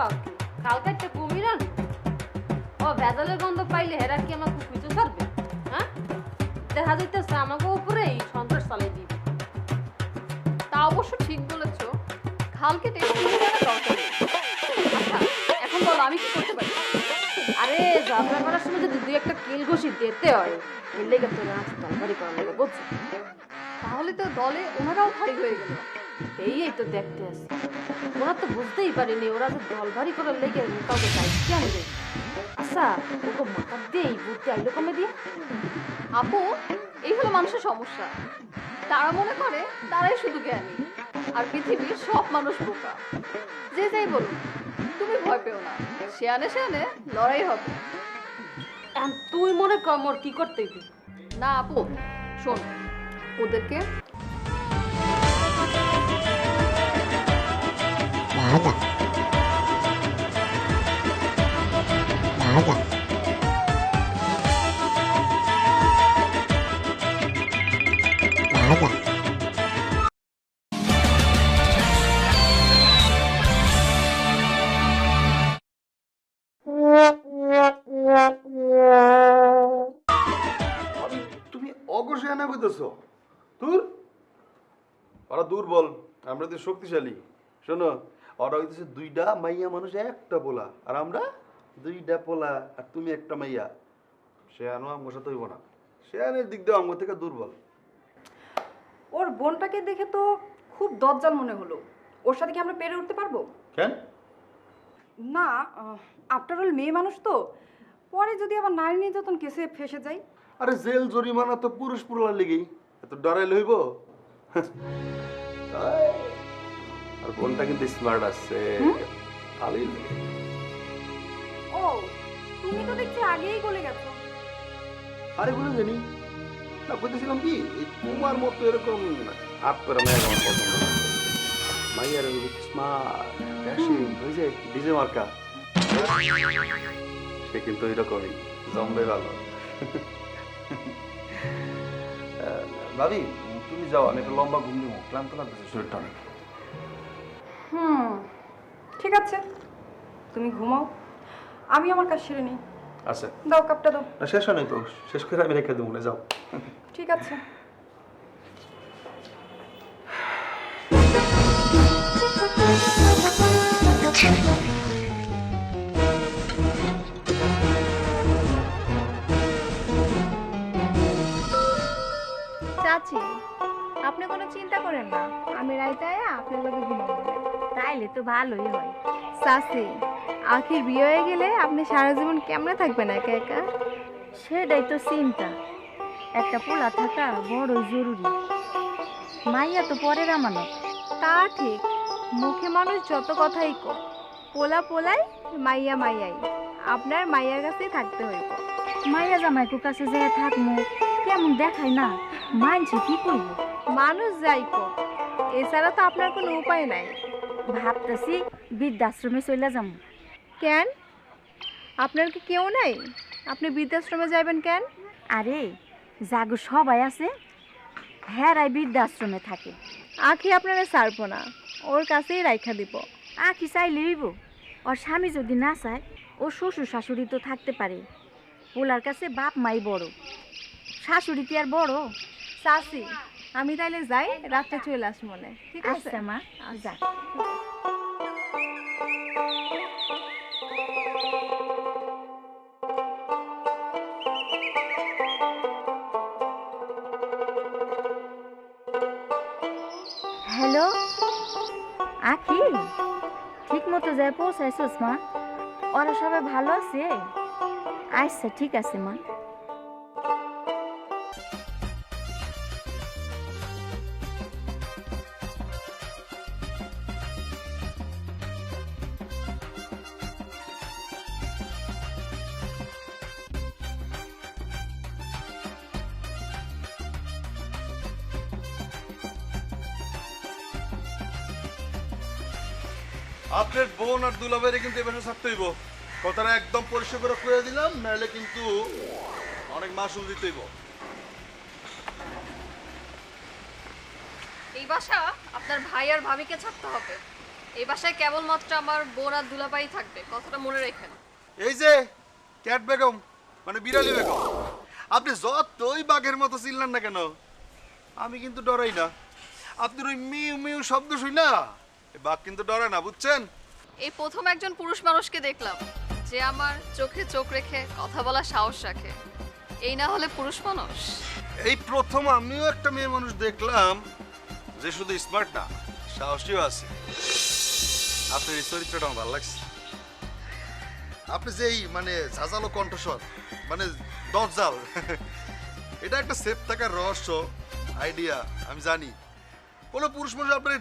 কালকে একটা কুমির আন ও ভেজালের গন্ধ পাইলে হেরা কি আমাকে খুঁজে ছাড়বে? হ্যাঁ, দেখা যাইতেছে আমাকে উপরেই সন্ত্রাস চালাই দিবে। তা অবশ্য ঠিক বলেছো, খাল কেটে কুমির আনা দরকার নেই। আচ্ছা এখন বলো আমি কি করতে পারি? আরে যাত্রা করার সময় যদি দুই একটা কিল ঘষি দিতে হয়, এর লেগে তোর আছে তরকারি করার লেগে, বুঝছো? তাহলে তো দলে ওনারাও ভারী হয়ে গেল। এই তো দেখতে আসছে, ওরা তো বুঝতেই পারেনি ওরা যে দল ভারী করার লেগে কাউকে দায়িত্ব আনবে। আচ্ছা ওকে মাথা দিয়ে এই বুদ্ধি আইলো কমে দিয়ে। আপু, এই হলো মানুষের সমস্যা। তারা মনে করে তারাই শুধু জ্ঞানী, আর পৃথিবীর সব মানুষ বোকা। যে যাই বলুন, তুমি ভয় পেও না, শেয়ানে শেয়ানে লড়াই হবে। তুই মনে কর মোর কি করতে হইবে? না আপু, শোন, ওদেরকে তুমি অগসে এনে কইতেছ দূর ওরা দুর্বল, আমরা তো শক্তিশালী। শোনো, ওরা হইতেছে দুইটা মাইয়া মানুষ একটা পোলা, আর আমরা দুইটা পোলা, আর তুমি একটা মাইয়া। সে আনো আমার সাথে হইব না, সে আনের দিক দিয়ে আমার থেকে দুর্বল। ওর বোনটাকে দেখে তো খুব দজ্জাল মনে হলো। ওর সাথে কি আমরা পেরে উঠতে পারবো? কেন? না, আফটার অল মেয়ে মানুষ তো, পরে যদি আবার নারী নির্যাতন কেসে ফেসে যাই। আরে জেল জরিমানা তো পুরুষ পুরলার লেগেই, এত ডরাইলে হইব? আর বোনটা কিন্তু স্মার্ট আছে, ভালোই লাগে। ও, তুমি তো দেখছি আগেই বলে গেছো। আরে বলে জানি না, বলতেছিলাম কি এই তোমার মতো এরকম হাত করে মেয়ে আমার পছন্দ না। মাইয়ার স্মার্ট ড্যাশিং ওই যে ডিজে মার্কা, সে কিন্তু এরকমই জম্বে ভালো। ভাবি তুমি যাও, আমি একটা লম্বা ঘুম দিব, ক্লান্ত লাগতেছে শরীরটা অনেক। ঠিক আছে, তুমি ঘুমাও, আমি আমার কাজ সেরে নিই। আচ্ছা, দাও কাপটা দাও। না শেষ হয় নাই তো, শেষ করে আমি রেখে দেবো না, যাও। ঠিক আছে। চাচি, আপনি কোনো চিন্তা করেন না, আমি রাইতে আয়া আপনার লগে ঘুমাবো। তাইলে তো ভালোই হয়। চাচি, আখির বিয়ে হয়ে গেলে আপনি সারা জীবন কেমনে থাকবেন একা একা? সেটাই তো চিন্তা, একটা পোলা থাকা বড়ই জরুরি। মাইয়া তো পরের আমানত। তা ঠিক, মুখে মানুষ যত কথাই কয়, পোলা পোলাই মাইয়া মাইয়াই, আপনার মাইয়ার কাছেই থাকতে হইব। মাইয়া জামাইকুর কাছে যেয়ে থাকমু, কেমন দেখায় না, মানছে কি করবো? মানুষ যাই কো, এছাড়া তো আপনার কোনো উপায় নাই। ভাবতেছি বৃদ্ধাশ্রমে চলে যাবো। কেন, আপনার কি কেউ নাই? আপনি বৃদ্ধাশ্রমে যাবেন কেন? আরে জাগো সবাই আছে, হেরাই বৃদ্ধাশ্রমে থাকে। আখি আপনারা ছাড়বো না, ওর কাছেই রাইখা দিব। আখি চাইলে হইব, ওর স্বামী যদি না চায়, ও শ্বশুর শাশুড়ি তো থাকতে পারে। পোলার কাছে বাপ মাই বড়, শাশুড়ি কি আর বড়? চাচি, আমি তাইলে যাই, রাত্রে চলে আসবো মনে। ঠিক আছে আচ্ছা মা, যা। হ্যালো আখি, ঠিক মতো যায় পৌঁছাইছিস মা? ওরা সবাই ভালো আছে? আচ্ছা ঠিক আছে মা। আপনার বোন আর দুলাভাইরে কিন্তু এবার থাকতে হইব, কথাটা একদম পরিষ্কার করে কয়ে দিলাম, নাহলে কিন্তু অনেক মাসুল দিতে হইব। এই বাসা আপনার ভাই আর ভাবিকে ছাড়তে হবে। এই বাসায় কেবলমাত্র আমার বোন আর দুলাভাই থাকবে, কথাটা মনে রাখেন। এই যে ক্যাট বেগম মানে বিড়ালি বেগম, আপনি যতই বাঘের মতো চিনলেন না কেন, আমি কিন্তু ডরাই না। আপনার ওই মিউ মিউ শব্দ শুই না, বাঘ কিন্তু ডরে না, বুঝছেন? এই প্রথম একজন পুরুষ মানুষকে দেখলাম যে আমার চোখে চোখ রেখে কথা বলার সাহস রাখে। এই না হলে পুরুষ মানুষ? এই প্রথম আমিও একটা মেয়ে মানুষ দেখলাম যে শুধু স্মার্ট না, সাহসীও আছে। আপনার এই চরিত্রটা আমার ভালো লাগছে। আপনি যে এই মানে ঝাঁঝালো কণ্ঠস্বর, মানে দরজাল, এটা একটা সেফ থাকার রহস্য, আইডিয়া। আমি জানি কোনো পুরুষ মানুষ আপনার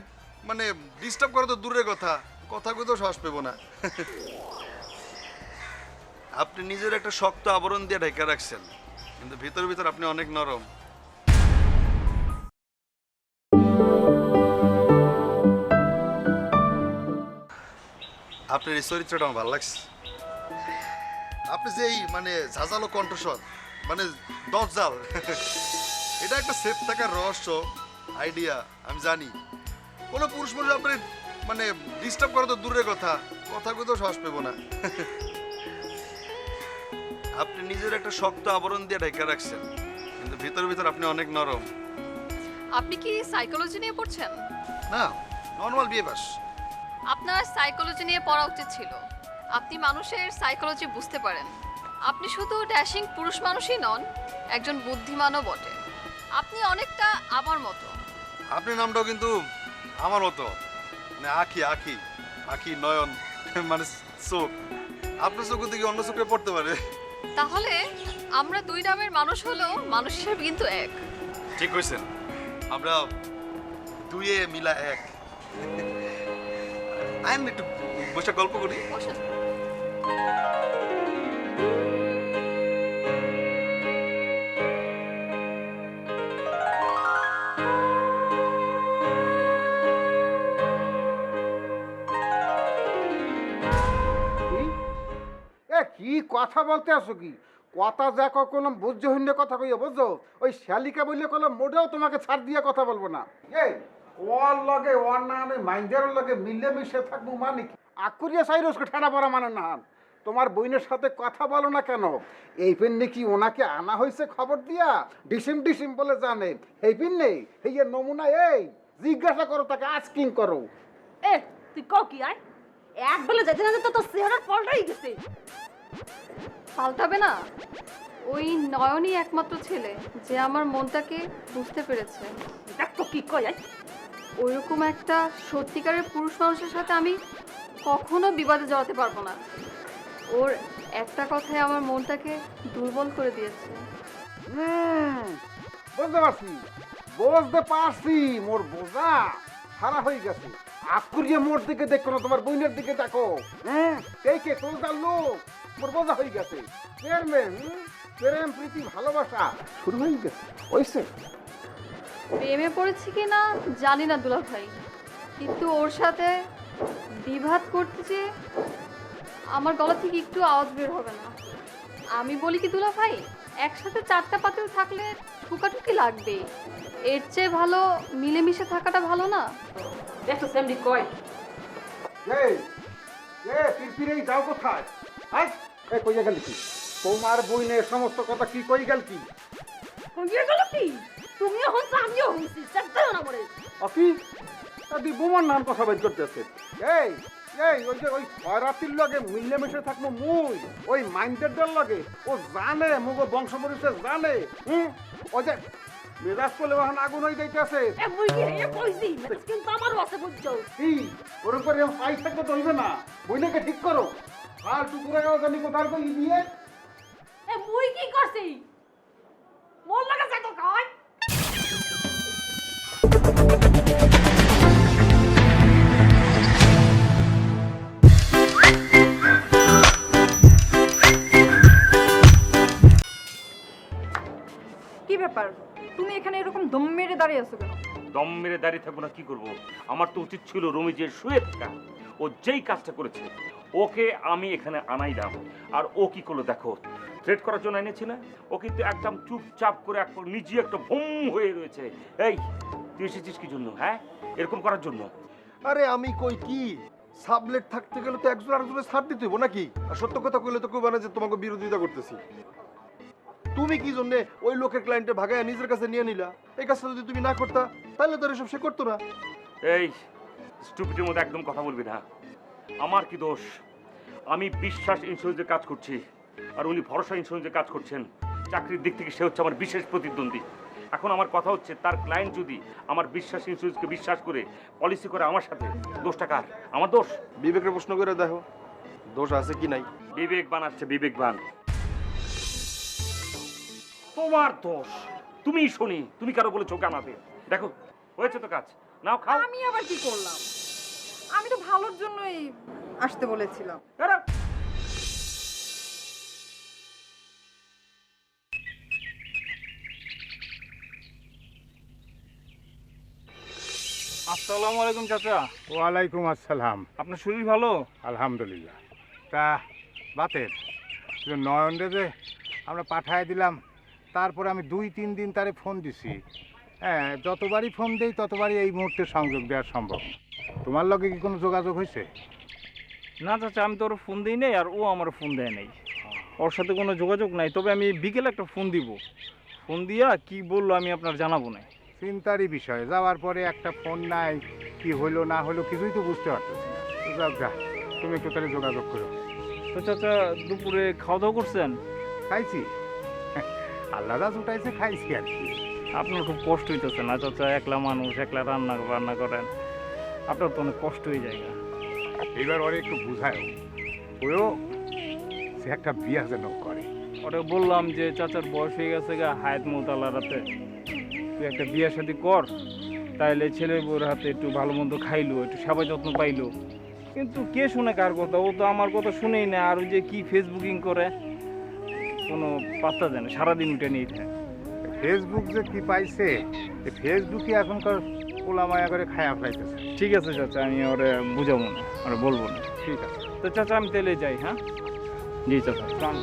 মানে ডিস্টার্ব করা তো দূরের কথা, কথা কইতেও সাহস পেব না। আপনি নিজের একটা শক্ত আবরণ দিয়ে ঢেকে রাখছেন, কিন্তু ভিতর ভিতর আপনি অনেক নরম। আপনার এই চরিত্রটা আমার ভালো লাগছে। আপনি যে এই মানে ঝাঁঝালো কণ্ঠস্বর, মানে দজ্জাল, এটা একটা সেফ থাকার রহস্য, আইডিয়া আমি জানি। কোনো পুরুষ মানুষ আপনার মানে ডিস্টার্ব করা তো দূরের কথা, কথাগুলো তো সাহস পেব না। আপনি নিজের একটা শক্ত আবরণ দিয়ে ঢেকে রাখছেন, কিন্তু ভিতর ভিতর আপনি অনেক নরম। আপনি কি সাইকোলজি নিয়ে পড়ছেন? না, নর্মাল বিয়ে বাস। আপনার সাইকোলজি নিয়ে পড়া উচিত ছিল। আপনি মানুষের সাইকোলজি বুঝতে পারেন। আপনি শুধু ড্যাশিং পুরুষ মানুষই নন, একজন বুদ্ধিমানও বটে। আপনি অনেকটা আমার মতো। আপনার নামটাও কিন্তু আমার মতো, মানে আখি আখি আখি নয়ন, মানে চোখ। আপনার চোখ দিকে অন্য চোখে পড়তে পারে। তাহলে আমরা দুই নামের মানুষ হলেও মানুষ হিসেবে কিন্তু এক। ঠিক কইছেন, আমরা দুইয়ে মিলা এক। আইন একটু বসে গল্প করি। কি কথা বলতে আসো? কি কথা যা কখনো বুঝছো হিন্দে কথা কইয়া বুঝছো? ওই শালিকা বললে কলম মোটেও তোমাকে ছাড় দিয়ে কথা বলবো না। এই ওর লগে ওর না আমি মাইন্ডের লগে মিলে মিশে থাকবো মানে কি? আকুরিয়া সাইরসকে ঠাড়া পড়া মানে না। তোমার বইনের সাথে কথা বলো না কেন? এই পেন নাকি ওনাকে আনা হয়েছে খবর দিয়া, ডিসিম ডিসিম বলে জানে। এই পেন নেই, এই নমুনা, এই জিজ্ঞাসা করো তাকে, আস্কিং করো। এ তুই কও কি আয়? এক বেলা যেতে না যেতে তো চেহারা পাল্টাই গেছে। পাল্টাবে না? ওই নয়নই একমাত্র ছেলে যে আমার মনটাকে বুঝতে পেরেছে। দেখ তো কি কয়। ওইরকম একটা সত্যিকারের পুরুষ মানুষের সাথে আমি কখনো বিবাদে জড়াতে পারবো না। ওর একটা কথাই আমার মনটাকে দুর্বল করে দিয়েছে। বুঝতে পারছি, বুঝতে পারছি। মোর বোঝা সারা হয়ে গেছে। আকুরিয়া মোর দিকে দেখো না, তোমার বইনের দিকে দেখো। এই কে তোর লোক? মোর বোঝা হয়ে গেছে। প্রেম প্রীতি ভালোবাসা শুরু হয়ে গেছে। ওইসে প্রেমে পড়েছি কি না জানি না দুলা ভাই, কিন্তু ওর সাথে বিবাদ করতে যে আমার গলা থেকে একটু আওয়াজ বের হবে না। আমি বলি কি দুলা ভাই, একসাথে চারটা পাতিল থাকলে ঠুকাঠুকি লাগবে। এর চেয়ে ভালো মিলেমিশে থাকাটা ভালো না? দেখো সেমডি কয়। ফিরফিরেই যাও কোথায়? এই কইয়া গেল কি? তোমার বইনের সমস্ত কথা কি কই গেল কি? কইয়া গেল কি? তুমিও হন আমিও হইছি, সেটাও না মরে। অকি আদি বোমার নাম কথা বাইর করতেছে। এই এই ওই যে ওই খয়রাতির লগে মিলেমিশে থাকবো মুই, ওই মাইন্ডের লগে। ও জানে মুগ বংশ পরিচয় জানে। ওই যে মেজাজ করলে এখন আগুন হয়ে যাইতেছে। এ মুই কি হে কইছি, মেজাজ কিন্তু আমারও আছে বুঝছো। কি ওর উপরে পাই থাকতে তো হইবে না। বইনাকে ঠিক করো। আর টুকুরা গাও জানি কোথায় কই দিয়ে। এ মুই কি করছি? মোর লাগা যাইতো কয়। কি ব্যাপার, তুমি এখানে এরকম দম মেরে দাঁড়িয়ে আছো কেন? দম মেরে দাঁড়িয়ে থাকবো না কি করবো? আমার তো উচিত ছিল রমিজের শুয়ে থাকা। ও যেই কাজটা করেছে ওকে আমি এখানে আনাইলাম, আর ও কি করলো দেখো। থ্রেট করার জন্য এনেছি না? ও কিন্তু একদম চুপচাপ করে নিজে একটা ভুম হয়ে রয়েছে। এই তুই এসেছিস কি জন্য? হ্যাঁ, এরকম করার জন্য? আরে আমি কই কি, সাবলেট থাকতে গেলে তো একজন আরেকজনের ছাড় দিতে হইব নাকি? আর সত্য কথা কইলে তো কইবা না যে তোমাকে বিরোধিতা করতেছি। তুমি কি জন্য ওই লোকের ক্লায়েন্টে ভাগায়া নিজের কাছে নিয়ে নিলা? এই কাজটা যদি তুমি না করতা তাহলে তো এসব সে করতো না। এই স্টুপিডের মধ্যে একদম কথা বলবি না। আমার কি দোষ? আমি বিশ্বাস ইন্স্যুরেন্সের কাজ করছি, আর উনি ভরসা ইন্স্যুরেন্সের কাজ করছেন। চাকরির দিক থেকে সে হচ্ছে আমার বিশেষ প্রতিদ্বন্দ্বী। এখন আমার কথা হচ্ছে, তার ক্লায়েন্ট যদি আমার বিশ্বাস ইন্স্যুরেন্সকে বিশ্বাস করে পলিসি করে আমার সাথে, দোষটা কার? আমার দোষ? বিবেকের প্রশ্ন করে দেখো দোষ আছে কি নাই। বিবেক বানাচ্ছে বিবেকবান। তোমার দোষ। তুমি শুনি, তুমি কারো বলে চোখ আনাতে। দেখো হয়েছে তো কাজ, নাও খাও। আমি আবার কি করলাম? আমি তো ভালোর জন্যই আসতে বলেছিলাম। আসসালামু আলাইকুম চাচা। ওয়ালাইকুম আসসালাম। আপনার শরীর ভালো? আলহামদুলিল্লাহ। তা বাতের নয়নরে যে আমরা পাঠায় দিলাম, তারপরে আমি 2-3 দিন তারে ফোন দিছি। হ্যাঁ, যতবারই ফোন দেই ততবারই এই মুহূর্তে সংযোগ দেওয়া সম্ভব। তোমার লগে কি কোনো যোগাযোগ হয়েছে? না চাচা, আমি তো ওর ফোন দিই নাই, আর ও আমার ফোন দেয় নাই। ওর সাথে কোনো যোগাযোগ নাই। তবে আমি বিকেলে একটা ফোন দিব। ফোন দিয়া কি বললো আমি আপনার জানাবো না। চিন্তারই বিষয়, যাওয়ার পরে একটা ফোন নাই, কি হইলো না হইলো কিছুই তো বুঝতে পারতেছি না। তো যাও যা, তুমি একটু তাহলে যোগাযোগ করো। তো চাচা, দুপুরে খাওয়া দাওয়া করছেন? খাইছি, আল্লাহ রাজ উঠাইছে, খাইছি আর কি। আপনার খুব কষ্ট হইতেছে না চাচা? একলা মানুষ, একলা রান্না করেন, আপনার তো অনেক কষ্ট হয়ে যায়। এবার ওরে একটু বুঝায়, ওও সে একটা বিয়া যেন করে। ওরে বললাম যে চাচার বয়স হয়ে গেছে গা, হায়াত মোতালা রাতে, তুই একটা বিয়া শাদি কর, তাইলে ছেলে বউর হাতে একটু ভালো মন্দ খাইলো, একটু সেবা যত্ন পাইলো। কিন্তু কে শুনে কার কথা? ও তো আমার কথা শুনেই না। আর ওই যে কি ফেসবুকিং করে, কোনো পাত্তা দেয় না, সারাদিন উঠে নিয়ে থাকে। ফেসবুক যে কি পাইছে, ফেসবুকে এখনকার পোলা মায়া করে খায়া ফেলাইতেছে। ঠিক আছে চাচা, আমি ওরে বুঝাবো না, ওরে বলবো না। ঠিক আছে। তো চাচা, আমি তাহলে যাই। হ্যাঁ, জি চাচা, সালাম।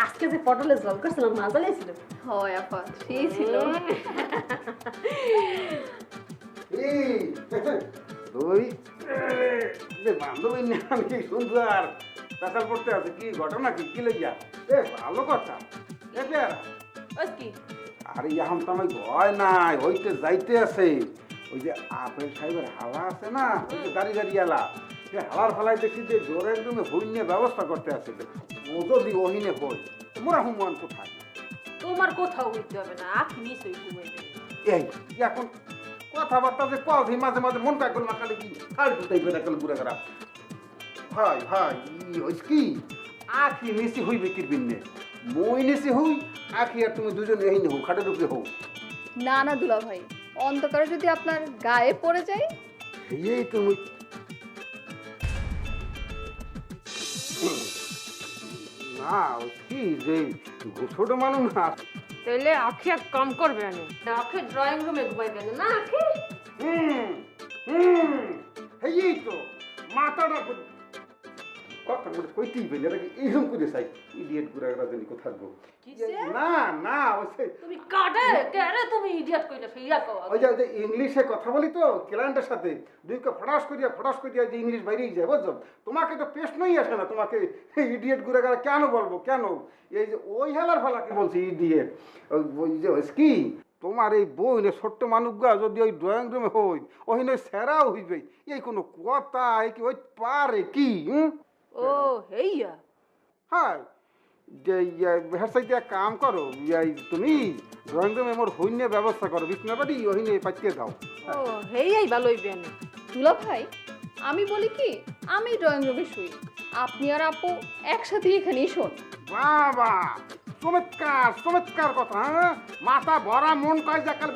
আজকে যে পটলে জল করছিলাম, মজা লেগেছিল। হয় আপা, সেই ছিল। তুই যে বান্ধবী নাম কি সুন্দর পেশাল পড়তে আছে, কি ঘটনা কি কি লইয়া? ভালো কথা। কি আরে এখন তো আমি ভয় নাই, হইতে যাইতে আছে। ওই যে আপেল সাহেবের হালা আছে না, ওই যে দাঁড়িয়ে দাঁড়িয়ে এলা, সে হালার ফালাই দেখি যে জোরে একদম হইনে ব্যবস্থা করতে আছে। ও যদি ওহিনে হই, মোরা হুমান কোথায়? তোমার কোথাও হইতে হবে না, আখি নিশ্চয়ই ঘুমাইবে। এই এখন কথাবার্তা যে কল মাঝে মাঝে মন কাকল না খালি কি খালি দুটাই বেটা কাল বুড়া খারাপ। ভাই ভাই হইস কি আখি নিচি হই বিকির বিন্নে, মই নিচি হই, আখি আর তুমি দুজন এই হো, খাটের উপরে হো। না না দুলা ভাই, অন্ধকারে যদি আপনার গায়ে পড়ে যায়। এই তুমি না কি যে ছোট মানুষ না, তাহলে আখি এক কাম করবে না, আখি ড্রয়িং রুমে ঘুমাইবে না। আখি এই তো মাথাটা কথা বলে কইতেই পেলে নাকি এইরকম করে চাই ইডিয়েট গুড়া রাজনী কোথার গো। না না তুমি কাটে কেরে তুমি ইডিয়েট কইলে ফিয়া কও। ওই যে ইংলিশে কথা বলি তো ক্লায়েন্টের সাথে, দুইকে ফটাস করিয়া যে ইংলিশ বাইরেই যায়, বুঝছো? তোমাকে তো প্রশ্নই আসে না, তোমাকে ইডিয়েট গুড়া কেন বলবো, কেন? এই যে ওই হেলার ফেলাকে বলছি ইডিয়েট। ওই যে কি তোমার এই বই না ছোট্ট মানুষগা যদি ওই ড্রয়িং রুমে হই, ওই নয় সেরাও হইবে, এই কোনো কথা এই কি ওই পারে কি? ও হেইয়া হ্যাঁ, যে হের সাইডে এক কাম করো, তুমি ড্রয়িং রুমে মোর হইনে ব্যবস্থা করো, বিছনা বাড়ি ওইনে পাঠিয়ে দাও। ও হেইয়াই ভালো হইবে না। দুলা ভাই, আমি বলি কি, আমি ড্রয়িং রুমে শুই, আপনি আর আপু একসাথে এখানেই শোন। বাবা চমৎকার চমৎকার কথা। হ্যাঁ, মাথা ভরা মন কয় যা কাল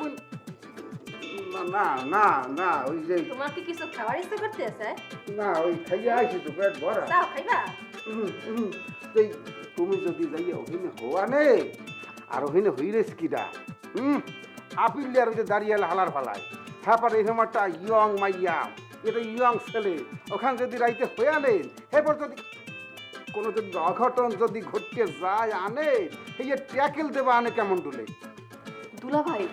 না না না ওই যে তোমার কি কিছু খাবার ইচ্ছা করতে আছে? না ওই খাইয়া আইছি তো পেট ভরা। দাও খাইবা। এই তুমি যদি যাইয়া ওখানে হওয়া নে আর ওখানে হইরেস কিডা আপিল আর ওই যে দাঁড়িয়ে হালার ফালায়, হ্যাঁ পারে এই সময়টা ইয়ং মাইয়া, এটা ইয়ং ছেলে, ওখানে যদি রাইতে হইয়া নেন, এরপর যদি কোনো যদি অঘটন যদি ঘটতে যায় আনে, এই ট্যাকেল দেবা আনে কেমন ডুলে? দুলা ভাই,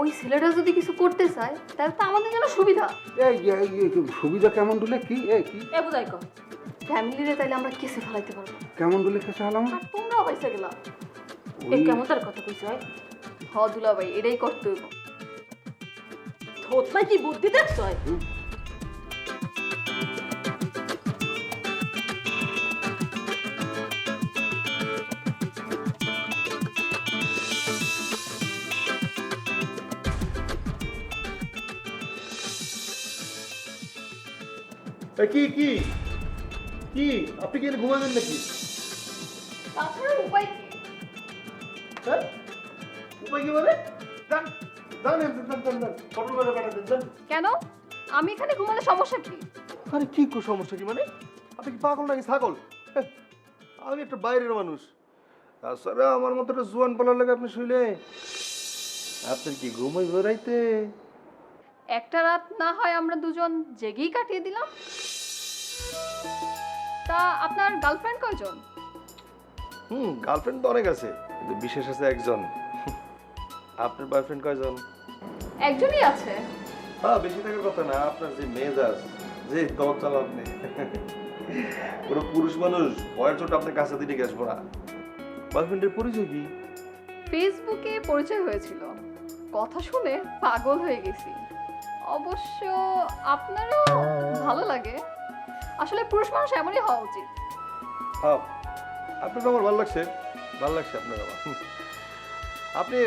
ওই ছেলেটা যদি কিছু করতে চায় তাহলে তো আমাদের জন্য সুবিধা। এই সুবিধা কেমন ডুলে? কি কি এ বুঝাই কো ফ্যামিলিরে তাইলে আমরা কেসে ফেলাইতে পারবো। কেমন ডুলে কেসে হলাম? আর তোমরাও বাইসা গেলা। এই কেমন তার কথা কইছ? হ দুলা ভাই, এটাই করতে হইব। থোতলাই কি বুদ্ধি দেখছ? কি কি কি আপনি কি ঘুমাবেন নাকি? তাছাড়া উপায় কি? হ্যাঁ উপায় কি বলে যান যান কন্ট্রোল করে পাঠাতেন যান। কেন? আমি এখানে ঘুমালে সমস্যা কি? আরে কি সমস্যা কি মানে আপনি কি পাগল নাকি ছাগল? হ্যাঁ, আমি একটা বাইরের মানুষ তাছাড়া আমার মতো একটা জোয়ান পালার লাগে আপনি শুইলে আপনার কি ঘুমাই বেড়াইতে? একটা রাত না হয় আমরা দুজন জেগেই কাটিয়ে দিলাম। তা আপনার গার্লফ্রেন্ড কয়জন? গার্লফ্রেন্ড তো অনেক আছে কিন্তু বিশেষ আছে একজন। আপনার বয়ফ্রেন্ড কয়জন? একজনই আছে। হ্যাঁ বেশি থাকার কথা না, আপনার যে মেজাজ যে দর চালান আপনি পুরো পুরুষ মানুষ বয়ের চোট আপনার কাছে দিকে আসবো না। বয়ফ্রেন্ডের পরিচয় কি? ফেসবুকে পরিচয় হয়েছিল, কথা শুনে পাগল হয়ে গেছি। অবশ্য আপনারও ভালো লাগে। আসলে পুরুষ মানুষ এমনই হওয়া উচিত। হ্যাঁ আপনার তো আমার ভালো লাগছে আপনার আমার। আপনি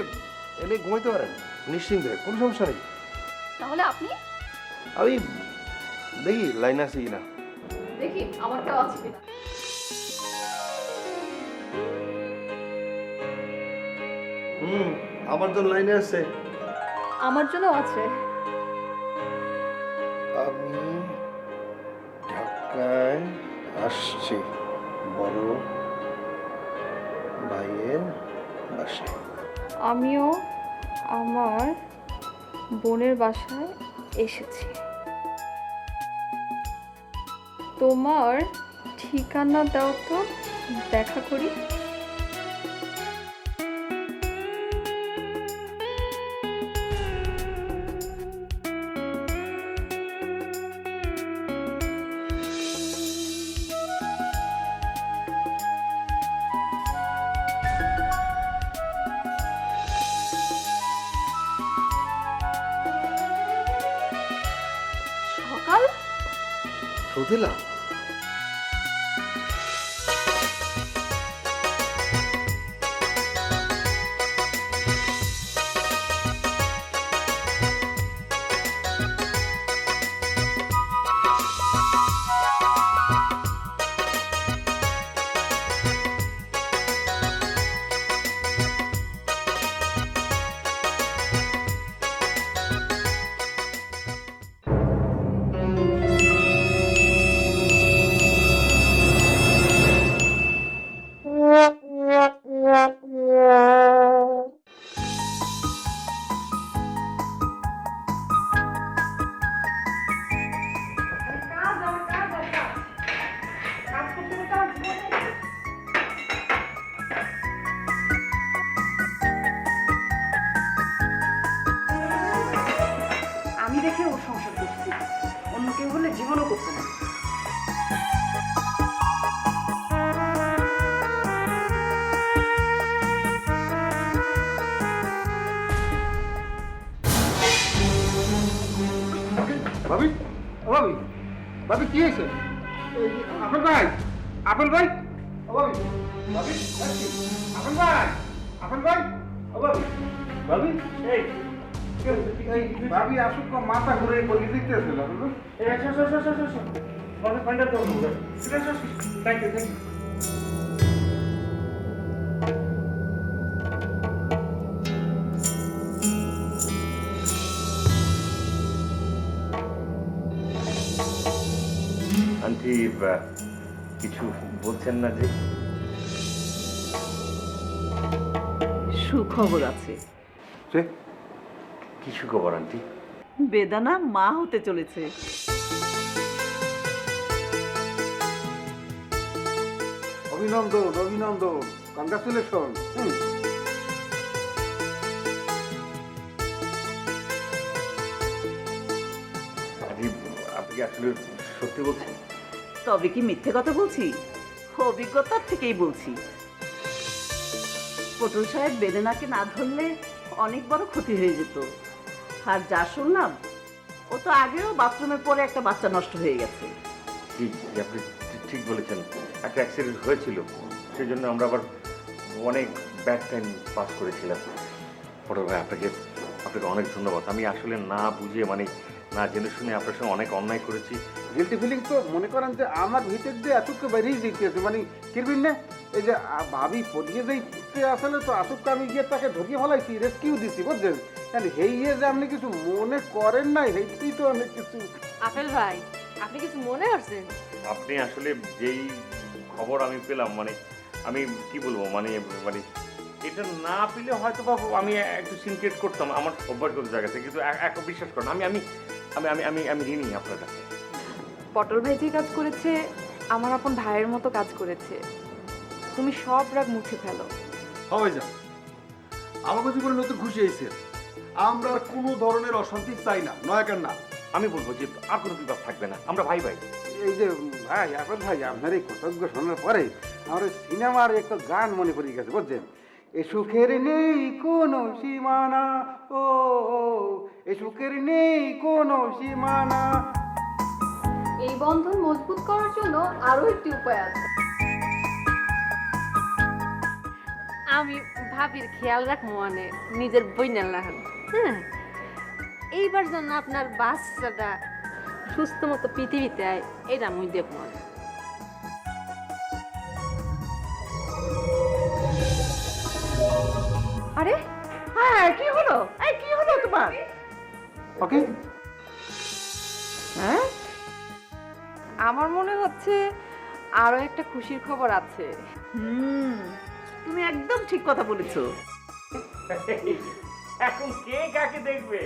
এনে ঘুমাইতে পারেন নিশ্চিন্তে, কোনো সমস্যা নেই। তাহলে আপনি? আমি দেখি লাইন আছে কিনা। দেখি আমারটাও আছে কিনা। আমার জন্য লাইনে আছে। আমার জন্য আছে। আমি ঢাকায় আসছি বড় ভাইয়ের বাসায়। আমিও আমার বোনের বাসায় এসেছি। তোমার ঠিকানা দাও তো, দেখা করি। সকাল রোদেলা আমি দেখে ওর সংসার করছি, অন্য কেউ হলে জীবনও করতো না। ভাবি ও ভাবি, ভাবি কি হয়েছে? আপেল ভাই, আপেল ভাই, ও ভাবি, ভাবি আপেল ভাই, আপেল ভাই, ও ভাবি, ভাবি এই ভাবি আসুক, মাথা ঘুরে কই দিতেছিল। Thank you. আন্টি কিছু বলছেন না যে? সুখবর আছে। কি সুখবর আন্টি? বেদানা মা হতে চলেছে। অভিনন্দন, অভিনন্দন, কংগ্রাচুলেশন। আপনি কি আসলে সত্যি বলছেন? তবে কি মিথ্যে কথা বলছি? অভিজ্ঞতার থেকেই বলছি। পটল সাহেব বেদেনাকে না ধরলে অনেক বড় ক্ষতি হয়ে যেত। আর যা শুনলাম, ও তো আগেও বাথরুমে পড়ে একটা বাচ্চা নষ্ট হয়ে গেছে। আপনি ঠিক বলেছেন, একটা অ্যাক্সিডেন্ট হয়েছিল, সেই জন্য আমরা আবার অনেক ব্যাড টাইম পাস করেছিলাম। পটল ভাই আপনাকে অনেক ধন্যবাদ। আমি আসলে না বুঝে না জেনে শুনে আপনার সঙ্গে অনেক অন্যায় করেছি। গিলটি ফিলিং তো মনে করেন যে আমার ভিতর দিয়ে আসুককে বেরিয়ে যেতেছে মানে কিরবিন না এই যে ভাবি পড়িয়ে যাইতে আসলে তো আসুককে আমি গিয়ে তাকে ধরিয়ে ফেলাইছি রেস্কিউ দিছি বুঝছেন হেইয়ে যে আপনি কিছু মনে করেন নাই হেইতেই তো অনেক কিছু। আপেল ভাই আপনি কিছু মনে করছেন? আপনি আসলে যেই খবর আমি পেলাম মানে আমি কি বলবো মানে মানে এটা না পেলে হয়তো বা আমি একটু সিনক্রেট করতাম আমার অভ্যাসগত জায়গা থেকে, কিন্তু এখন বিশ্বাস করেন আমি আমি আমি আমি আমি আমি ঋণী আপনার কাছে। পটল ভাই যে কাজ করেছে আমার আপন ভাইয়ের মতো কাজ করেছে। তুমি সব রাগ মুছে ফেলো। হবে যা আমাকে জীবনে নতুন খুশি হয়েছে, আমরা আর কোনো ধরনের অশান্তি চাই না, নয়াকার না। আমি বলবো যে আর কোনো বিভাগ থাকবে না, আমরা ভাই ভাই। এই যে ভাই আপেল ভাই আপনার এই কৃতজ্ঞ শোনার পরে আমার সিনেমার একটা গান মনে পড়ে গেছে বুঝছেন, এ সুখের নেই কোনো সীমানা, ও এ সুখের নেই কোনো সীমানা। এই বন্ধন মজবুত করার জন্য আরো একটি উপায় আছে। আমি ভাবির খেয়াল রাখবো মানে নিজের বইনার লাগান। হ্যাঁ এইবার যেন আপনার বাচ্চাটা সুস্থ মতো পৃথিবীতে আয় এটা আমি দেখবো। আরে হ্যাঁ কি হলো? এই কি হলো তোমার? ওকে হ্যাঁ আমার মনে হচ্ছে আরো একটা খুশির খবর আছে। তুমি একদম ঠিক কথা বলেছো। এখন কে কাকে দেখবে?